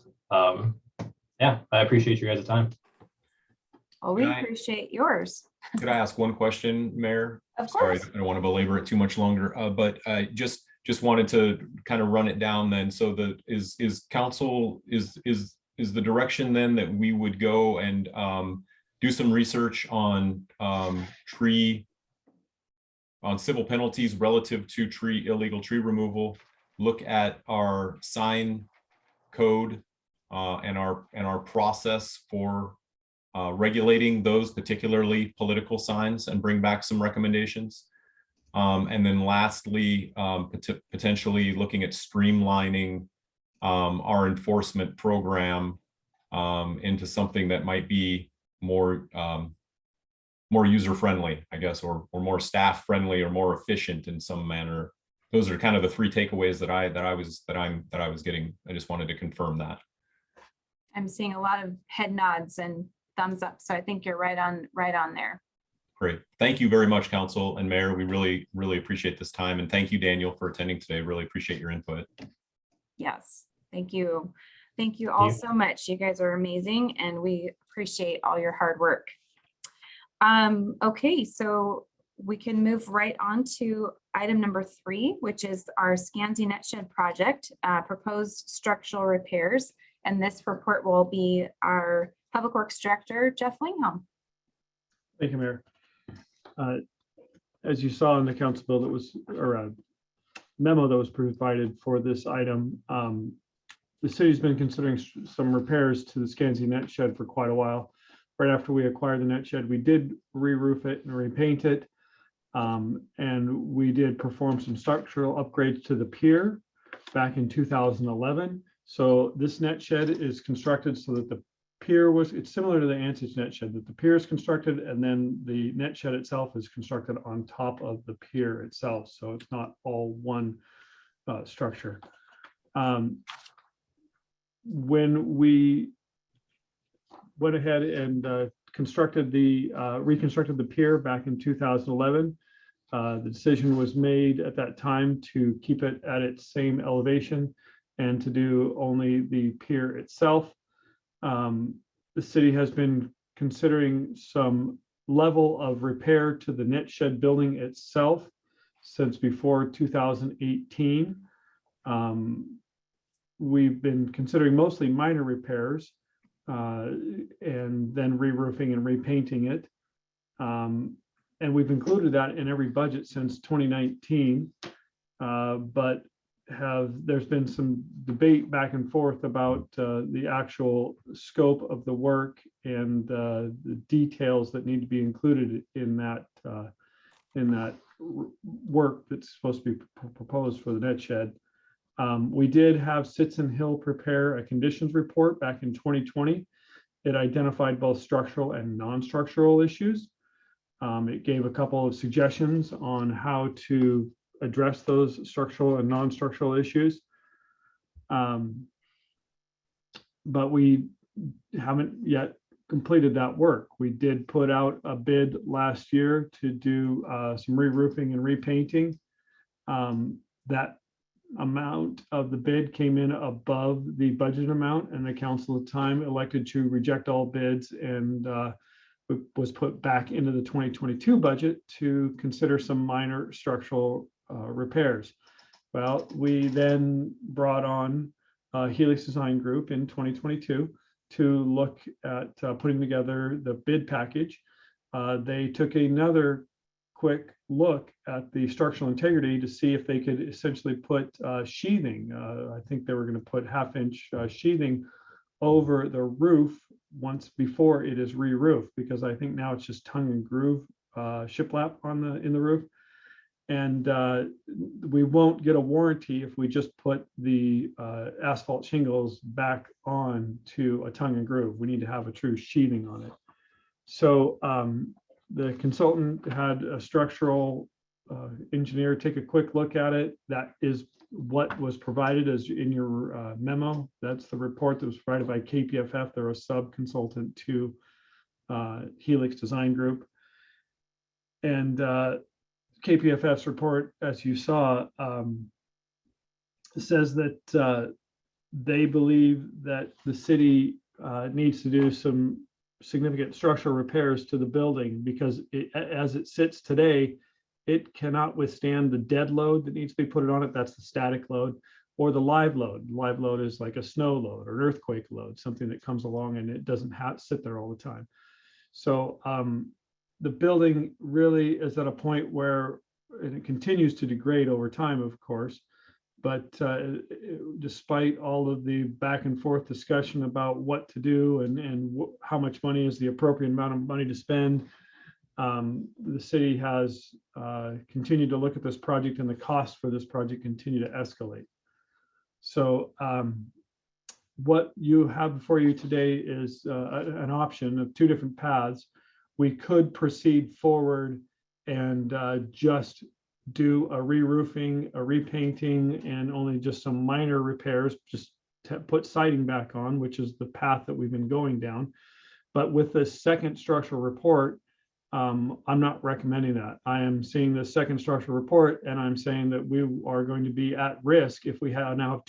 yeah, I appreciate you guys' time. Well, we Can I- appreciate yours. Could I ask one question, Mayor? Of Sorry, course. I don't want to belabor it too much longer, but I just wanted to kind of run it down then. So is council, is the direction then that we would go and do some research on civil penalties relative to illegal tree removal, look at our sign code and our process for regulating those, particularly political signs, and bring back some recommendations. And then lastly, potentially looking at streamlining our enforcement program into something that might be more user-friendly, I guess, or more staff-friendly or more efficient in some manner. Those are kind of the three takeaways that I was getting. I just wanted to confirm that. I'm seeing a lot of head nods and thumbs up, so I think you're right on there. Great. Thank you very much, Council and Mayor. We really appreciate this time. And thank you, Daniel, for attending today. Really appreciate your input. Yes, thank you. Thank you all so much. You guys are amazing, and we appreciate all your hard work. Okay, so we can move right on to item number 3, which is our Scansy Net Shed project, proposed structural repairs. And this report will be our Public Works Director, Jeff Linghelm. Thank you, Mayor. As you saw in the council bill that was, or a memo that was provided for this item, the city's been considering some repairs to the Scansy Net Shed for quite a while. Right after we acquired the net shed, we did re-roof it and repaint it. And we did perform some structural upgrades to the pier back in 2011. So this net shed is constructed so that the pier it's similar to the Ansage net shed, that the pier is constructed and then the net shed itself is constructed on top of the pier itself. So it's not all one structure. When we went ahead and reconstructed the pier back in 2011, the decision was made at that time to keep it at its same elevation and to do only the pier itself. The city has been considering some level of repair to the net shed building itself since before 2018. We've been considering mostly minor repairs and then re-roofing and repainting it. And we've included that in every budget since 2019, but there's been some debate back and forth about the actual scope of the work and the details that need to be included in that work that's supposed to be proposed for the net shed. We did have Sitson Hill prepare a conditions report back in 2020. It identified both structural and non-structural issues. It gave a couple of suggestions on how to address those structural and non-structural issues. But we haven't yet completed that work. We did put out a bid last year to do some re-roofing and repainting. That amount of the bid came in above the budget amount, and the council at the time elected to reject all bids and was put back into the 2022 budget to consider some minor structural repairs. Well, we then brought on Helix Design Group in 2022 to look at putting together the bid package. They took another quick look at the structural integrity to see if they could essentially put sheathing. I think they were going to put 1/2-inch sheathing over the roof once before it is re-roofed, because I think now it's just tongue and groove shiplap in the roof. And we won't get a warranty if we just put the asphalt shingles back on to a tongue and groove. We need to have a true sheathing on it. So the consultant had a structural engineer take a quick look at it. That is what was provided as in your memo. That's the report that was provided by KPFF. They're a sub-consultant to Helix Design Group. And KPFF's report, as you saw, says that they believe that the city needs to do some significant structural repairs to the building, because as it sits today, it cannot withstand the dead load that needs to be put on it. That's the static load, or the live load. Live load is like a snow load or an earthquake load, something that comes along and it doesn't have to sit there all the time. So the building really is at a point where, and it continues to degrade over time, of course, but despite all of the back and forth discussion about what to do and how much money is the appropriate amount of money to spend, the city has continued to look at this project, and the costs for this project continue to escalate. So what you have before you today is an option of 2 different paths. We could proceed forward and just do a re-roofing, a repainting, and only just some minor repairs, just to put siding back on, which is the path that we've been going down. But with the second structural report, I'm not recommending that. I am seeing the second structural report, and I'm saying that we are going to be at risk if we now have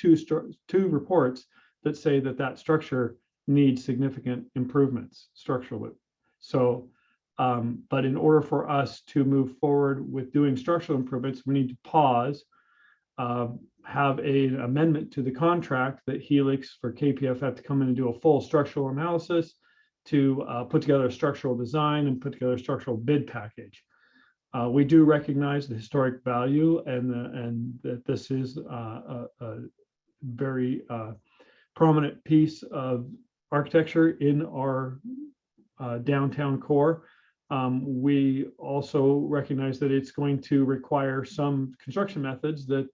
two reports that say that that structure needs significant improvements structurally. So but in order for us to move forward with doing structural improvements, we need to pause, have an amendment to the contract that Helix for KPFF to come in and do a full structural analysis, to put together a structural design and put together a structural bid package. We do recognize the historic value and that this is a very prominent piece of architecture in our downtown core. We also recognize that it's going to require some construction methods that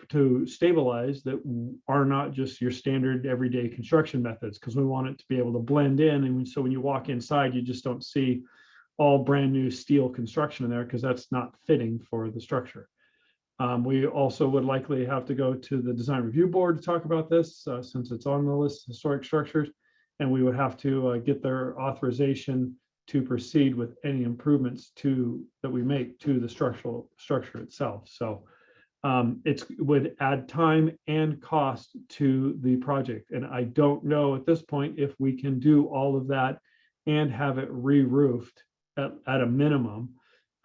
to stabilize that are not just your standard everyday construction methods, because we want it to be able to blend in. And so when you walk inside, you just don't see all brand new steel construction in there, because that's not fitting for the structure. We also would likely have to go to the design review board to talk about this, since it's on the list of historic structures, and we would have to get their authorization to proceed with any improvements that we make to the structure itself. So it would add time and cost to the project. And I don't know at this point if we can do all of that and have it re-roofed at a minimum,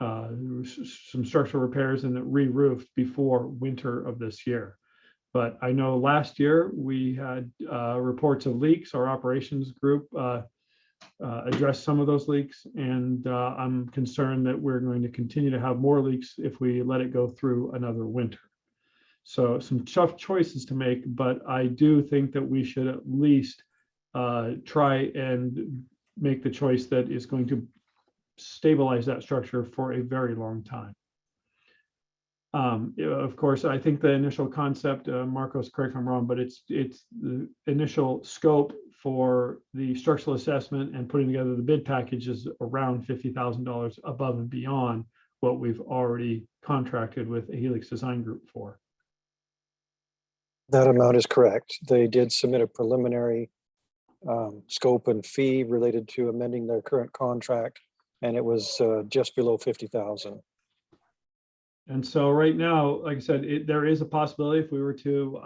some structural repairs and it re-roofed before winter of this year. But I know last year we had reports of leaks. Our operations group address some of those leaks, and I'm concerned that we're going to continue to have more leaks if we let it go through another winter. So some tough choices to make, but I do think that we should at least try and make the choice that is going to stabilize that structure for a very long time. Of course, I think the initial concept, Marcos, correct if I'm wrong, but it's the initial scope for the structural assessment and putting together the bid package is around $50,000 above and beyond what we've already contracted with a Helix Design Group for. That amount is correct. They did submit a preliminary scope and fee related to amending their current contract, and it was just below 50,000. And so right now, like I said, there is a possibility if we were to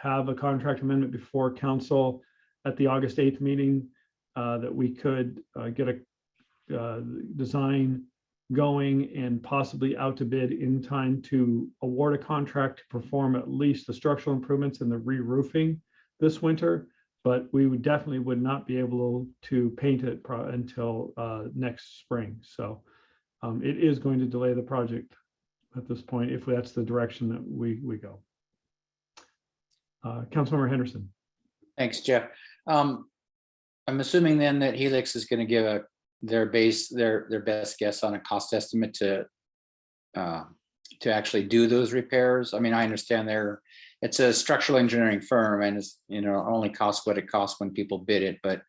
have a contract amendment before council at the August 8th meeting, that we could get a design going and possibly out to bid in time to award a contract to perform at least the structural improvements and the re-roofing this winter. But we would not be able to paint it until next spring. So it is going to delay the project at this point if that's the direction that we go. Councilmember Henderson. Thanks, Jeff. I'm assuming then that Helix is going to give their best guess on a cost estimate to actually do those repairs. I mean, I understand it's a structural engineering firm and it's, only costs what it costs when people bid it, but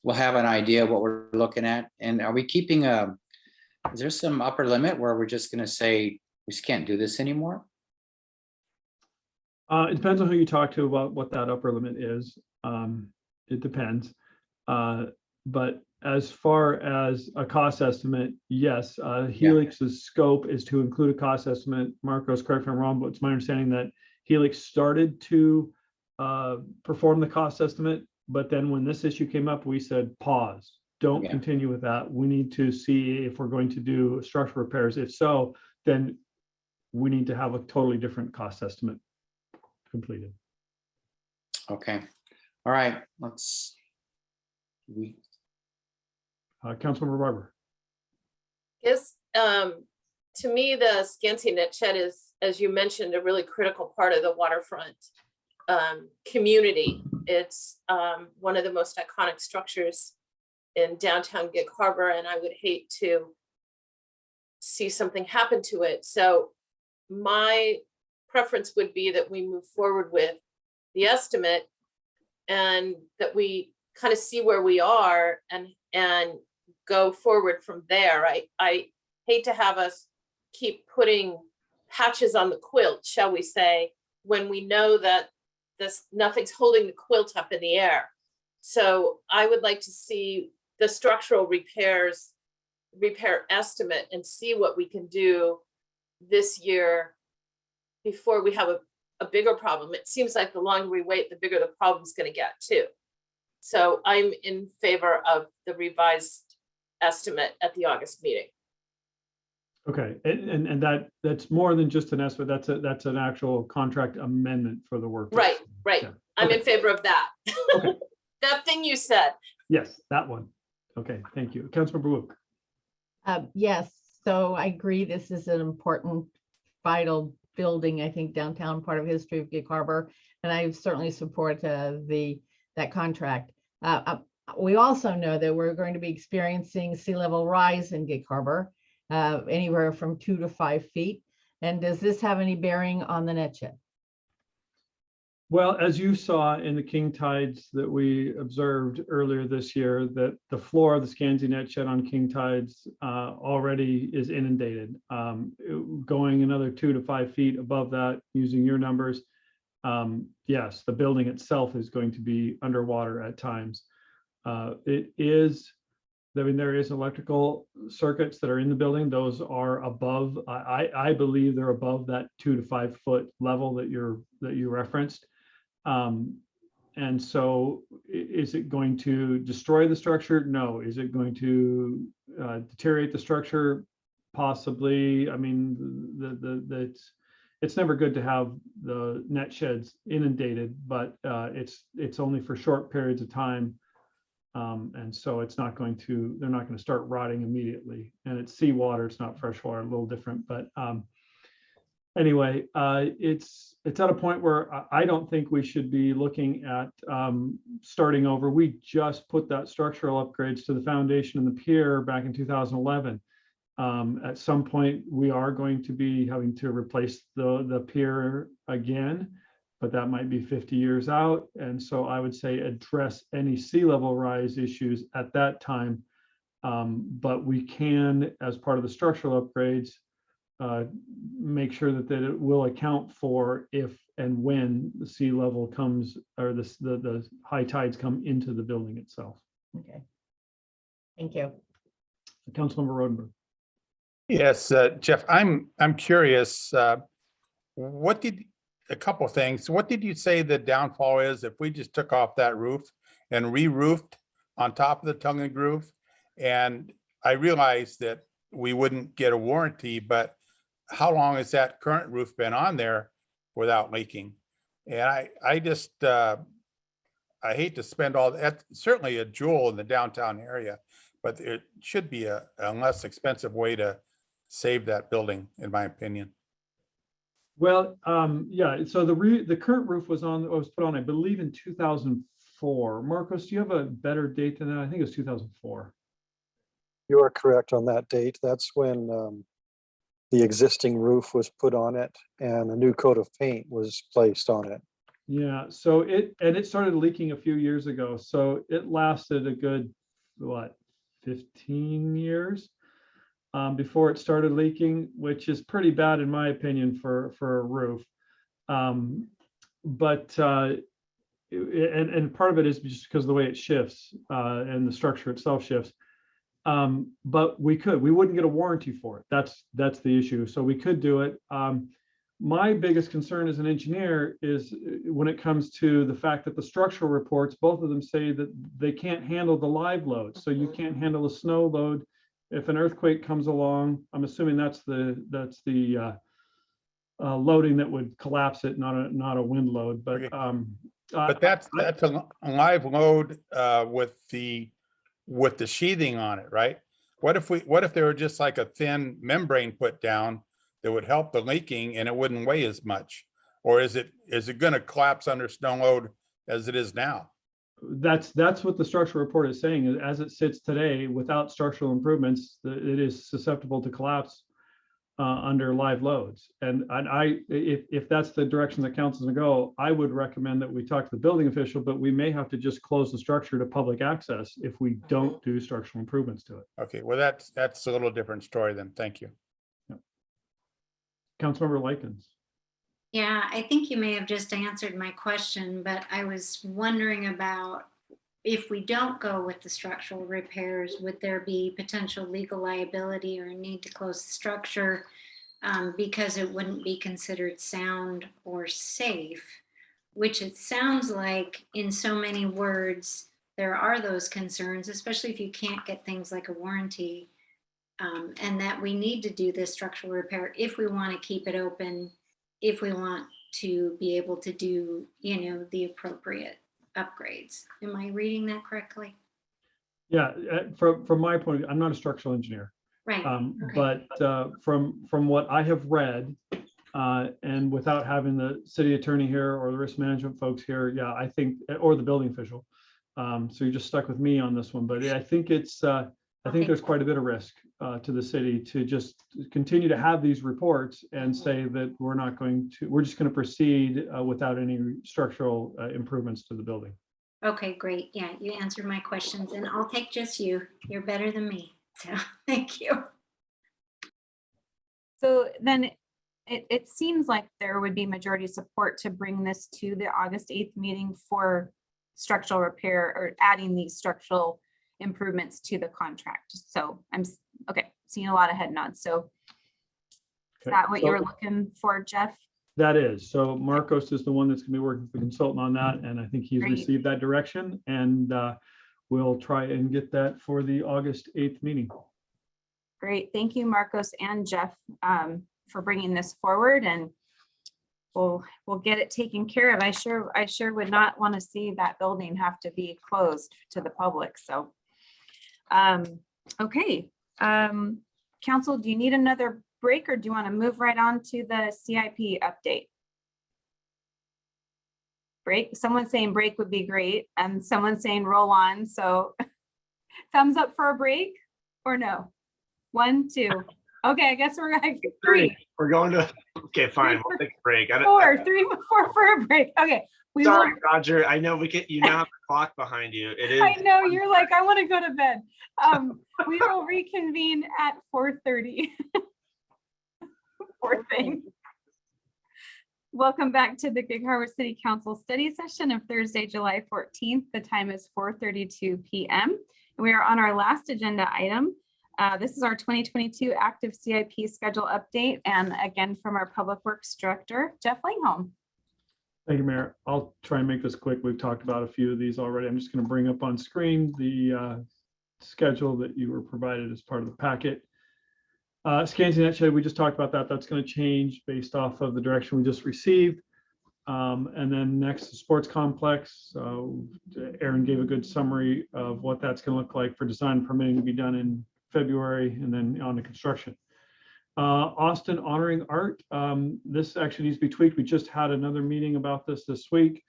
we'll have an idea of what we're looking at. And are we keeping is there some upper limit where we're just going to say, we just can't do this anymore? It depends on who you talk to about what that upper limit is. It depends. But as far as a cost estimate, yes, Helix's scope is to include a cost estimate. Marcos, correct if I'm wrong, but it's my understanding that Helix started to perform the cost estimate. But then when this issue came up, we said, pause, don't continue with that. We need to see if we're going to do structural repairs. If so, then we need to have a totally different cost estimate completed. Okay. All right. Councilmember Barber. Yes, to me, the Scansy Net Shed is, as you mentioned, a really critical part of the waterfront community. It's one of the most iconic structures in downtown Gig Harbor, and I would hate to see something happen to it. So my preference would be that we move forward with the estimate and that we kind of see where we are and go forward from there. I hate to have us keep putting patches on the quilt, shall we say, when we know that nothing's holding the quilt up in the air. So I would like to see the structural repair estimate and see what we can do this year before we have a bigger problem. It seems like the longer we wait, the bigger the problem's going to get too. So I'm in favor of the revised estimate at the August meeting. Okay, and that's more than just an estimate. That's an actual contract amendment for the work. Right. Yeah. I'm Okay. in favor of that. Okay. That thing you said. Yes, that one. Okay, thank you. Councilmember Wu. Yes, so I agree. This is an important, vital building, I think, downtown, part of history of Gig Harbor, and I certainly support that contract. We also know that we're going to be experiencing sea level rise in Gig Harbor, anywhere from 2 to 5 feet. And does this have any bearing on the net shed? Well, as you saw in the king tides that we observed earlier this year, that the floor of the Scansy Net Shed on king tides already is inundated. Going another 2 to 5 feet above that, using your numbers, yes, the building itself is going to be underwater at times. There is electrical circuits that are in the building. Those are above, I believe they're above that 2 to 5 foot level that you referenced. And so is it going to destroy the structure? No. Is it going to deteriorate the structure? Possibly. I mean, it's never good to have the net sheds inundated, but it's only for short periods of time. And so they're not going to start rotting immediately. And it's seawater, it's not fresh water, a little different, but anyway, it's at a point where I don't think we should be looking at starting over. We just put that structural upgrades to the foundation and the pier back in 2011. At some point, we are going to be having to replace the pier again, but that might be 50 years out. And so I would say address any sea level rise issues at that time. But we can, as part of the structural upgrades, make sure that it will account for if and when the sea level comes or the high tides come into the building itself. Okay. Thank you. Councilmember Rodenberg. Yes, Jeff, I'm curious, a couple of things. What did you say the downfall is if we just took off that roof and re-roofed on top of the tongue and groove? And I realized that we wouldn't get a warranty, but how long has that current roof been on there without leaking? And I just, I hate to spend all that, certainly a jewel in the downtown area, but it should be a less expensive way to save that building, in my opinion. Well, yeah, so the current roof was put on, I believe, in 2004. Marcos, do you have a better date than that? I think it was 2004. You are correct on that date. That's when the existing roof was put on it and a new coat of paint was placed on it. Yeah, so it started leaking a few years ago, so it lasted a good, what, 15 years before it started leaking, which is pretty bad in my opinion for a roof. And part of it is just because of the way it shifts and the structure itself shifts. But we wouldn't get a warranty for it. That's the issue. So we could do it. My biggest concern as an engineer is when it comes to the fact that the structural reports, both of them say that they can't handle the live load. So you can't handle the snow load. If an earthquake comes along, I'm assuming that's the loading that would collapse it, not a wind load. But But that's a live load with the sheathing on it, right? What if there were just like a thin membrane put down that would help the leaking and it wouldn't weigh as much? Or is it going to collapse under snow load as it is now? That's what the structural report is saying. As it sits today, without structural improvements, it is susceptible to collapse under live loads. And if that's the direction the council's gonna go, I would recommend that we talk to the building official, but we may have to just close the structure to public access if we don't do structural improvements to it. Okay, well, that's a little different story then. Thank you. Councilmember Likens. Yeah, I think you may have just answered my question, but I was wondering about if we don't go with the structural repairs, would there be potential legal liability or need to close the structure because it wouldn't be considered sound or safe, which it sounds like in so many words, there are those concerns, especially if you can't get things like a warranty, and that we need to do this structural repair if we want to keep it open, if we want to be able to do, the appropriate upgrades. Am I reading that correctly? Yeah, from my point of view, I'm not a structural engineer. Right. Okay. But from what I have read, and without having the city attorney here or the risk management folks here, yeah, I think, or the building official. So you're just stuck with me on this one, but I think I think there's quite a bit of risk to the city to just continue to have these reports and say that we're just going to proceed without any structural improvements to the building. Okay, great. Yeah, you answered my questions, and I'll take just you. You're better than me. So thank you. So then it seems like there would be majority support to bring this to the August 8th meeting for structural repair or adding these structural improvements to the contract. So I'm seeing a lot of head nods. So is that what you're looking for, Jeff? That is. So Marcos is the one that's going to be working with the consultant on that. And I think he's received that direction, and we'll try and get that for the August 8th meeting. Great. Thank you, Marcos and Jeff, for bringing this forward, and we'll get it taken care of. I sure would not want to see that building have to be closed to the public. So, okay. Council, do you need another break, or do you want to move right on to the CIP update? Break. Someone saying break would be great, and someone saying roll on. So thumbs up for a break or no? 1, 2. Okay, I guess we're going 3. We're going to, okay, fine, we'll take a break. 4, 3, 4 for a break. Okay. Sorry, Roger, I know you now have a clock behind you. It is. I know, you're like, I want to go to bed. We will reconvene at 4:30. Poor thing. Welcome back to the Gig Harbor City Council study session of Thursday, July 14th. The time is 4:32 p.m. We are on our last agenda item. This is our 2022 active CIP schedule update, and again from our Public Works Director, Jeff Langholm. Thank you, Mayor. I'll try and make this quick. We've talked about a few of these already. I'm just going to bring up on screen the schedule that you were provided as part of the packet. Scansinet Shed, we just talked about that. That's going to change based off of the direction we just received. And then next, the sports complex. Aaron gave a good summary of what that's going to look like for design permitting to be done in February, and then on the construction. Austin Honoring Art. This actually needs to be tweaked. We just had another meeting about this week.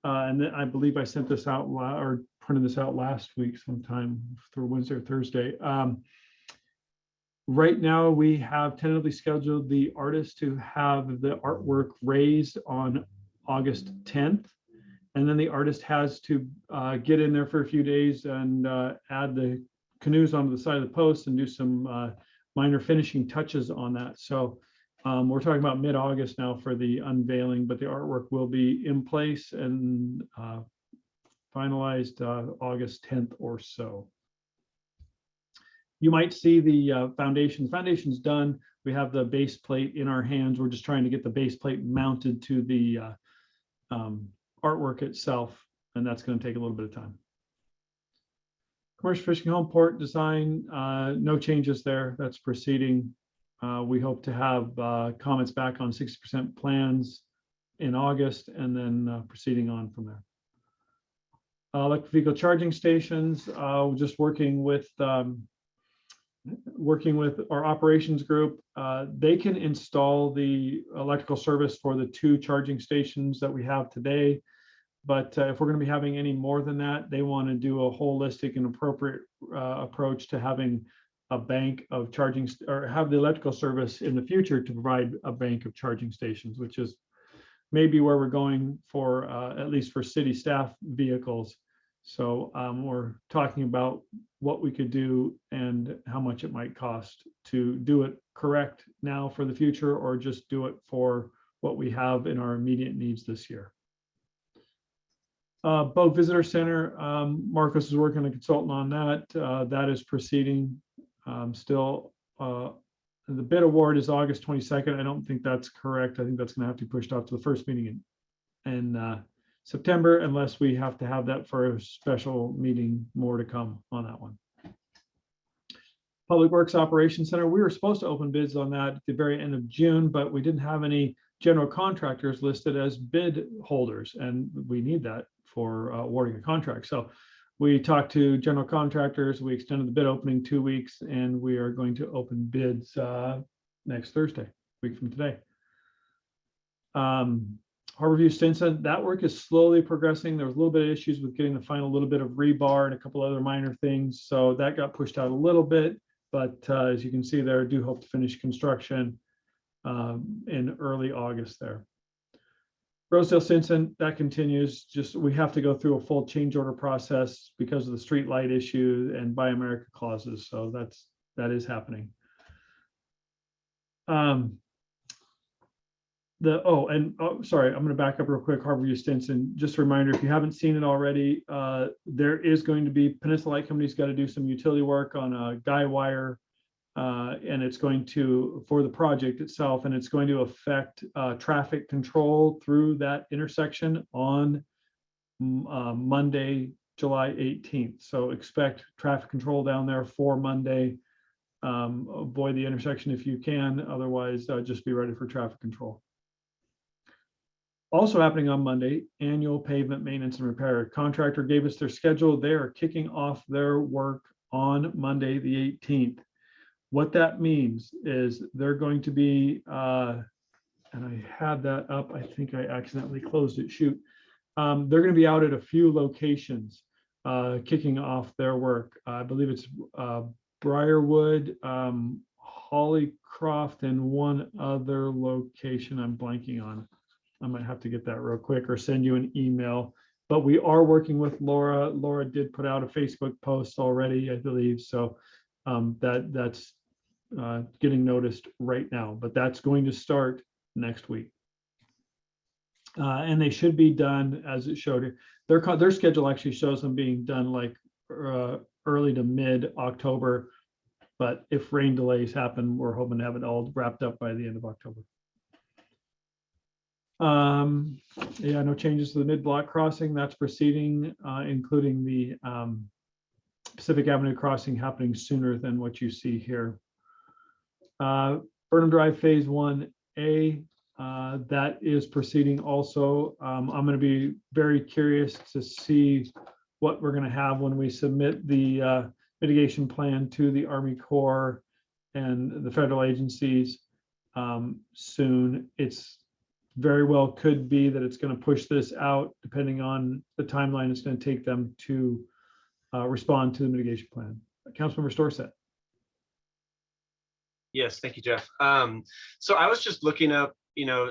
And then I believe I sent this out or printed this out last week sometime through Wednesday or Thursday. Right now, we have tentatively scheduled the artist to have the artwork raised on August 10th. And then the artist has to get in there for a few days and add the canoes onto the side of the post and do some minor finishing touches on that. So we're talking about mid-August now for the unveiling, but the artwork will be in place and finalized August 10th or so. You might see the foundation. The foundation's done. We have the base plate in our hands. We're just trying to get the base plate mounted to the artwork itself, and that's going to take a little bit of time. Commercial fishing home port design, no changes there. That's proceeding. We hope to have comments back on 60% plans in August, and then proceeding on from there. Electric vehicle charging stations, just working with our operations group. They can install the electrical service for the 2 charging stations that we have today. But if we're going to be having any more than that, they want to do a holistic and appropriate approach to having a bank of charging, or have the electrical service in the future to provide a bank of charging stations, which is maybe where we're going for, at least for city staff vehicles. So we're talking about what we could do and how much it might cost to do it correct now for the future, or just do it for what we have in our immediate needs this year. Boat Visitor Center, Marcus is working a consultant on that. That is proceeding still. The bid award is August 22nd. I don't think that's correct. I think that's going to have to be pushed off to the first meeting in September, unless we have to have that for a special meeting. More to come on that one. Public Works Operations Center, we were supposed to open bids on that at the very end of June, but we didn't have any general contractors listed as bid holders, and we need that for awarding a contract. So we talked to general contractors, we extended the bid opening 2 weeks, and we are going to open bids next Thursday, a week from today. Harborview Stinson, that work is slowly progressing. There was a little bit of issues with getting the final little bit of rebar and a couple other minor things. So that got pushed out a little bit, but as you can see there, I do hope to finish construction in early August there. Rosedale Stinson, that continues. Just we have to go through a full change order process because of the street light issue and Buy America clauses. So that is happening. Sorry, I'm going to back up real quick. Harborview Stinson, just a reminder, if you haven't seen it already, there is going to be, Peninsula Light Company's got to do some utility work on a guy wire, and it's going to, for the project itself, and it's going to affect traffic control through that intersection on Monday, July 18th. So expect traffic control down there for Monday. Avoid the intersection if you can, otherwise just be ready for traffic control. Also happening on Monday, annual pavement maintenance and repair. Contractor gave us their schedule. They are kicking off their work on Monday, the 18th. What that means is they're going to be, and I had that up, I think I accidentally closed it, shoot. They're going to be out at a few locations kicking off their work. I believe it's Briarwood, Hollycroft, and one other location I'm blanking on. I might have to get that real quick or send you an email, but we are working with Laura. Laura did put out a Facebook post already, I believe. So that's getting noticed right now, but that's going to start next week. And they should be done as it showed here. Their schedule actually shows them being done like early to mid-October, but if rain delays happen, we're hoping to have it all wrapped up by the end of October. Yeah, no changes to the mid-block crossing. That's proceeding, including the Pacific Avenue crossing happening sooner than what you see here. Burnham Drive Phase 1A, that is proceeding also. I'm going to be very curious to see what we're going to have when we submit the mitigation plan to the Army Corps and the federal agencies soon. It's very well could be that it's going to push this out depending on the timeline it's going to take them to respond to the mitigation plan. Councilmember Storsett. Yes, thank you, Jeff. So I was just looking up,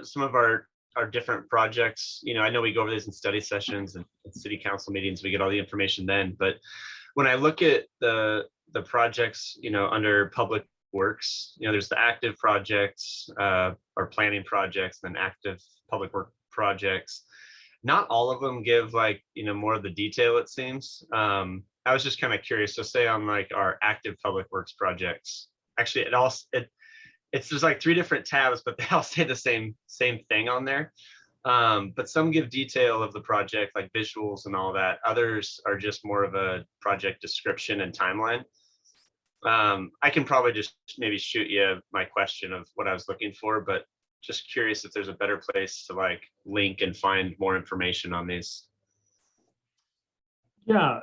some of our different projects. I know we go over these in study sessions and city council meetings, we get all the information then, but when I look at the projects, under public works, there's the active projects, or planning projects, then active public work projects. Not all of them give more of the detail, it seems. I was just kind of curious. So say on our active public works projects, actually it's there's 3 different tabs, but they all say the same thing on there. But some give detail of the project, like visuals and all that. Others are just more of a project description and timeline. I can probably just maybe shoot you my question of what I was looking for, but just curious if there's a better place to link and find more information on these. Yeah,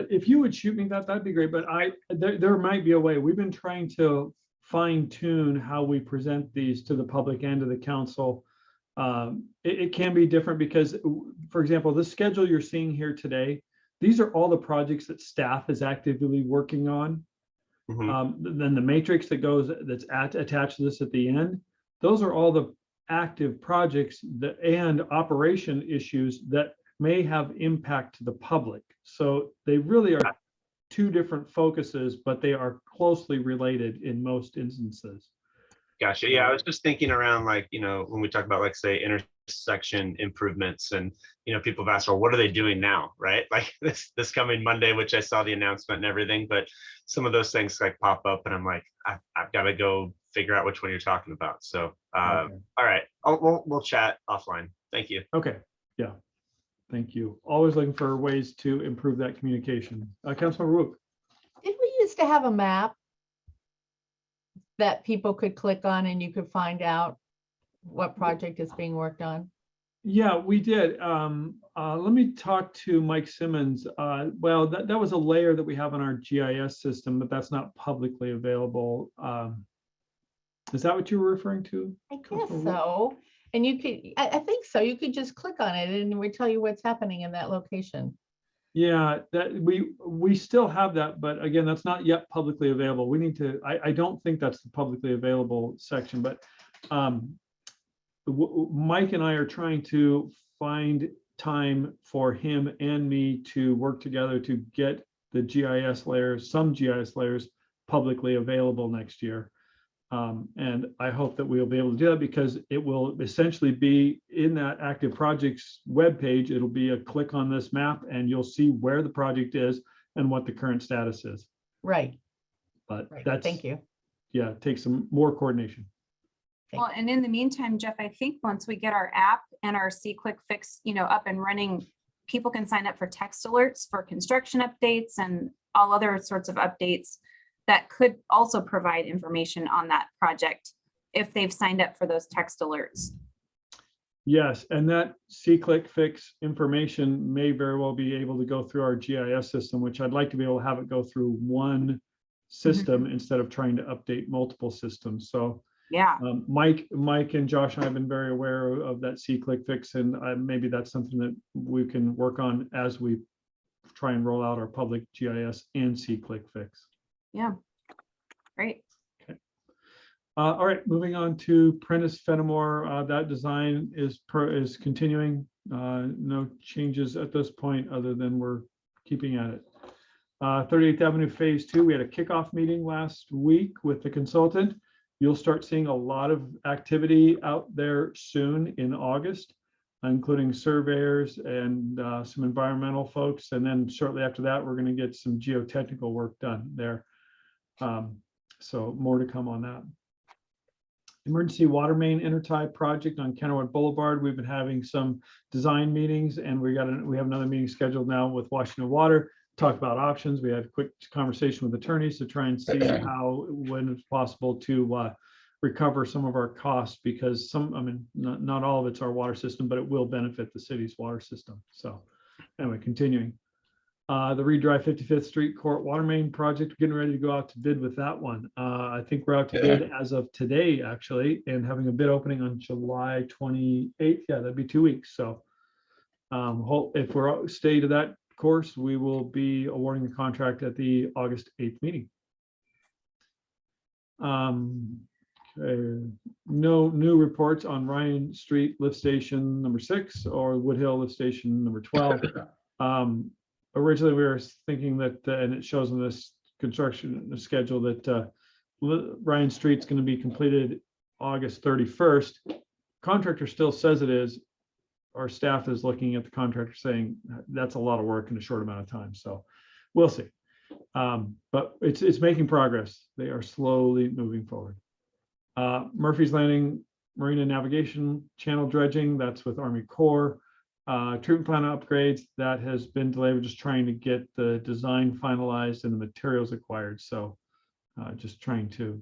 if you would shoot me that'd be great, but there might be a way. We've been trying to fine tune how we present these to the public and to the council. It can be different because, for example, the schedule you're seeing here today, these are all the projects that staff is actively working on. Then the matrix that's attached to this at the end, those are all the active projects and operation issues that may have impact to the public. So they really are 2 different focuses, but they are closely related in most instances. Gotcha. Yeah, I was just thinking around when we talk about say intersection improvements, and people have asked, well, what are they doing now, right? This coming Monday, which I saw the announcement and everything, but some of those things pop up, and I'm I've got to go figure out which one you're talking about. So Okay. All right, we'll chat offline. Thank you. Okay, yeah, thank you. Always looking for ways to improve that communication. Councilmember Wook. Did we used to have a map that people could click on and you could find out what project is being worked on? Yeah, we did. Let me talk to Mike Simmons. Well, that was a layer that we have on our GIS system, but that's not publicly available. Is that what you were referring to? I guess Councilmember Wook? so. And you could, I think so. You could just click on it and we tell you what's happening in that location. Yeah, that we still have that, but again, that's not yet publicly available. We need to, I don't think that's the publicly available section, but Mike and I are trying to find time for him and me to work together to get the GIS layers, some GIS layers publicly available next year. And I hope that we'll be able to do that because it will essentially be in that active projects webpage. It'll be a click on this map and you'll see where the project is and what the current status is. Right. But Right. that's, Thank you. yeah, it takes some more coordination. Well, and in the meantime, Jeff, I think once we get our app and our SeeClickFix, up and running, people can sign up for text alerts for construction updates and all other sorts of updates that could also provide information on that project if they've signed up for those text alerts. Yes, and that SeeClickFix information may very well be able to go through our GIS system, which I'd like to be able to have it go through one system instead of trying to update multiple systems. So yeah, Mike and Josh and I have been very aware of that SeeClickFix, and maybe that's something that we can work on as we try and roll out our public GIS and SeeClickFix. Yeah, great. All right, moving on to Prentice Fenimore. That design is continuing. No changes at this point other than we're keeping at it. 38th Avenue Phase 2, we had a kickoff meeting last week with the consultant. You'll start seeing a lot of activity out there soon in August, including surveyors and some environmental folks. And then shortly after that, we're going to get some geotechnical work done there. So more to come on that. Emergency water main intertie project on Kennewood Boulevard. We've been having some design meetings, and we have another meeting scheduled now with Washington Water. Talk about options. We had a quick conversation with attorneys to try and see how, when it's possible to recover some of our costs, because not all of it's our water system, but it will benefit the city's water system. So anyway, continuing. The Reed Drive 55th Street Court Water Main Project, getting ready to go out to bid with that one. I think we're out to bid as of today, actually, and having a bid opening on July 28th. Yeah, that'd be 2 weeks. So if we're stay to that course, we will be awarding the contract at the August 8th meeting. No new reports on Ryan Street Lift Station number 6 or Woodhill Lift Station number 12. Originally, we were thinking that, and it shows in this construction schedule that Ryan Street's going to be completed August 31st. Contractor still says it is. Our staff is looking at the contractor saying that's a lot of work in a short amount of time. So we'll see. But it's making progress. They are slowly moving forward. Murphy's Landing Marina Navigation Channel dredging, that's with Army Corps. Treatment plant upgrades, that has been delayed. We're just trying to get the design finalized and the materials acquired. So just trying to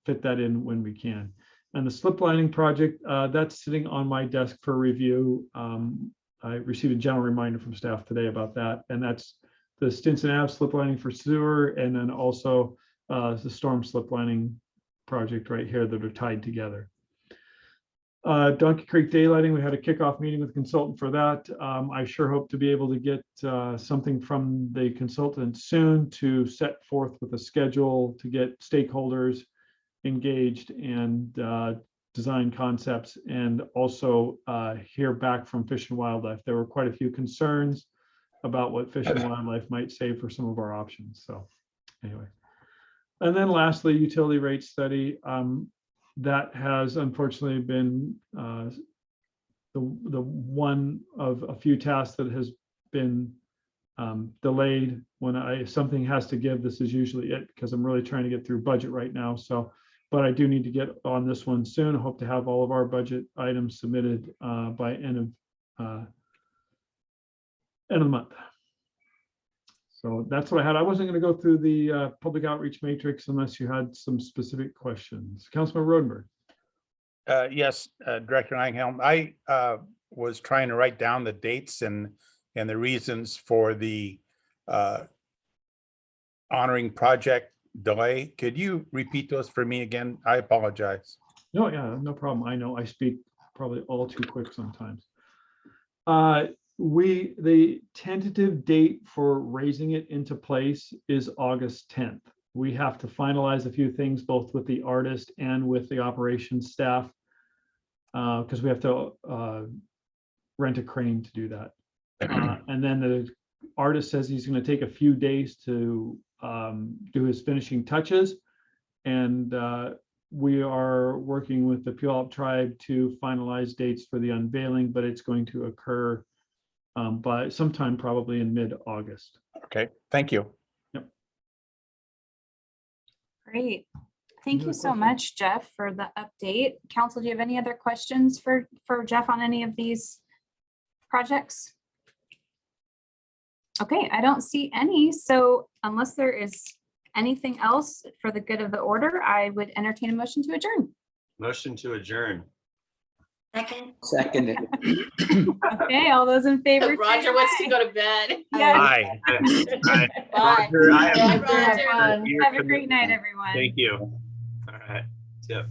fit that in when we can. And the slip lining project, that's sitting on my desk for review. I received a general reminder from staff today about that. And that's the Stinson Ave slip lining for sewer, and then also the storm slip lining project right here that are tied together. Donkey Creek daylighting, we had a kickoff meeting with the consultant for that. I sure hope to be able to get something from the consultant soon to set forth with a schedule to get stakeholders engaged and design concepts, and also hear back from Fish and Wildlife. There were quite a few concerns about what Fish and Wildlife might say for some of our options. So anyway, and then lastly, utility rate study. That has unfortunately been the one of a few tasks that has been delayed. When something has to give, this is usually it, because I'm really trying to get through budget right now. So, but I do need to get on this one soon. I hope to have all of our budget items submitted by end of the month. So that's what I had. I wasn't going to go through the public outreach matrix unless you had some specific questions. Councilman Rodenberg. Yes, Director Langhelm, I was trying to write down the dates and the reasons for the honoring project delay. Could you repeat those for me again? I apologize. No, yeah, no problem. I know I speak probably all too quick sometimes. The tentative date for raising it into place is August 10th. We have to finalize a few things, both with the artist and with the operations staff, because we have to rent a crane to do that. And then the artist says he's going to take a few days to do his finishing touches. And we are working with the Puyallup tribe to finalize dates for the unveiling, but it's going to occur by sometime probably in mid-August. Okay, thank you. Yep. Great. Thank you so much, Jeff, for the update. Council, do you have any other questions for Jeff on any of these projects? Okay, I don't see any. So unless there is anything else for the good of the order, I would entertain a motion to adjourn. Motion to adjourn. Second. Second. Okay, all those in favor? say Roger wants aye. to go to bed. Yes. Aye. Aye. Bye. Roger, I Bye, am- Roger. Have a great night, everyone. Thank you. All right. Yep.